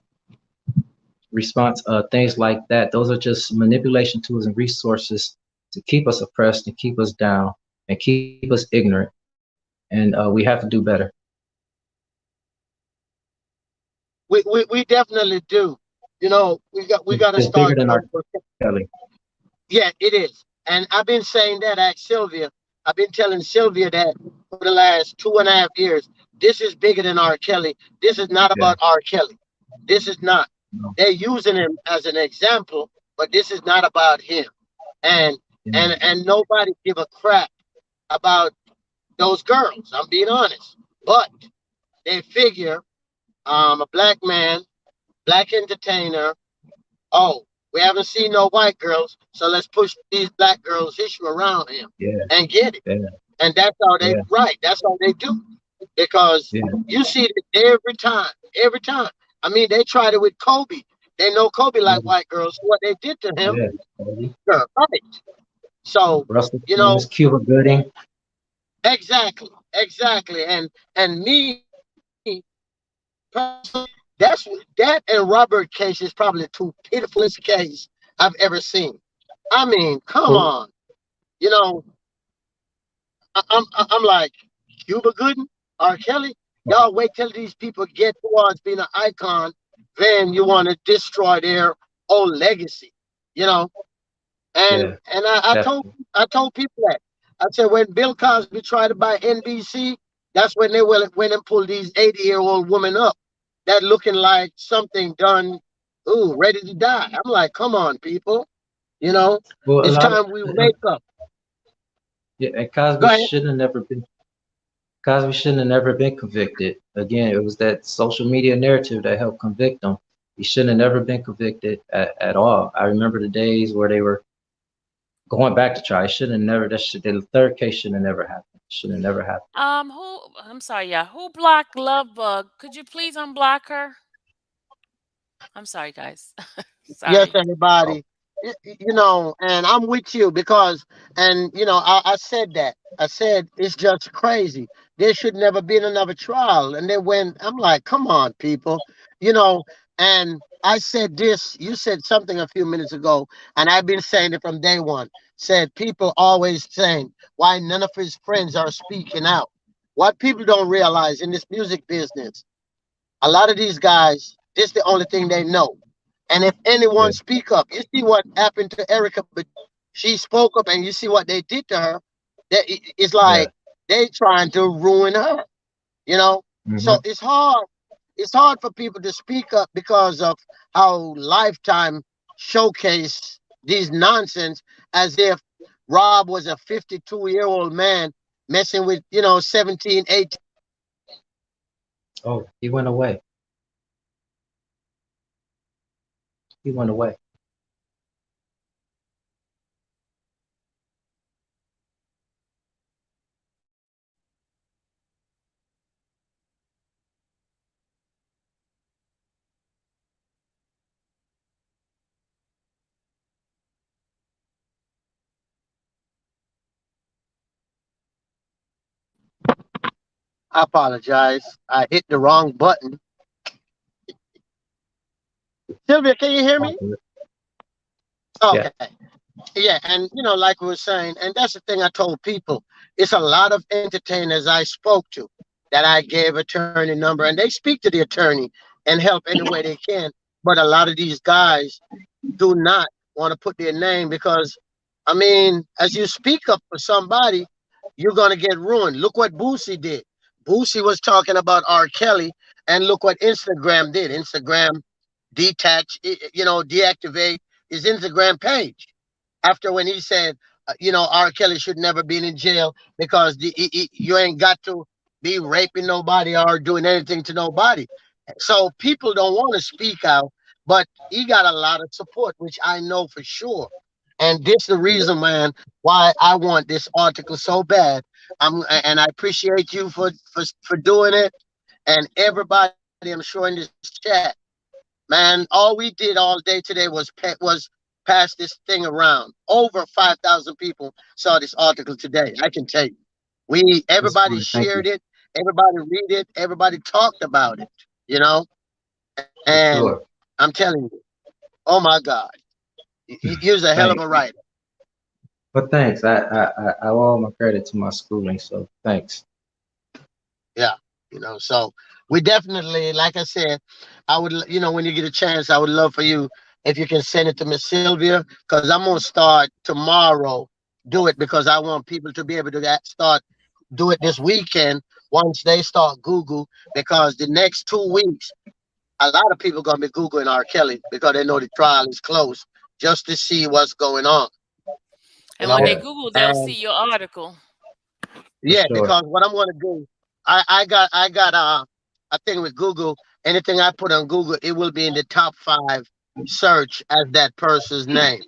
response, things like that. Those are just manipulation tools and resources to keep us oppressed and keep us down and keep us ignorant. And we have to do better. we definitely do. We got to It's bigger start than doing. R. Kelly. Yeah, it is. And I've been saying that at Sylvia. I've been telling Sylvia that for the last 2.5 years. This is bigger than R. Kelly. This is not Yeah. about R. Kelly. This is not. No. They're using him as an example, but this is not about him. And Yeah. and nobody give a crap about those girls. I'm being honest. But they figure a black man, black entertainer. Oh, we haven't seen no white girls, so let's push these black girls' issue around him Yeah. and get it. Yeah. And that's how they Yeah. right. That's how they do. Because Yeah. you see it every time. Every time. I mean, they tried it with Kobe. They know Kobe like Yeah. white girls. What they did to him, Yeah. Maybe. girl, right? So, Russell you know, Simmons, Cuba Gooding. exactly, exactly. And me personally, that and Robert case is probably the two pitifulest case I've ever seen. I mean, come on. Who? You know, I'm like Cuba Gooden, R. Kelly. Y'all wait till these people get towards being an icon, then you want to destroy their old legacy. You know, and Yeah. and Definitely. I told people that. I said when Bill Cosby tried to buy NBC, that's when they went and pulled these 80-year-old women up that looking like something done, ooh, ready to die. I'm like, come on, people. You know, Well, a it's lot of time we wake up. yeah, and Go ahead. Cosby shouldn't have never been convicted. Again, it was that social media narrative that helped convict him. He shouldn't have never been convicted at all. I remember the days where they were going back to try. It should have never. The third case should have never happened. Should have never happened. Who? I'm sorry, yeah. Who blocked Love Bug? Could you please unblock her? I'm sorry, guys. Yes, Sorry. Oh, everybody. And I'm with you because, and I said that. I said it's just crazy. There should never been another trial. And then when I'm like, come on, people, you know, and I said this, you said something a few minutes ago, and I've been saying it from day one. Said people always saying why none of his friends are speaking out. What people don't realize in this music business, a lot of these guys, this is the only thing they know. And if yeah, anyone speak up, you see what happened to Erica, but she spoke up, and you see what they did to her. It's yeah. like they trying to ruin her, you know. So Hmm. it's hard. It's hard for people to speak up because of how Lifetime showcase these nonsense as if Rob was a 52-year-old man messing with 17, 18. Oh, he went away. He went away. I apologize. I hit the wrong button. Sylvia, can you hear me? Yeah, Okay. Yeah, and like we were saying, and that's the thing I told people. It's a lot of entertainers I spoke to that I gave attorney number, and they speak to the attorney and help any way they can. But a lot of these guys do not want to put their name because I mean, as you speak up for somebody, you're gonna get ruined. Look what Boosie did. Boosie was talking about R. Kelly, and look what Instagram did. Instagram deactivate his Instagram page after when he said, R. Kelly should never be in jail because you ain't got to be raping nobody or doing anything to nobody. So people don't want to speak out, but he got a lot of support, which I know for sure. And this the reason, man, why I want this article so bad. And I appreciate you for doing it, and everybody I'm sure in this chat, man. All we did all day today was pass this thing around. Over 5,000 people saw this article today. I can tell you, That's everybody fine. Thank you shared it, everybody read it, everybody talked about it. You know, for and sure. I'm telling you, oh my God, he was a hell of a Thanks. writer. But thanks. I owe all my credit to my schooling, so thanks. Yeah, so we definitely, like I said, I would, when you get a chance, I would love for you if you can send it to Miss Sylvia, because I'm gonna start tomorrow. Do it because I want people to be able to start do it this weekend once they start Google, because the next 2 weeks, a lot of people gonna be Googling R. Kelly because they know the trial is close, just to see what's going on. You And when know, they Yeah, Google, they'll see and your article. for yeah, sure. because what I'm gonna do, I got a thing with Google. Anything I put on Google, it will be in the top 5 search as that person's name.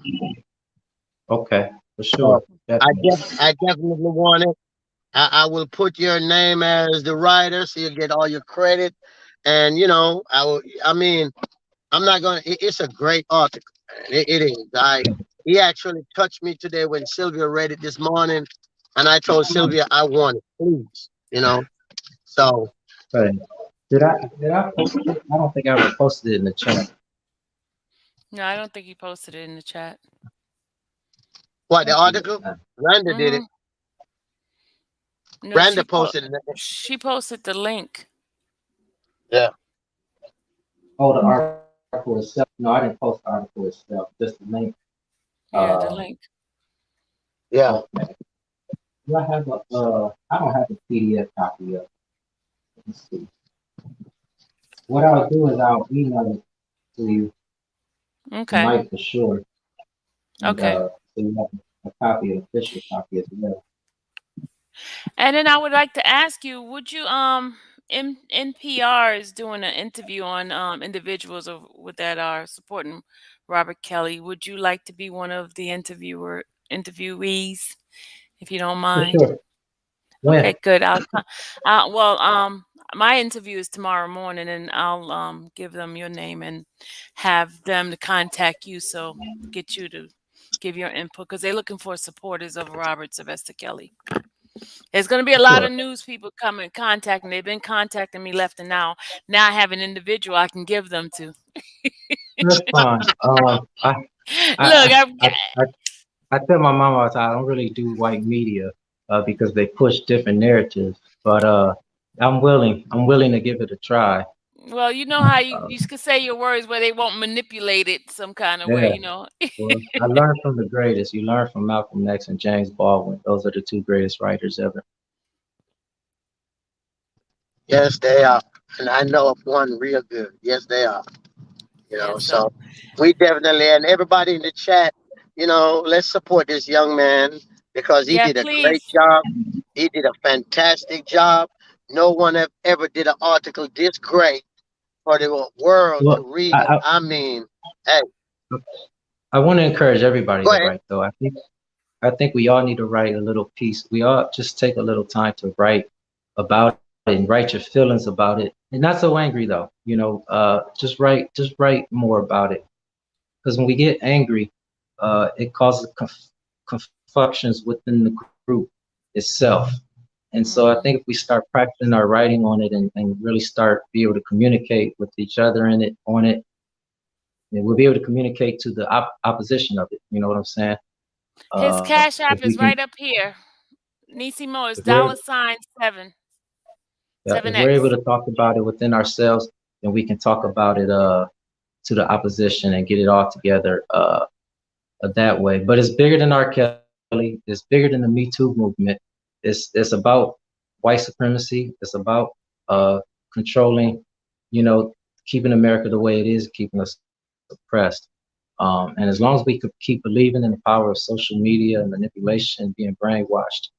Okay, for So sure. Definitely. I definitely want it. I will put your name as the writer, so you get all your credit. And I mean, I'm not gonna. It's a great article. Man. It is. He actually touched me today when Sylvia read it this morning, and I told Sylvia I want it, please. So But did I post it? I don't think I ever posted it in the chat. No, I don't think he posted it in the chat. what, the I think article? Randa did it. Hmm. No, Randa posted it. she posted the link. Yeah, oh, the article itself. No, I didn't post the article itself. Just the link. Yeah, the Uh, link. yeah. okay. Do I have a? I don't have a PDF copy of it. Let's see. What I'll do is I'll email it to you Okay. tonight for sure, and Okay. so you have a copy, an official copy as well. And then I would like to ask you, would you NPR is doing an interview on individuals that are supporting Robert Kelly. Would you like to be one of the interviewees, if you don't For mind? sure. Okay, When? good. Well, my interview is tomorrow morning, and I'll give them your name and have them to contact you, so get you to give your input because they're looking for supporters of Robert Sylvester Kelly. There's going to be a lot Sure. of news people coming contacting. They've been contacting me left and now. Now I have an individual I can give them to. That's fine. Look, I, I, I, I tell my mom all the time I don't really do white media because they push different narratives. But I'm willing. I'm willing to give it a try. well, you know how you, Uh, you can say your words where they won't manipulate it some kind of way, yeah. you know. Well, I learned from the greatest. You learn from Malcolm X and James Baldwin. Those are the two greatest writers ever. Yes, they are. And I know of one real good. Yes, they are. Yeah, So so we definitely, and everybody in the chat, let's support this young man because he yeah, did a great please. job. He did a fantastic job. No one have ever did an article this great for the world to Well, read it. I, I mean, hey, I want to encourage everybody go to ahead. write, though. I think we all need to write a little piece. We all just take a little time to write about it and write your feelings about it. And not so angry though. Just write more about it. Because when we get angry, it causes confusions within the group itself. And so I think if Hmm. we start practicing our writing on it and really start be able to communicate with each other in it on it, and we'll be able to communicate to the opposition of it. You know what I'm saying? His If cash we app can, is right up here. Nisimo if is we're dollar sign seven if seven we're able X. to talk about it within ourselves, then we can talk about it to the opposition and get it all together. that way. But it's bigger than R. Kelly. It's bigger than the Me Too movement. It's about white supremacy. It's about uh, controlling, keeping America the way it is, keeping us oppressed. And as long as we could keep believing in the power of social media, manipulation, being brainwashed,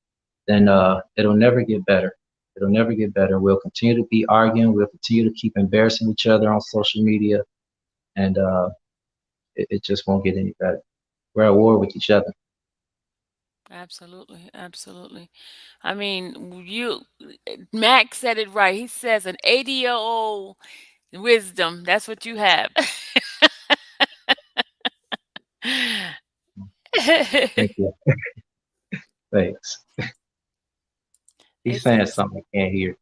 then it'll never get better. It'll never get better. We'll continue to be arguing. We'll continue to keep embarrassing each other on social media, and it just won't get any better. We're at war with each other. Absolutely, absolutely. I mean, Max said it right. He says an 80-year-old wisdom. That's what you have. Thank you. Thanks. He's saying it's something I can't hear.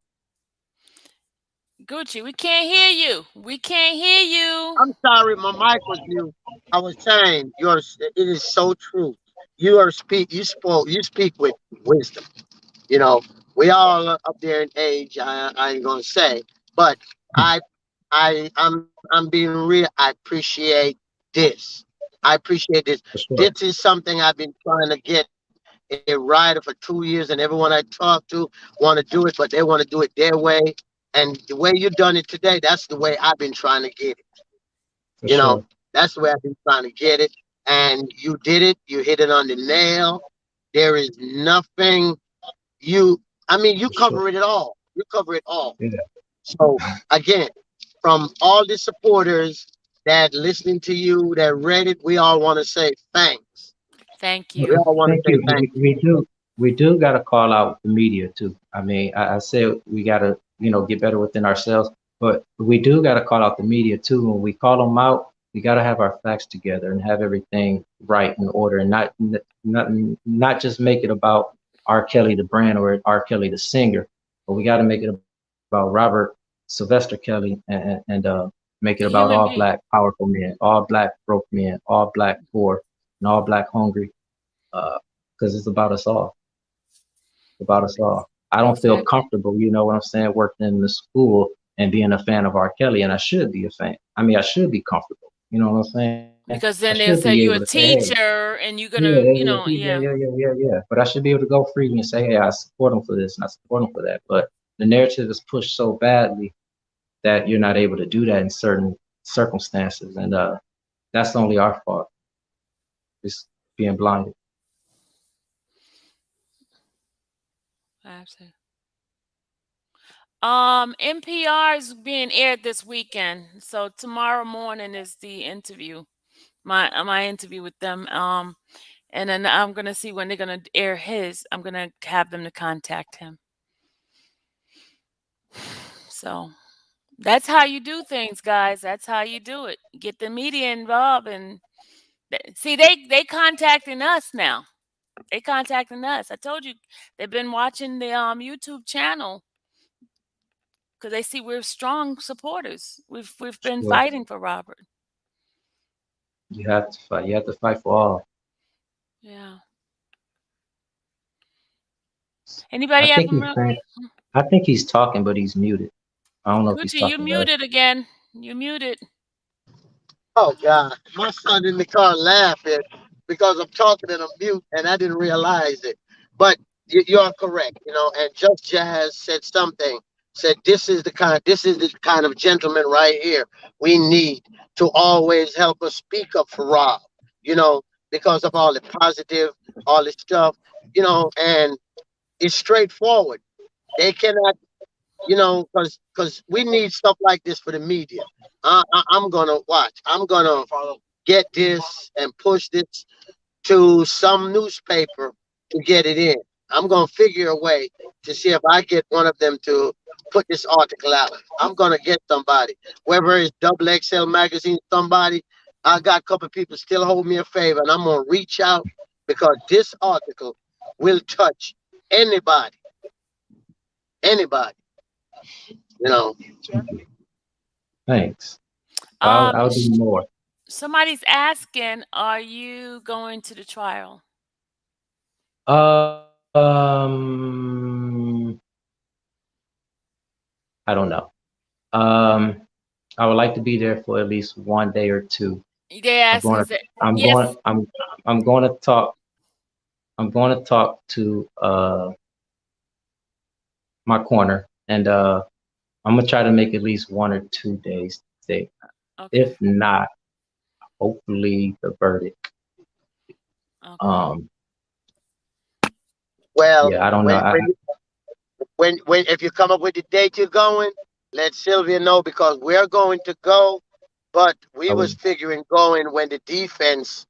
Gucci. We can't hear you. We can't hear you. I'm sorry, my mic was mute. I was saying yours. It is so true. You are speak. You spoke. You speak with wisdom. You know, we all are up there in age. I ain't gonna say, but I, I'm being real. I appreciate this. I appreciate this. For This sure. is something I've been trying to get it right for 2 years, and everyone I talk to want to do it, but they want to do it their way. And the way you done it today, that's the way I've been trying to get it. For You know, sure. that's the way I've been trying to get it. And you did it. You hit it on the nail. There is nothing you. I mean, you For sure. cover it all. You cover it all. Yeah. So again, from all the supporters that listening to you, that read it, we all want to say thanks. Thank We you. all want to Thank say you. thanks. We do got to call out the media too. I mean, I said we got to, get better within ourselves, but we do got to call out the media too. When we call them out, we got to have our facts together and have everything right in order, and not just make it about R. Kelly the brand or R. Kelly the singer, but we got to make it about Robert Sylvester Kelly and make it about The all human black being. powerful men, all black broke men, all black poor, and all black hungry, because it's about us all. It's about us all. I don't feel Exactly. comfortable, you know what I'm saying, working in the school and being a fan of R. Kelly, and I should be a fan. I mean, I should be comfortable. You know what I'm saying? I Because should then be they'll able say to say, you're a hey, teacher and you're yeah, gonna, yeah, yeah. yeah, yeah, yeah. But I should be able to go freely and say, hey, I support him for this and I support him for that. But the narrative is pushed so badly that you're not able to do that in certain circumstances, and that's only our fault. Just being blinded. Absolutely. NPR is being aired this weekend, so tomorrow morning is the interview. My interview with them. And then I'm gonna see when they're gonna air his. I'm gonna have them to contact him. So that's how you do things, guys. That's how you do it. Get the media involved, and see they contacting us now. They contacting us. I told you they've been watching the YouTube channel because they see we're strong supporters. We've been Sure. fighting for Robert. You have to fight. You have to fight for all. Yeah. I Anybody have think them? he's saying. I think he's talking, but he's muted. I don't know if he's Gucci, you talking to us. muted again. You muted. Oh God, my son in the car laughing because I'm talking in a mute and I didn't realize it. But you are correct, And Just Jazz said something. Said this is the kind of gentleman right here we need to always help us speak up for Rob. You know, because of all the positive, all this stuff. And it's straightforward. They cannot because we need stuff like this for the media. I'm gonna watch. I'm gonna get this and push this to some newspaper to get it in. I'm gonna figure a way to see if I get one of them to put this article out. I'm gonna get somebody, whether it's Double XL magazine, somebody. I got a couple of people still hold me a favor, and I'm gonna reach out because this article will touch anybody, anybody. You know. Thanks. Um, I'll do sh- more. Somebody's asking, are you going to the trial? I don't know. Um, I would like to be there for at least one day or two. They I'm ask going us to that. I'm Yes. going I'm going to talk I'm going to talk to my corner, and I'm gonna try to make at least 1 or 2 days stay. Okay. If not, hopefully the verdict. Okay. Um, Well, yeah, I don't know. when if you come up with the date you're going, let Sylvia know because we're going to go. But we I was would figuring going when the defense,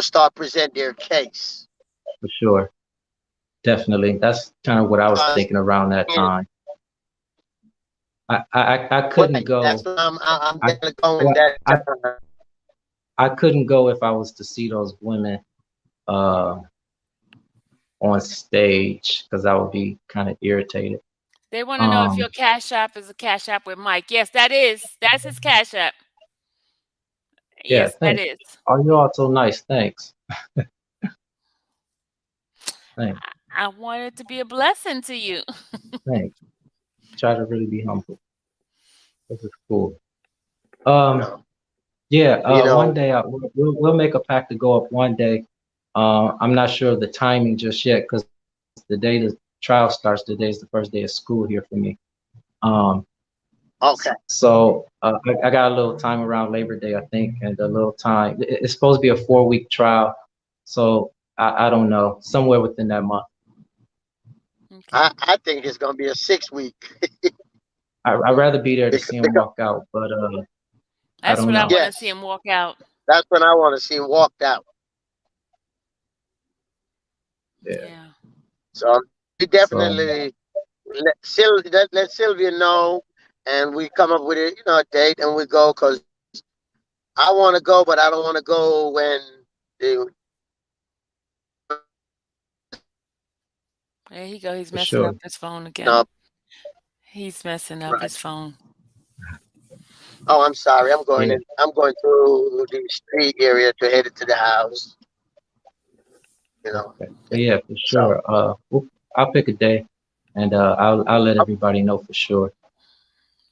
start present their case. for sure, definitely. That's kind of what I was Because thinking around that and time. I couldn't right, that's go. what I'm I gonna go in well, that I time. I couldn't go if I was to see those women uh on stage because I would be kind of irritated. They want to know if Um, your Cash App is a Cash App with Mike. Yes, that is. That's his Cash App. yeah, Yes, that thanks. is. Oh, you all so nice. Thanks. Thanks. I want it to be a blessing to you. Thanks. Try to really be humble. This is cool. You Um, know, yeah. you One know. day we'll make a pact to go up one day. I'm not sure of the timing just yet because the day the trial starts, today is the first day of school here for me. Um, Okay. so I got a little time around Labor Day, I think, and a little time. It's supposed to be a 4 week trial, so I don't know, somewhere within that month. Okay. I think it's gonna be a 6 week. I'd rather be there to see him Because walk out, but I That's don't what I know. want to see yes, him walk out. that's when I want to see him walked out. Yeah. Yeah. So we So definitely let Sylvia know, and we come up with a date, and we go because I want to go, but I don't want to go when the There you go. He's for messing sure. up his phone again. no, He's messing up right. his phone. Oh, I'm sorry. I'm going Yeah. in. I'm going through the street area to head it to the house. You know. Okay. But yeah, for So sure. I'll pick a day, and I'll let everybody know for sure.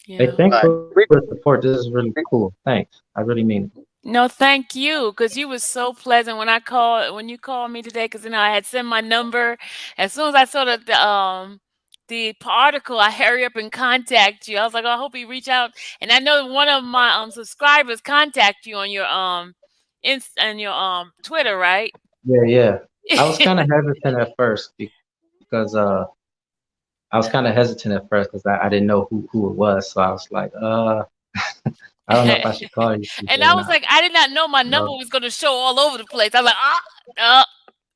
Hey, Yeah. thanks right. for the support. This is really cool. Thanks. I really mean it. No, thank you, because you was so pleasant when you called me today. Because I had sent my number. As soon as I saw the article, I hurry up and contact you. I was like, oh, I hope he reach out. And I know one of my subscribers contact you on your and your Twitter, right? Yeah, yeah. I was kind of hesitant at first because I was kind of hesitant at first because I didn't know who it was. So I was like, I don't know if I should call you people or And I was not. like, I did not know my number was going to show all over the place. I was like,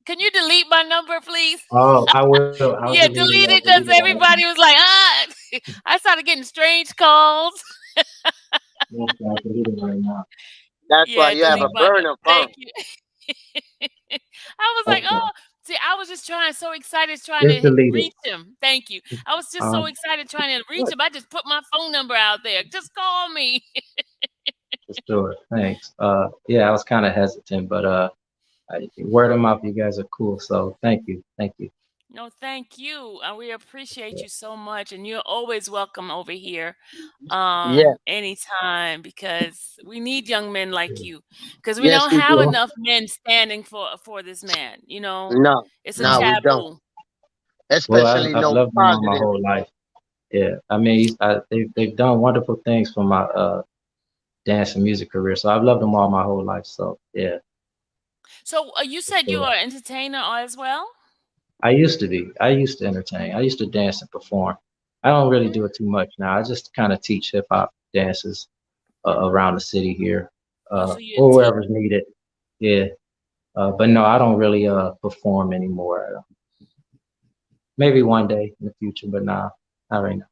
can you delete my number, please? Oh, I will. I'll delete Yeah, it. I'll delete it delete it because right now. everybody was like, ah. I started getting strange calls. Yes, I'll delete it right now. that's why Yeah, you have delete a my number. burner phone. Thank you. I was like, Okay, oh, see, I was just so excited trying just to delete it. reach him. Thank you. I was just so Um, excited trying to reach what? him. I just put my phone number out there. Just call me. For sure. Thanks. Yeah, I was kind of hesitant, but word of mouth, you guys are cool. So thank you. Thank you. No, thank you. We appreciate you so much, and you're always welcome over here, Yeah. anytime because we need young men like you, because we Yes, don't we have do. Well, enough men standing for this man. No, It's a no, we don't. taboo. well, Especially I've no loved them all my positive. whole life. Yeah, I mean, they've done wonderful things for my dance and music career. So I've loved them all my whole life. So yeah, So you for said you sure. are an entertainer as well. I used to be. I used to entertain. I used to dance and perform. I don't really Okay. do it too much now. I just kind of teach hip hop dances around the city here, Oh, so you're a or teacher. wherever's needed. Yeah. But no, I don't really perform anymore. Maybe one day in the future, but nah, not right now.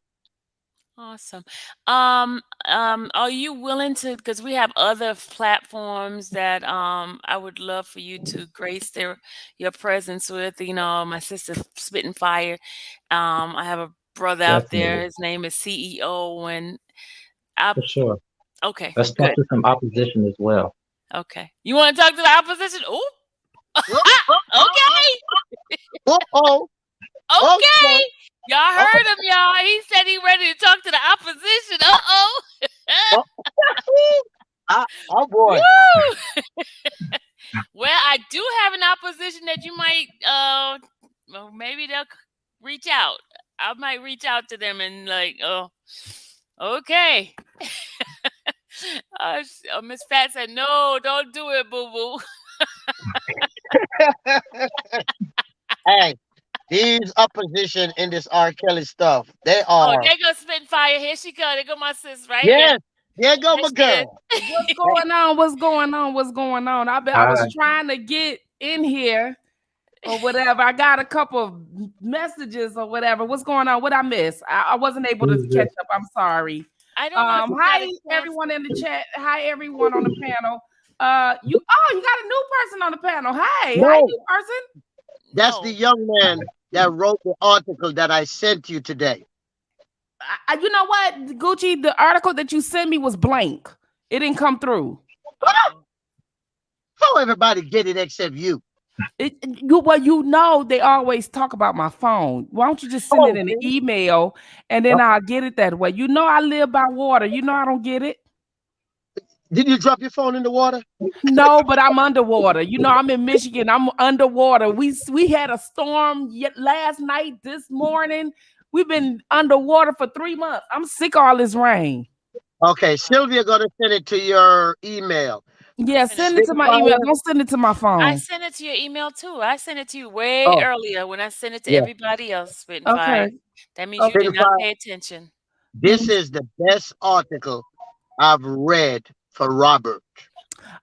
Awesome. Are you willing to, because we have other platforms that I would love for you to grace your presence with, my sister Spitting Fire. I have a brother out there, Definitely, his name is CEO, and I for sure. okay, Let's talk good. to some opposition as well. Okay. You want to talk to the opposition? Oh, Oh, oh, oh, oh, okay. oh, oh, Okay. okay. Y'all Oh, heard him, y'all. He said he ready to talk to the opposition. Uh-oh. oh. Oh boy. Woo! Well, I do have an opposition that you might, well, maybe they'll reach out. I might reach out to them and like, oh, okay. Miss Pat said, no, don't do it, boo boo. Hey, these opposition in this R. Kelly stuff, they Oh, are. they go spitting fire. Here she go. There go my sis right here. Yes, there go There my she is. girl. What's going on? What's going on? What's going on? I was trying to get in here or whatever. I got a couple of messages or whatever. What's going on? What I miss? I wasn't able to catch up. I'm sorry. I don't know if you got Hi a chance. everyone in the chat. Hi everyone on the panel. You got a new person on the panel. Hey, hi No, new person. that's No. the young man that wrote the article that I sent you today. You know what, Gucci? The article that you sent me was blank. It didn't come through. Uh-oh. How everybody get it except you? You know, they always talk about my phone. Why don't you just send it in an email and then I'll get it that way? You know, I live by water. You know, I don't get it. Did you drop your phone in the water? No, but I'm underwater. You know, I'm in Michigan. I'm underwater. We had a storm last night, this morning. We've been underwater for 3 months. I'm sick of all this rain. Okay, Sylvia gonna send it to your email. Yeah, send it to my email. Don't send it to my phone. I sent it to your email too. I sent it to you way Oh, earlier when I sent it to yeah. everybody else. Spitting fire. Okay. That means you did Spitting not fire. pay attention. This is the best article I've read for Robert.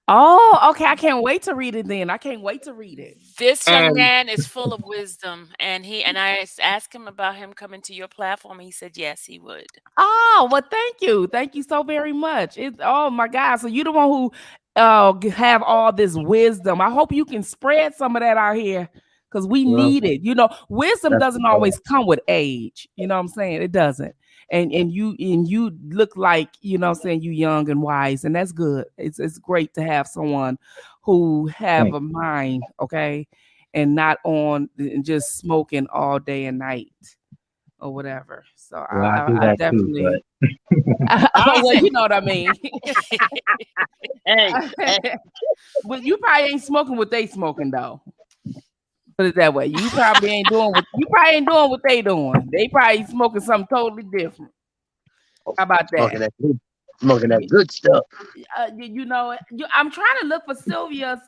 Oh, okay. I can't wait to read it then. I can't wait to read it. This young And man is full of wisdom, and I asked him about him coming to your platform. He said yes, he would. Oh, well, thank you. Thank you so very much. Oh my God. So you're the one who have all this wisdom. I hope you can spread some of that out here because we need it. You know, wisdom doesn't always come with age. You know what I'm saying? It doesn't. And you look like, you know what I'm saying, you young and wise, and that's good. It's great to have someone who have a mind, okay, and not on and just smoking all day and night or whatever. So Well, I do I that definitely too, well, you know what I mean. hey, But you probably ain't smoking what they smoking though. Put it that way. You probably ain't doing what they doing. They probably smoking something totally different. How about smoking that? that good stuff. You know, I'm trying to look for Sylvia's.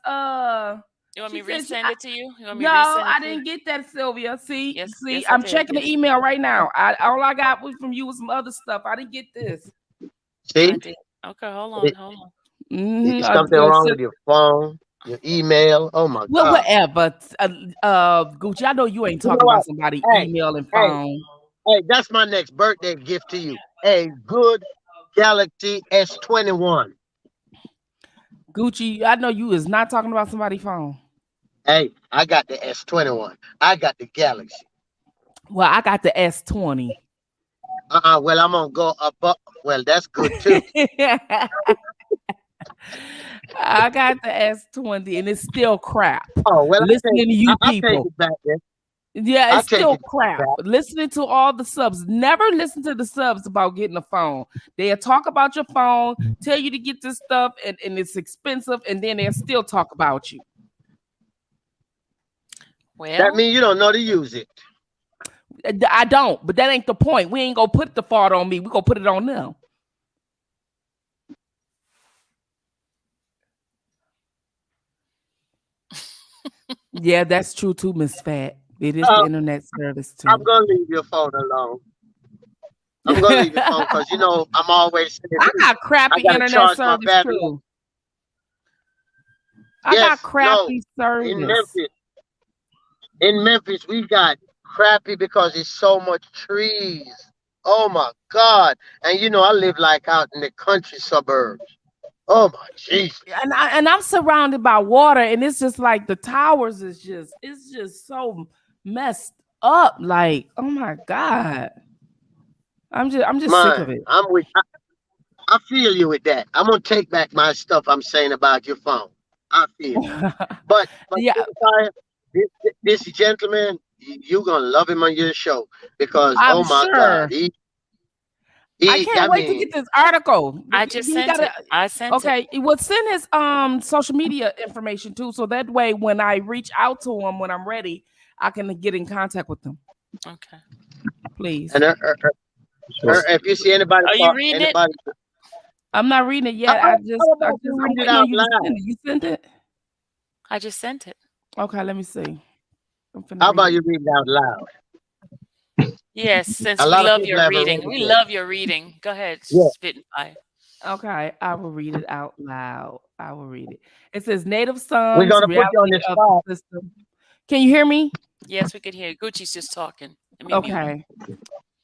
You want me She to said resend it to you? You want me no, to resend it I to you? didn't get that, Sylvia. See, Yes, see, yes, I I'm did. checking the Yes, email right now. All I got was from you was some other stuff. I didn't get this. I See, did. Okay, hold on, hold on. Mm-hmm. something wrong with your phone, your email. Oh my Well, God. whatever. Gucci, I know you ain't You know talking what? about somebody Hey, email and hey, phone. hey, that's my next birthday gift to you. A good Galaxy S21. Gucci, I know you is not talking about somebody's phone. Hey, I got the S21. I got the Galaxy. Well, I got the S20. Well, I'm gonna go above. Well, that's good too. I got the S20 and it's still crap. Oh well, Listening to you I'll take people. it back then. Yeah, I'll it's take still it crap. back. Listening to all the subs. Never listen to the subs about getting a phone. They'll talk about your phone, tell you to get this stuff, and it's expensive, and then they'll still talk about you. That Well, means you don't know to use it. I don't, but that ain't the point. We ain't gonna put the fault on me. We gonna put it on them. Yeah, that's true too, Miss Fat. It is the internet service too. I'm gonna leave your phone alone. I'm gonna leave your phone because you know I'm always saying, I got crappy gotta internet charge my service battery. too. I Yes, got crappy service. In Memphis, we got crappy because it's so much trees. Oh my God! And you know I live like out in the country suburbs. Oh my Jesus! And I'm surrounded by water, and it's just like the towers is just so messed up. Like, oh my God. I'm just sick of Man, it. I feel you with that. I'm gonna take back my stuff I'm saying about your phone. I feel you. But Yeah, this gentleman, you're gonna love him on your show because I'm oh my God, sure. I He, can't I wait to mean, get this article. I just He sent gotta it. I sent it. okay. It would send his social media information too, so that way when I reach out to him when I'm ready, I can get in contact with them. Okay. Please. and Sure. if you see anybody, Are you reading it? anybody, I'm not reading it how, yet. how how I about just you I'm read it waiting on out you to loud? send it. You sent it? I just sent it. Okay, let me see. I'm finna How read about it. you read it out loud? Yes, A since we lot of love people your haven't reading. read it We yet. love your reading. Go ahead, Yeah. spitting fire. Okay, I will read it out loud. I will read it. It says Native We're Sons, gonna put you on reality the of the spot. system. Can you hear me? Yes, we could hear. Gucci's just talking. Let me mute him. Okay.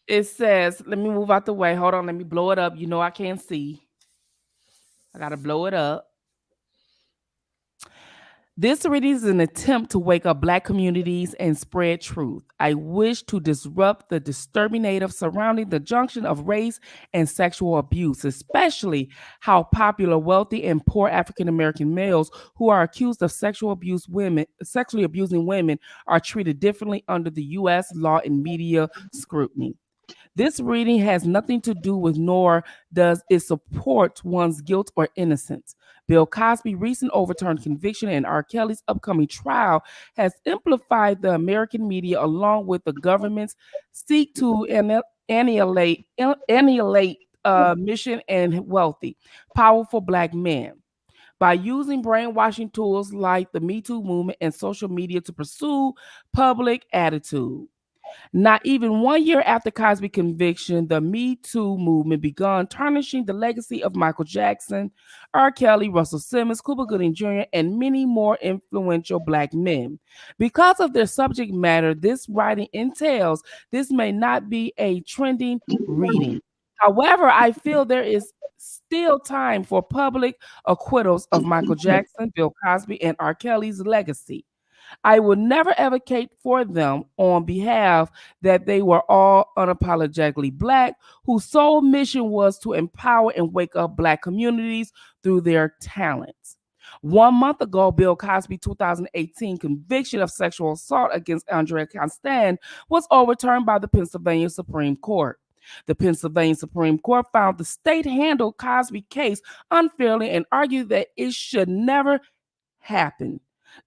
It says, let me move out the way. Hold on, let me blow it up. You know I can't see. I gotta blow it up. This reading is an attempt to wake up Black communities and spread truth. I wish to disrupt the disturbing narrative surrounding the junction of race and sexual abuse, especially how popular wealthy and poor African American males who are accused of sexually abusing women are treated differently under the U.S. law and media scrutiny. This reading has nothing to do with nor does it support one's guilt or innocence. Bill Cosby's recent overturned conviction and R. Kelly's upcoming trial has amplified the American media along with the government's seek to annihilate mission and wealthy, powerful Black men by using brainwashing tools like the Me Too movement and social media to pursue public attitude. Not even 1 year after Cosby's conviction, the Me Too movement began tarnishing the legacy of Michael Jackson, R. Kelly, Russell Simmons, Cuba Gooding Jr., and many more influential Black men. Because of their subject matter, this writing entails this may not be a trending reading. However, I feel there is still time for public acquittals of Michael Jackson, Bill Cosby, and R. Kelly's legacy. I will never advocate for them on behalf that they were all unapologetically Black, whose sole mission was to empower and wake up Black communities through their talents. 1 month ago, Bill Cosby's 2018 conviction of sexual assault against Andrea Constand was overturned by the Pennsylvania Supreme Court. The Pennsylvania Supreme Court found the state handled Cosby's case unfairly and argued that it should never happen.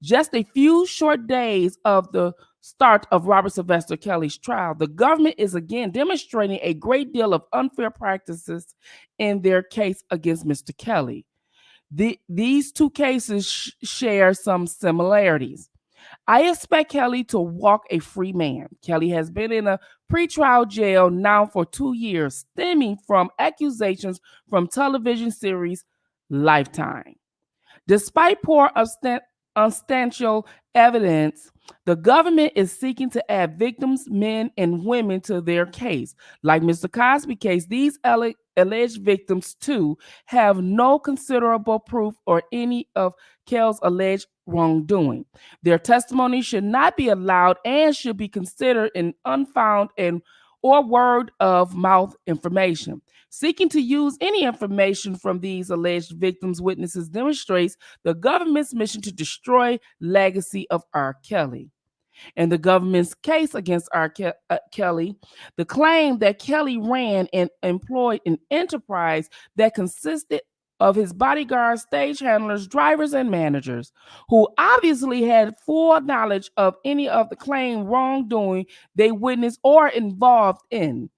Just a few short days of the start of Robert Sylvester Kelly's trial, the government is again demonstrating a great deal of unfair practices in their case against Mr. Kelly. These two cases share some similarities. I expect Kelly to walk a free man. Kelly has been in a pretrial jail now for 2 years, stemming from accusations from television series Lifetime. Despite poor substantial evidence, the government is seeking to add victims, men, and women to their case. Like Mr. Cosby case, these alleged victims too have no considerable proof or any of Kell's alleged wrongdoing. Their testimony should not be allowed and should be considered an unfound and or word of mouth information. Seeking to use any information from these alleged victims' witnesses demonstrates the government's mission to destroy legacy of R. Kelly. In the government's case against Kelly, the claim that Kelly ran and employed an enterprise that consisted of his bodyguards, stage handlers, drivers, and managers, who obviously had full knowledge of any of the claimed wrongdoing they witnessed or involved in.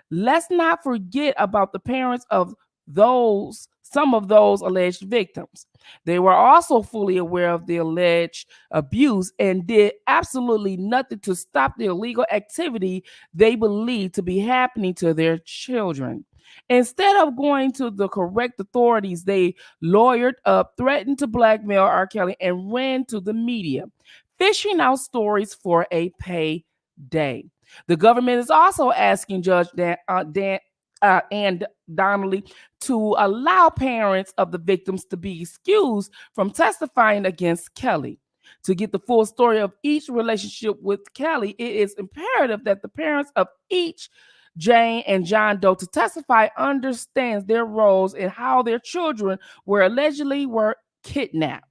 Let's not forget about the parents of some of those alleged victims. They were also fully aware of the alleged abuse and did absolutely nothing to stop the illegal activity they believed to be happening to their children. Instead of going to the correct authorities, they lawyered up, threatened to blackmail R. Kelly, and ran to the media, fishing out stories for a payday. The government is also asking Judge and Donnelly to allow parents of the victims to be excused from testifying against Kelly. To get the full story of each relationship with Kelly, it is imperative that the parents of each Jane and John Doe to testify understands their roles and how their children were kidnapped.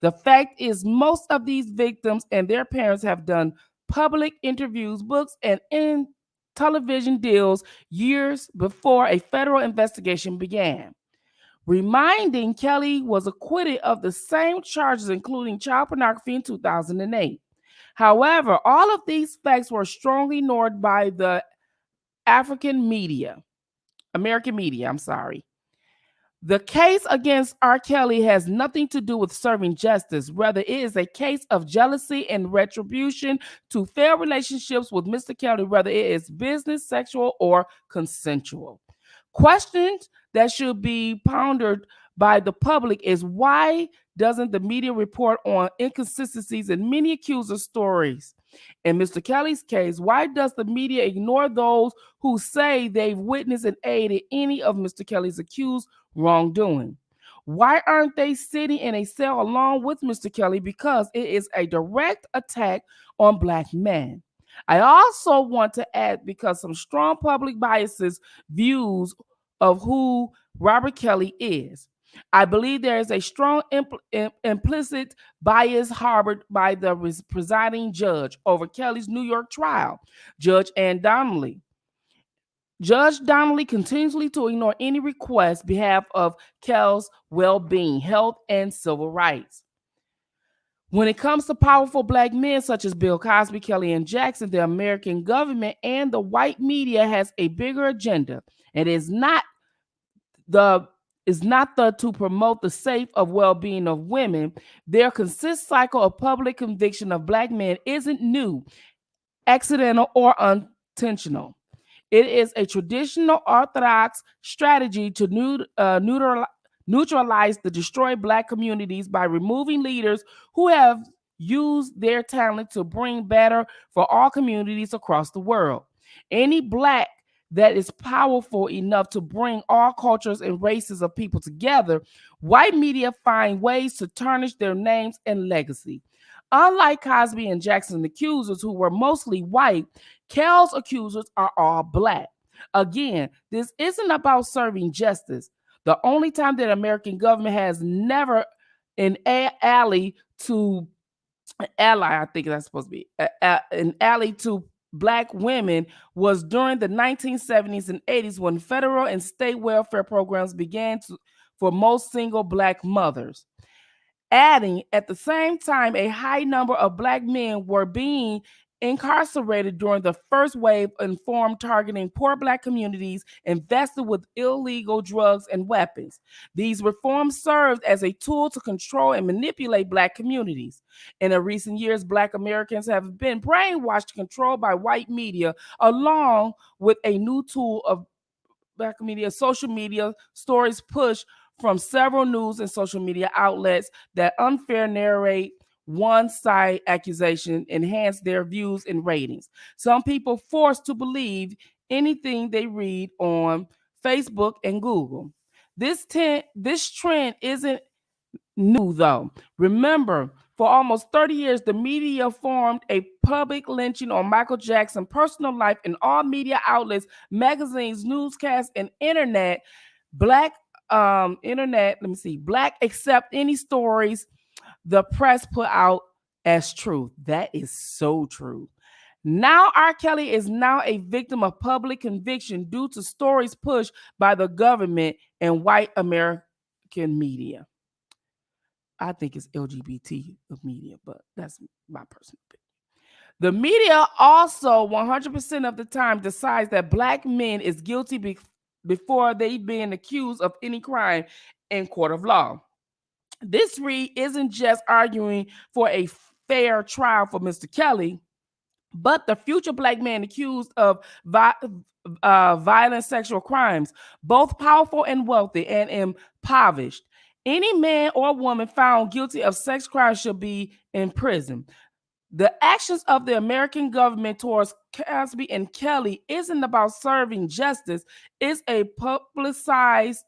The fact is, most of these victims and their parents have done public interviews, books, and television deals years before a federal investigation began, reminding Kelly was acquitted of the same charges, including child pornography in 2008. However, all of these facts were strongly ignored by the American media, I'm sorry. The case against R. Kelly has nothing to do with serving justice. Rather, it is a case of jealousy and retribution to failed relationships with Mr. Kelly, whether it is business, sexual, or consensual. Questions that should be pondered by the public is why doesn't the media report on inconsistencies in many accusers' stories? In Mr. Kelly's case, why does the media ignore those who say they've witnessed and aided any of Mr. Kelly's accused wrongdoing? Why aren't they sitting in a cell along with Mr. Kelly? Because it is a direct attack on Black men. I also want to add, because some strong public biases views of who Robert Kelly is. I believe there is a strong implicit bias harbored by the presiding judge over Kelly's New York trial, Judge Ann Donnelly. Judge Donnelly continuously to ignore any request behalf of Kelly's well-being, health, and civil rights. When it comes to powerful Black men such as Bill Cosby, Kelly, and Jackson, the American government and the white media has a bigger agenda. It is not the to promote the safe of well-being of women. Their consistent cycle of public conviction of Black men isn't new, accidental, or unintentional. It is a traditional orthodox strategy to neutralize the destroyed Black communities by removing leaders who have used their talent to bring better for all communities across the world. Any Black that is powerful enough to bring all cultures and races of people together, white media find ways to tarnish their names and legacy. Unlike Cosby and Jackson accusers, who were mostly white, Kel's accusers are all Black. Again, this isn't about serving justice. The only time that American government has never an ally, I think that's supposed to be an ally to Black women was during the 1970s and 80s, when federal and state welfare programs began for most single Black mothers. Adding, at the same time, a high number of Black men were being incarcerated during the first wave of reform targeting poor Black communities infested with illegal drugs and weapons. These reforms served as a tool to control and manipulate Black communities. In the recent years, Black Americans have been brainwashed and controlled by white media, along with a new tool of Black media, social media stories pushed from several news and social media outlets that unfair narrate one-side accusation enhance their views and ratings. Some people forced to believe anything they read on Facebook and Google. This trend isn't new, though. Remember, for almost 30 years, the media formed a public lynching on Michael Jackson's personal life in all media outlets, magazines, newscasts, and internet. Black accept any stories the press put out as truth. That is so true. Now R. Kelly is now a victim of public conviction due to stories pushed by the government and white American media. I think it's LGBT media, but that's my personal opinion. The media also 100% of the time decides that Black men is guilty before they've been accused of any crime in court of law. This read isn't just arguing for a fair trial for Mr. Kelly, but the future Black man accused of violent sexual crimes, both powerful and wealthy and impoverished. Any man or woman found guilty of sex crimes should be in prison. The actions of the American government towards Cosby and Kelly isn't about serving justice. It's a publicized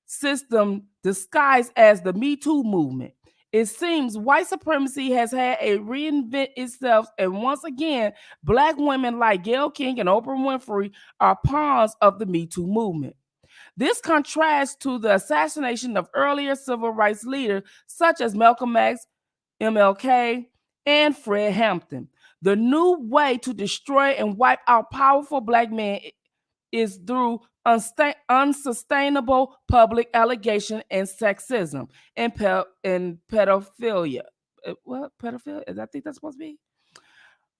system disguised as the Me Too movement. It seems white supremacy has had a reinvent itself, and once again, Black women like Gayle King and Oprah Winfrey are pawns of the Me Too movement. This contrasts to the assassination of earlier civil rights leaders such as Malcolm X, MLK, and Fred Hampton. The new way to destroy and wipe out powerful black men is through unsustainable public allegation and sexism and pedophilia. What pedophilia? I think that's supposed to be.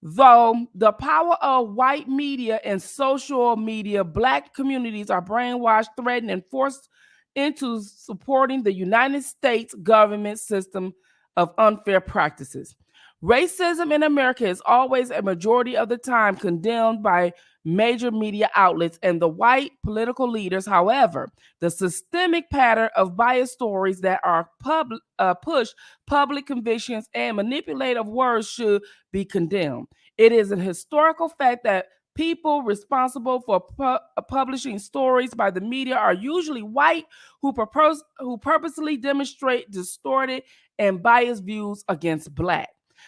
Though the power of white media and social media, black communities are brainwashed, threatened, and forced into supporting the United States government system of unfair practices. Racism in America is always a majority of the time condemned by major media outlets and the white political leaders. However, the systemic pattern of biased stories that are push public convictions and manipulative words should be condemned. It is a historical fact that people responsible for publishing stories by the media are usually white who purposely demonstrate distorted and biased views against black.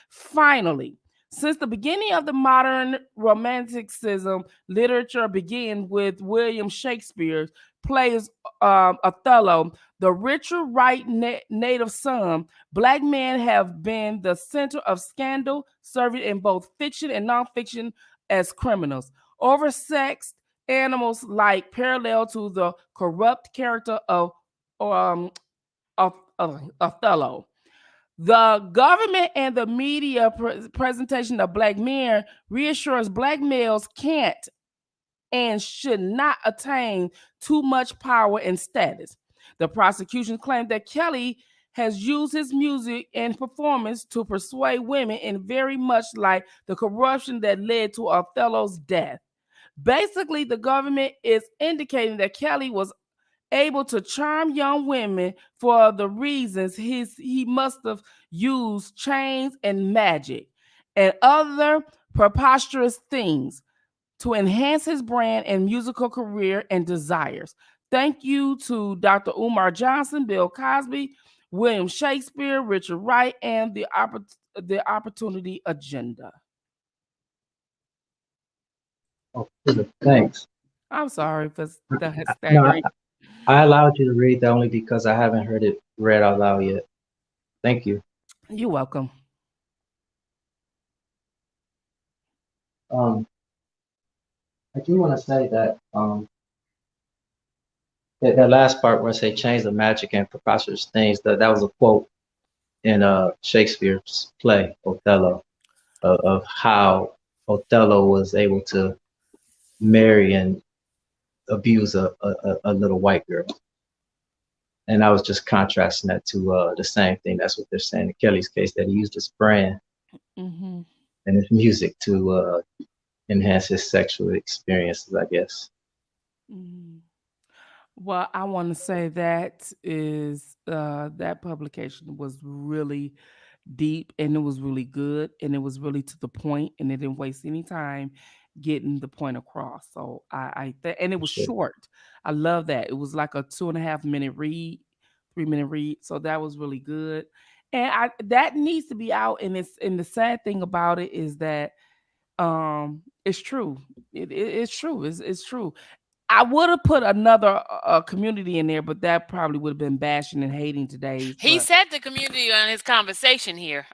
Finally, since the beginning of the modern romanticism, literature began with William Shakespeare's plays Othello, the richer white native son. Black men have been the center of scandal, serving in both fiction and nonfiction as criminals. Oversexed animals like parallel to the corrupt character um, of Othello. The government and the media presentation of black men reassures black males can't and should not attain too much power and status. The prosecution claimed that Kelly has used his music and performance to persuade women, and very much like the corruption that led to Othello's death. Basically, the government is indicating that Kelly was able to charm young women for the reasons he must have used chains and magic and other preposterous things to enhance his brand and musical career and desires. Thank you to Dr. Umar Johnson, Bill Cosby, William Shakespeare, Richard Wright, and the Opportunity Agenda. Oh, thanks. I'm sorry for No, staggering. I allowed you to read that only because I haven't heard it read out loud yet. Thank you. You're welcome. Um, I do want to say that that last part where I say change the magic and preposterous things, that was a quote in Shakespeare's play Othello, of how Othello was able to marry and abuse a little white girl. And I was just contrasting that to the same thing. That's what they're saying in Kelly's case, that he used his brand and his music to enhance his sexual experiences, I guess. Well, I want to say that is that publication was really deep and it was really good and it was really to the point and it didn't waste any time getting the point across. So and it was Sure. short. I love that. It was like a 2.5 minute read, 3 minute read. So that was really good. And that needs to be out. And the sad thing about it is that it's true. It's true. It's true. I would have put another community in there, but that probably would have been bashing and hating today's. He said the community on his conversation here.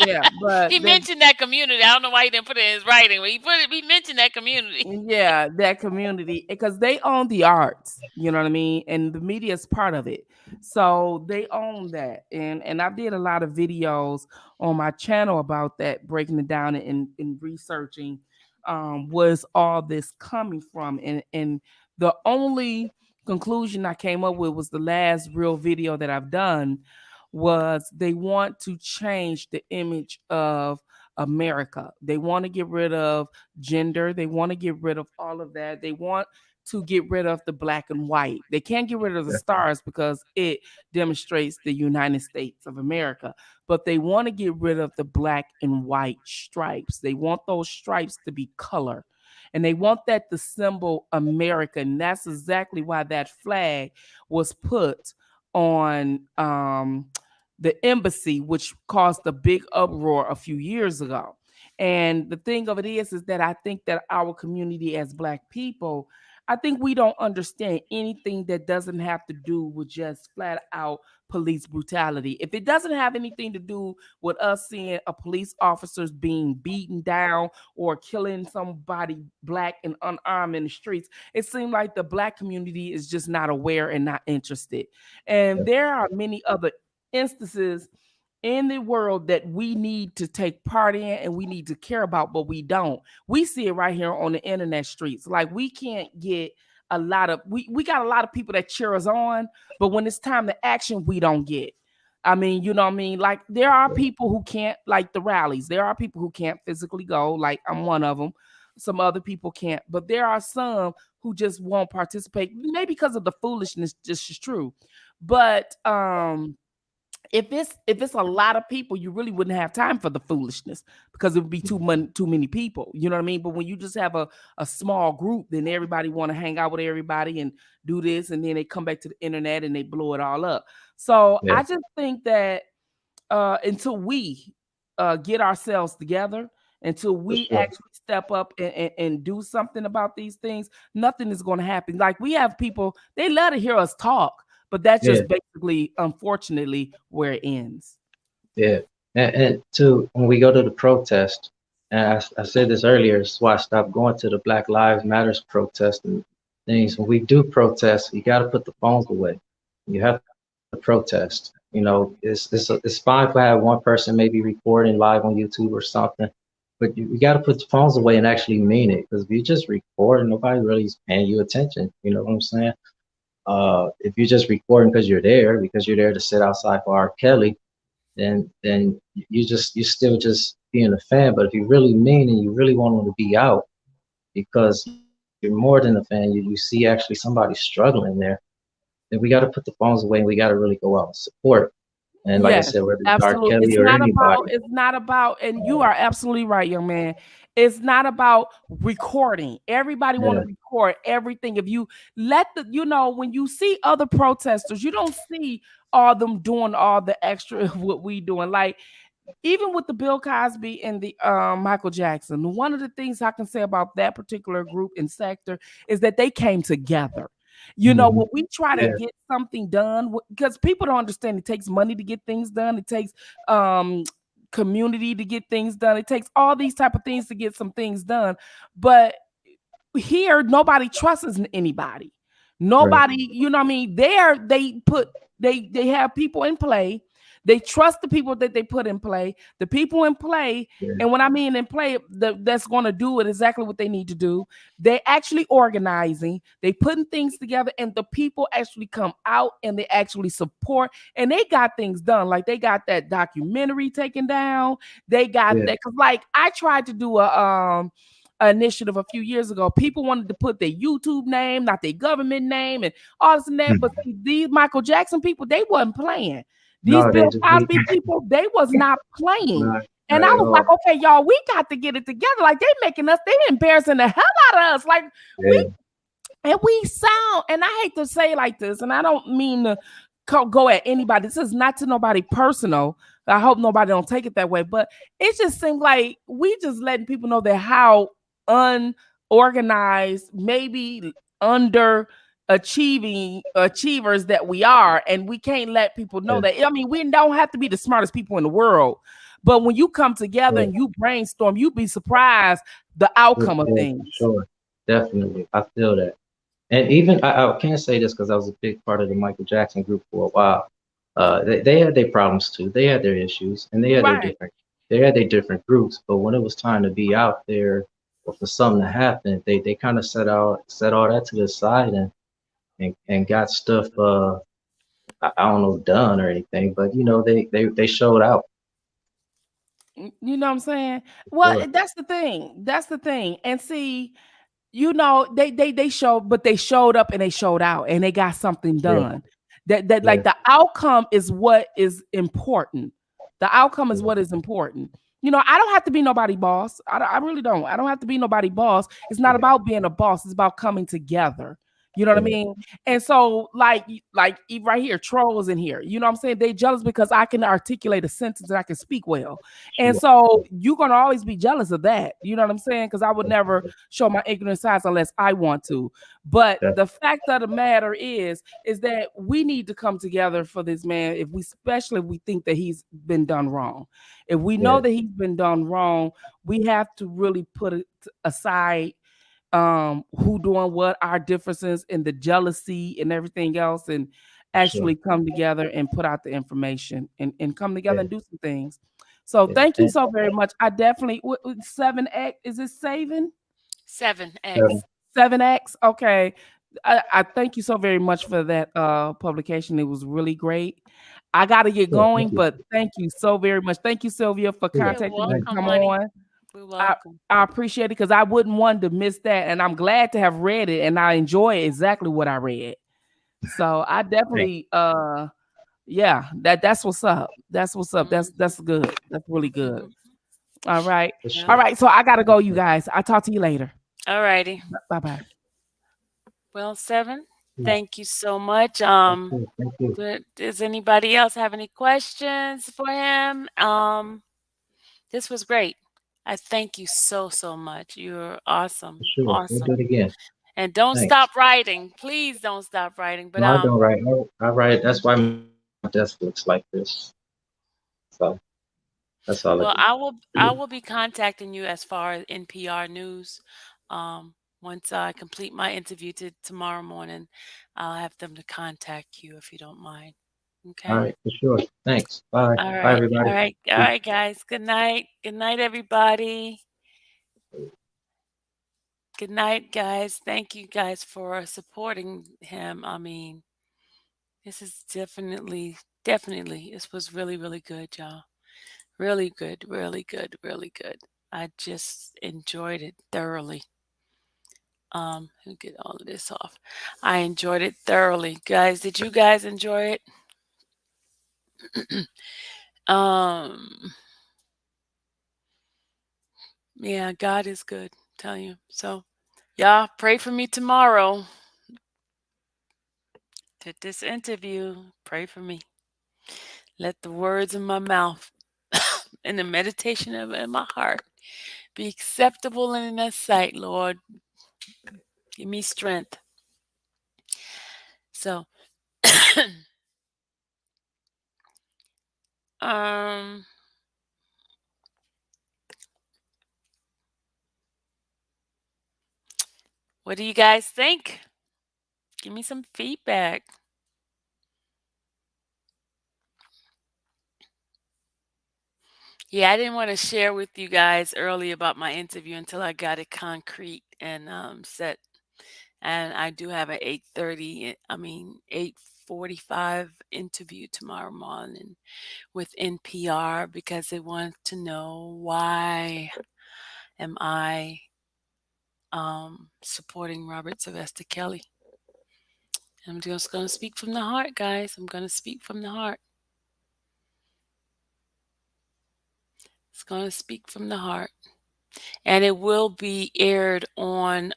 Yeah, but He mentioned that community. I don't know why he didn't put it in his writing, but he mentioned that community. Yeah, that community, because they own the arts, you know what I mean, and the media is part of it, so they own that. And I did a lot of videos on my channel about that, breaking it down and researching was all this coming from, and the only conclusion I came up with was the last real video that I've done was they want to change the image of America. They want to get rid of gender. They want to get rid of all of that. They want to get rid of the black and white. They can't get rid of the stars because it demonstrates the United States of America. But they want to get rid of the black and white stripes. They want those stripes to be color. And they want that to symbol America. And that's exactly why that flag was put on the embassy, which caused a big uproar a few years ago. And the thing of it is that I think that our community as Black people, I think we don't understand anything that doesn't have to do with just flat out police brutality. If it doesn't have anything to do with us seeing a police officers being beaten down or killing somebody black and unarmed in the streets, it seems like the black community is just not aware and not interested. And there are many other instances in the world that we need to take part in and we need to care about, but we don't. We see it right here on the internet streets. Like we can't get a lot of we got a lot of people that cheer us on, but when it's time to action, we don't get. I mean, you know what I mean? Like there are people who can't like the rallies. There are people who can't physically go, like I'm one of them. Some other people can't, but there are some who just won't participate, maybe because of the foolishness, just is true. But if it's a lot of people, you really wouldn't have time for the foolishness because it would be too many people. You know what I mean? But when you just have a small group, then everybody want to hang out with everybody and do this, and then they come back to the internet and they blow it all up. So Yeah, I just think that until we get ourselves together, until for we sure. actually step up and do something about these things, nothing is going to happen. Like we have people, they love to hear us talk, but that's Yeah, just basically, unfortunately, where it ends. yeah. And to when we go to the protest, and I said this earlier, it's why I stopped going to the Black Lives Matters protest and things. When we do protest, you got to put the phones away. You have to protest. You know, it's fine if I have one person maybe recording live on YouTube or something, but you got to put the phones away and actually mean it. Because if you just record, nobody really is paying you attention. You know what I'm saying? If you're just recording because you're there to sit outside for R. Kelly, then you still just being a fan. But if you really mean and you really want them to be out because you're more than a fan, you see actually somebody struggling there, then we got to put the phones away and we got to really go out and support. And like I Yes, said, whether it's R. absolutely. Kelly It's or not anybody, about, and you are absolutely right, young man. It's not about recording. Everybody want yeah, to record everything. If you let when you see other protesters, you don't see all them doing all the extra of what we doing. Like even with the Bill Cosby and the Michael Jackson, one of the things I can say about that particular group and sector is that they came together. hmm, When we try to yeah, get something done, because people don't understand, it takes money to get things done. It takes um, community to get things done. It takes all these type of things to get some things done. But here nobody trusts anybody. right, Nobody, you know what I mean? There they have people in play. They trust the people that they put in play. The people in play, yeah, and when I mean in play, that's going to do it exactly what they need to do. They actually organizing, they putting things together, and the people actually come out and they actually support, and they got things done. Like they got that documentary taken down. They got yeah, that because, like, I tried to do a initiative a few years ago. People wanted to put their YouTube name, not their government name, and all this and that. But hmm. see, these Michael Jackson people, they wasn't playing. These No, they Bill just be Cosby people, they was not playing. not, And not I at was like, all. okay, y'all, we got to get it together. Like they making us, they embarrassing the hell out of us. Like we Yeah, and we sound, and I hate to say like this, and I don't mean to go at anybody. This is not to nobody personal. I hope nobody don't take it that way. But it just seems like we just letting people know that how unorganized, maybe under achievers that we are, and we can't let people know yeah, that. I mean, we don't have to be the smartest people in the world, but when you come together sure. and you brainstorm, you'd be surprised the outcome of Yeah, for things. sure. Definitely. I feel that. And even I can't say this because I was a big part of the Michael Jackson group for a while. They had their problems too. They had their issues and Right. they had their different groups. But when it was time to be out there or for something to happen, they kind of set all that to the side and got stuff I don't know done or anything. But you know they showed out You know what I'm saying? for Well, sure. that's the thing. That's the thing. And see, they showed, but they showed up and they showed out and they got something Yeah, done. That yeah, like the outcome is what is important. The outcome is yeah, what is important. I don't have to be nobody boss. I really don't. I don't have to be nobody boss. It's not yeah, about being a boss. It's about coming together. You know what I Yeah. mean? And so, like right here, trolls in here. You know what I'm saying? They jealous because I can articulate a sentence and I can speak well. And Sure. so you're gonna always be jealous of that. You know what I'm saying? Because I would never show my ignorant sides unless I want to. But That, the fact of the matter is that we need to come together for this man, if we especially if we think that he's been done wrong. If we yeah. know that he's been done wrong, we have to really put it aside who doing what, our differences and the jealousy and everything else, and Sure. actually come together and put out the information and come together Yeah. and do some things. So Yeah. thank you And so very much. I definitely 7X, is it saving? seven. 7X. 7X. Okay. I thank you so very much for that publication. It was really great. I gotta get Sure. Thank going, you. but thank you so very much. Thank you, Sylvia, for Sure. You're contacting me to Thanks. welcome, come honey. on. We're I welcome. I appreciate it because I wouldn't want to miss that, and I'm glad to have read it, and I enjoy exactly what I read. So I Thanks. definitely, yeah, that's what's up. That's what's up. Mhm. That's good. That's really good. Mhm. All right, For Yep. all sure. right. So I gotta For go, you sure. guys. I'll talk to you later. Alrighty. Bye bye. Well, 7, Yeah. thank you so much. Okay. Thank you. Does anybody else have any questions for him? This was great. I thank you so, so much. You're For awesome. sure. We'll do Awesome. it again. And don't Thanks. stop writing. Please don't stop writing. But No, I don't write. I write. That's why my desk looks like this. So that's all I well, do. I will be contacting you as far as NPR news. Once I complete my interview tomorrow morning, I'll have them to contact you if you don't mind. All Okay. right. For sure. Thanks. Bye. All Bye, right. All everybody. right. All right, guys. Good night. Good night, everybody. Good night, guys. Thank you guys for supporting him. I mean, this is definitely, this was really, really good, y'all. Really good, really good, really good. I just enjoyed it thoroughly. Let me get all of this off. I enjoyed it thoroughly. Guys, did you guys enjoy it? um, yeah, God is good, tell you. So, y'all pray for me tomorrow. To this interview, pray for me. Let the words in my mouth and the meditation of in my heart be acceptable in thy sight, Lord. Give me strength. So, um, what do you guys think? Give me some feedback. Yeah, I didn't want to share with you guys early about my interview until I got it concrete and set. And I do have an 8:30, I mean 8:45 interview tomorrow morning with NPR because they want to know why am I supporting Robert Sylvester Kelly. I'm just going to speak from the heart, guys. I'm going to speak from the heart. It's going to speak from the heart. And it will be aired on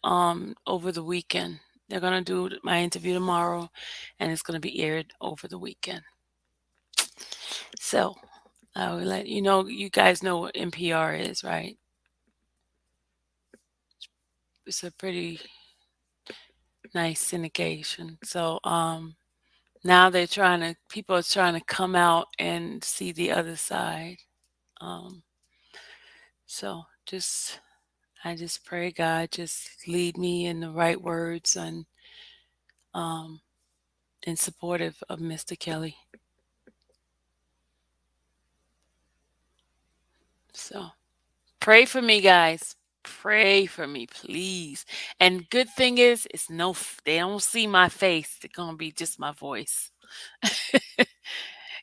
over the weekend. They're going to do my interview tomorrow and it's going to be aired over the weekend. So, I will let you know, you guys know what NPR is, right? It's a pretty nice syndication. So, now people are trying to come out and see the other side. Um, so I just pray God just lead me in the right words um, and supportive of Mr. Kelly. So pray for me, guys. Pray for me, please. And good thing is, they don't see my face. It's gonna be just my voice.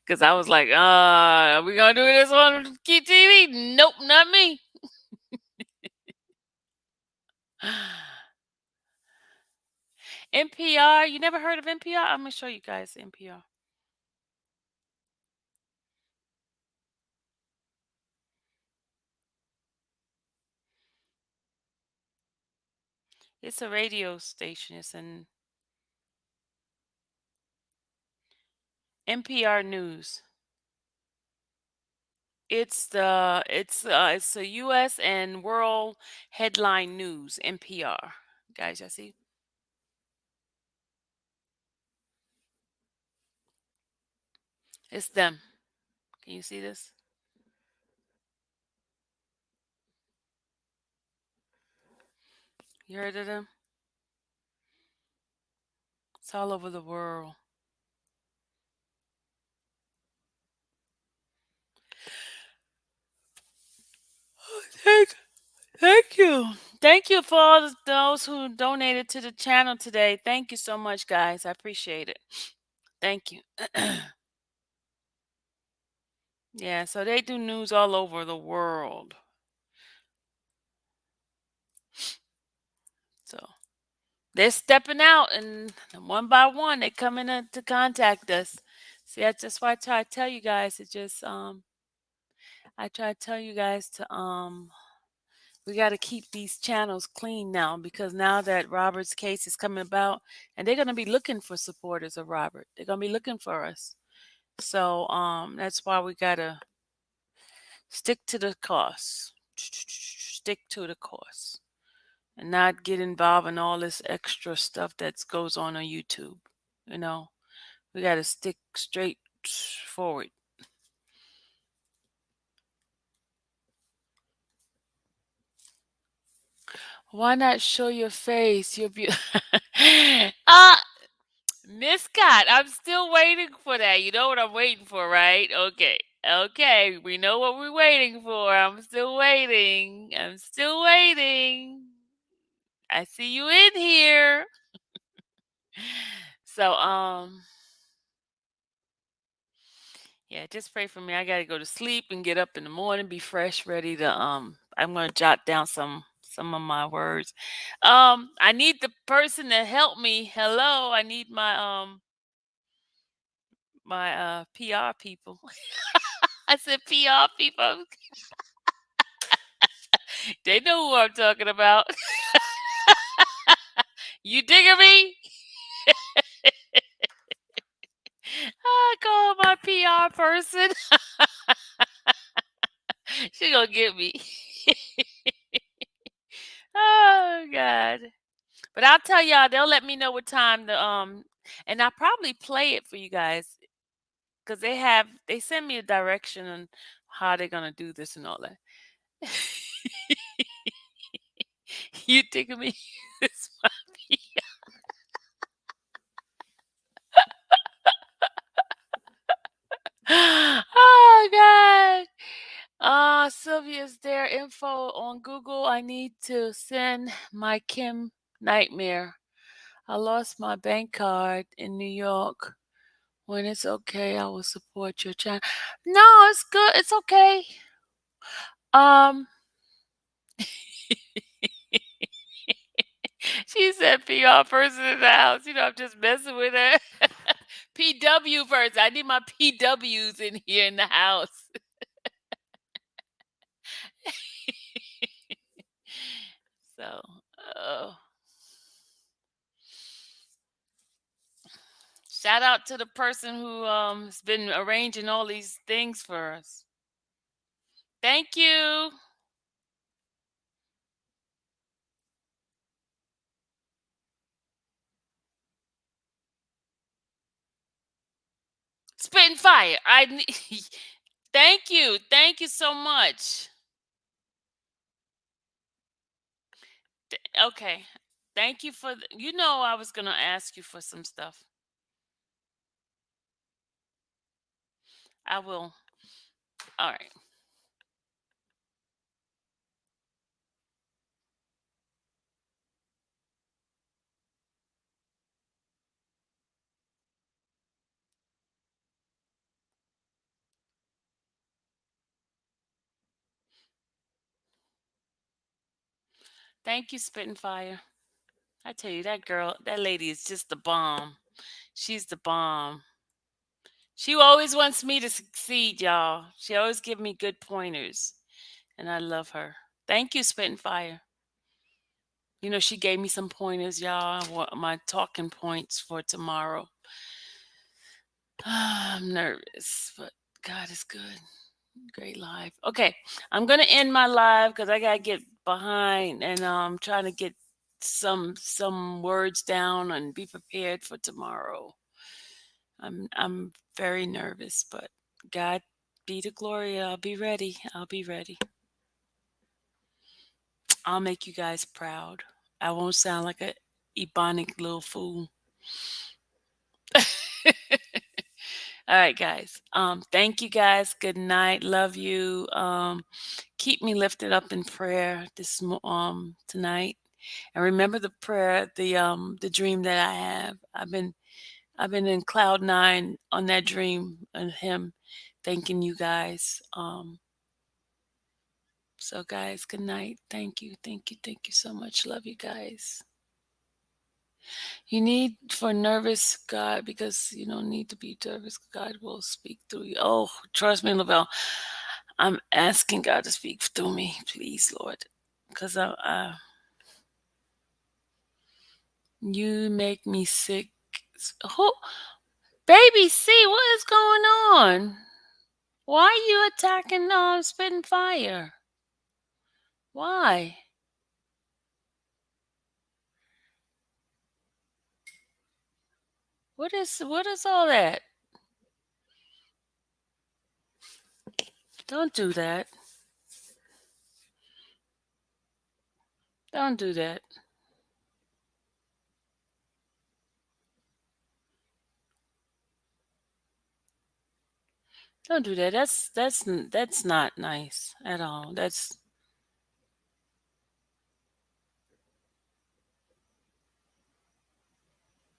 Because I was like, are we gonna do this on Key TV? Nope, not me. NPR, you never heard of NPR? I'm gonna show you guys NPR. It's a radio station. It's in NPR News. It's the U.S. and World Headline News. NPR. Guys, y'all see? It's them. Can you see this? You heard of them? It's all over the world. Thank, thank you. Thank you for all those who donated to the channel today. Thank you so much, guys. I appreciate it. Thank you. Yeah, so they do news all over the world. So they're stepping out, and one by one, they come in to contact us. See, that's just why I try to tell you guys to just I try to tell you guys to we got to keep these channels clean now, because now that Robert's case is coming about, and they're going to be looking for supporters of Robert. They're going to be looking for us. So that's why we got to stick to the course. Stick to the course and not get involved in all this extra stuff that goes on YouTube. You know, we got to stick straight forward. Why not show your face? You're beautiful. Miss Scott, I'm still waiting for that. You know what I'm waiting for, right? Okay. Okay. We know what we're waiting for. I'm still waiting. I'm still waiting. I see you in here. So, yeah, just pray for me. I gotta go to sleep and get up in the morning, be fresh, ready to I'm gonna jot down some of my words. I need the person to help me. Hello, I need my PR people. I said PR people. They know who I'm talking about. You digging me? I call my PR person. She gonna get me. Oh God. But I'll tell y'all, they'll let me know what time the and I'll probably play it for you guys, because they send me a direction on how they're gonna do this and all that. You digging me? This might be. Oh God. Sylvia's there. Info on Google. I need to send my Kim nightmare. I lost my bank card in New York. When it's okay, I will support your channel. No, it's good. It's okay. Um, she said PR person in the house. You know, I'm just messing with her. PW person. I need my PWs in here in the house. So, oh. Shout out to the person who has been arranging all these things for us. Thank you. Spitting fire. Thank you. Thank you so much. Okay. Thank you for you know I was going to ask you for some stuff. I will. All right. Thank you, Spitting Fire. I tell you, that lady is just the bomb. She's the bomb. She always wants me to succeed, y'all. She always give me good pointers, and I love her. Thank you, Spitting Fire. You know, she gave me some pointers, y'all. What my talking points for tomorrow. I'm nervous, but God is good. Great live. Okay, I'm gonna end my live because I gotta get behind and trying to get some words down and be prepared for tomorrow. I'm very nervous, but God be the glory. I'll be ready. I'll be ready. I'll make you guys proud. I won't sound like a ebonic little fool. All right, guys. Thank you guys. Good night. Love you. Keep me lifted up in prayer tonight. And remember the prayer, the dream that I have. I've been in cloud nine on that dream and him thanking you guys. So guys, good night. Thank you. Thank you. Thank you so much. Love you guys. You need for nervous God because you don't need to be nervous. God will speak through you. Oh, trust me, Lavelle. I'm asking God to speak through me, please, Lord, because you make me sick. Who, baby C, what is going on? Why are you attacking spitting fire? Why? What is all that? Don't do that. Don't do that. Don't do that. That's not nice at all. That's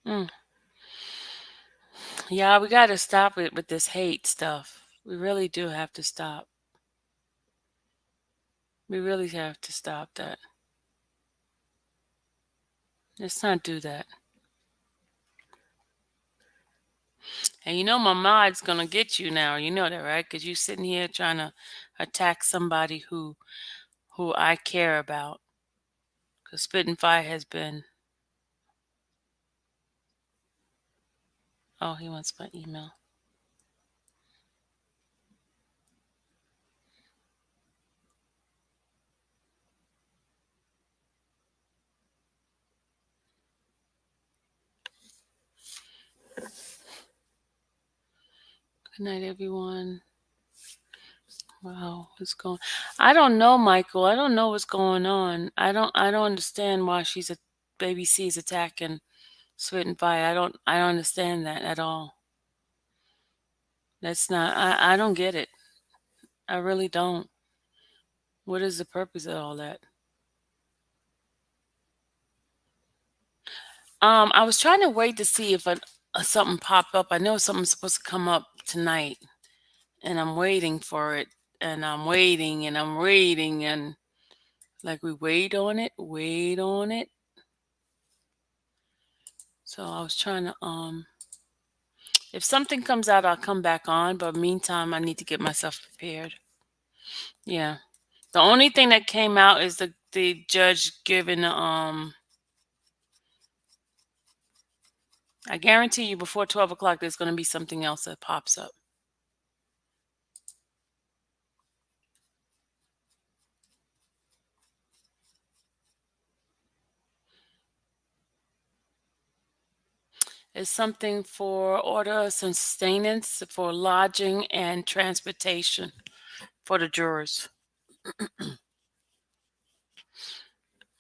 mm. Yeah, we got to stop it with this hate stuff. We really do have to stop. We really have to stop that. Let's not do that. And you know my mod's gonna get you now. You know that, right? Because you sitting here trying to attack somebody who I care about. Because Spit and Fire has been. Oh, he wants my email. Good night, everyone. Wow, what's going? I don't know, Michael. I don't know what's going on. I don't understand why baby C is attacking Spit and Fire. I don't understand that at all. That's not. I don't get it. I really don't. What is the purpose of all that? I was trying to wait to see if something popped up. I know something's supposed to come up tonight, and I'm waiting for it, and I'm waiting, and I'm waiting, and like we wait on it. So I was trying to if something comes out, I'll come back on. But meantime, I need to get myself prepared. Yeah. The only thing that came out is the judge giving I guarantee you before 12 o'clock there's gonna be something else that pops up. It's something for order, sustenance, for lodging and transportation for the jurors.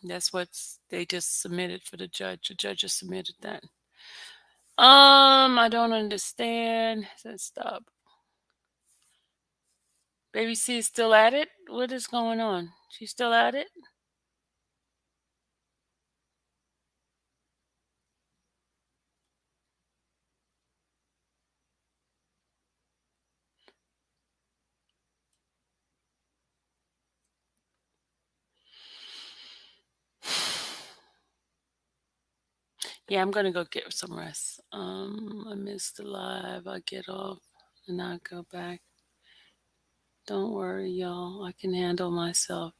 That's what they just submitted for the judge. The judge just submitted that. I don't understand. Said stop. Baby C is still at it? What is going on? She's still at it? Yeah, I'm gonna go get some rest. I missed the live. I get off and I go back. Don't worry, y'all. I can handle myself.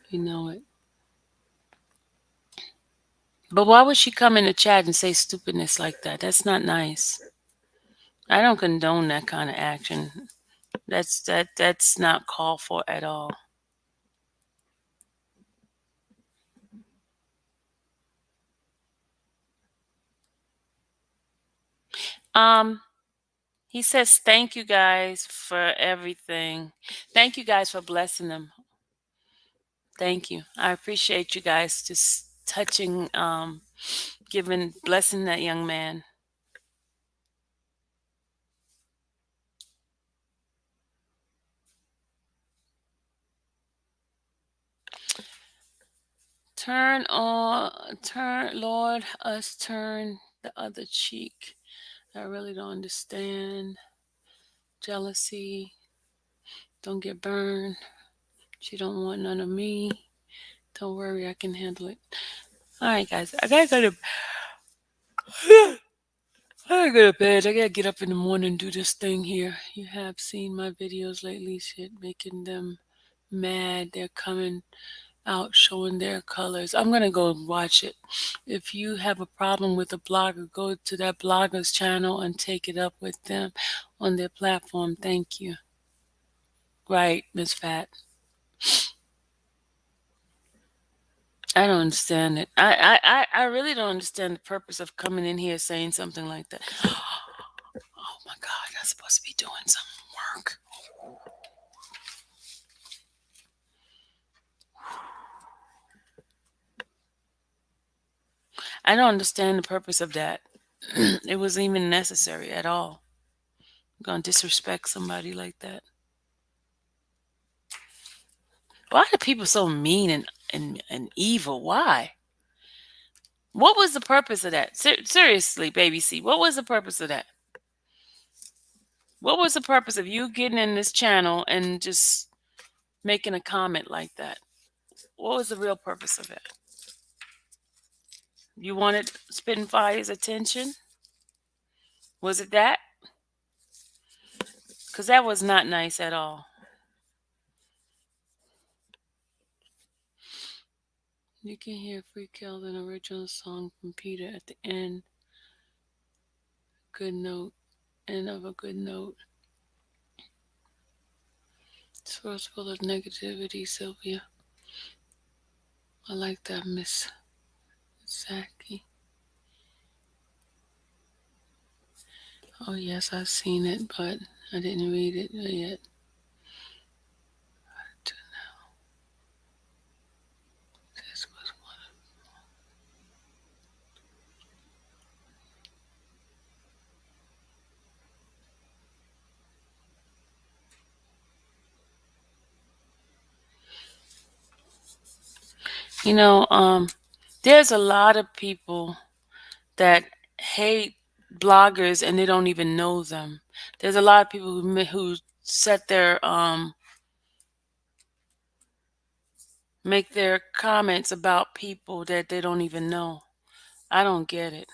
You know it. But why would she come in the chat and say stupidness like that? That's not nice. I don't condone that kind of action. That's not called for at all. Um, he says, "Thank you guys for everything. Thank you guys for blessing them. Thank you. I appreciate you guys just touching, giving, blessing that young man." Turn, Lord, us turn the other cheek. I really don't understand. Jealousy, don't get burned. She don't want none of me. Don't worry, I can handle it. All right, guys, I gotta go to. I gotta go to bed. I gotta get up in the morning and do this thing here. You have seen my videos lately, shit, making them mad. They're coming out showing their colors. I'm gonna go watch it. If you have a problem with a blogger, go to that blogger's channel and take it up with them on their platform. Thank you. Right, Miss Fat. I don't understand it. I really don't understand the purpose of coming in here saying something like that. Oh my God, I'm supposed to be doing some work. I don't understand the purpose of that. It wasn't even necessary at all. I'm gonna disrespect somebody like that. Why are people so mean and evil? Why? What was the purpose of that? Seriously, baby C, what was the purpose of that? What was the purpose of you getting in this channel and just making a comment like that? What was the real purpose of it? You wanted Spitting Fire's attention? Was it that? Because that was not nice at all. You can hear Free Kill, an original song from Peter at the end. Good note. End of a good note. Source full of negativity, Sylvia. I like that, Miss Saki. Oh, yes, I've seen it, but I didn't read it yet. This was one. You know, there's a lot of people that hate bloggers and they don't even know them. There's a lot of people who set their make their comments about people that they don't even know. I don't get it.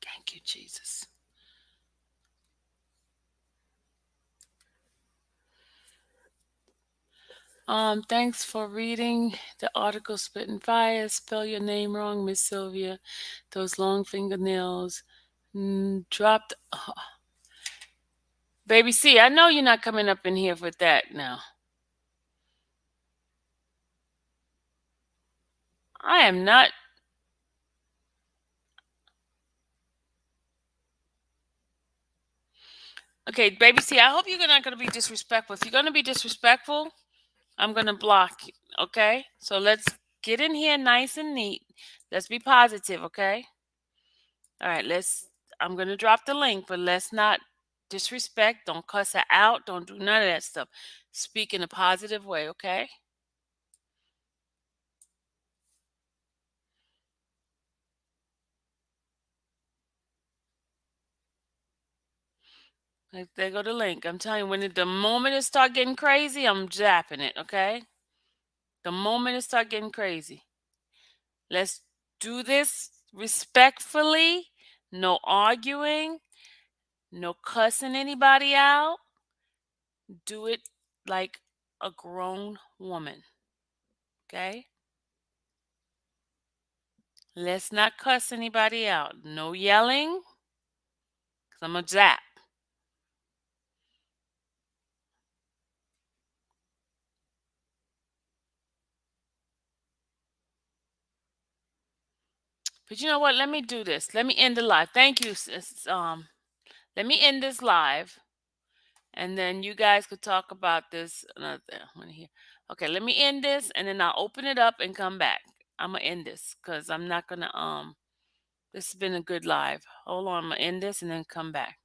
Thank you, Jesus. Thanks for reading the article. Spitting Fire. Spell your name wrong, Miss Sylvia. Those long fingernails. Dropped. Baby C, I know you're not coming up in here with that now. I am not. Okay, baby C, I hope you're not going to be disrespectful. If you're going to be disrespectful, I'm going to block you. Okay? So let's get in here nice and neat. Let's be positive, okay? All right, I'm going to drop the link, but let's not disrespect. Don't cuss her out. Don't do none of that stuff. Speak in a positive way, okay? Like, there go the link. I'm telling you, the moment it start getting crazy, I'm zapping it, okay? The moment it start getting crazy. Let's do this respectfully. No arguing. No cussing anybody out. Do it like a grown woman. Okay? Let's not cuss anybody out. No yelling, because I'm going to zap. But you know what? Let me do this. Let me end the live. Thank you. Let me end this live, and then you guys could talk about this another one here. Okay, let me end this, and then I'll open it up and come back. I'm gonna end this because I'm not gonna. This has been a good live. Hold on, I'm gonna end this and then come back.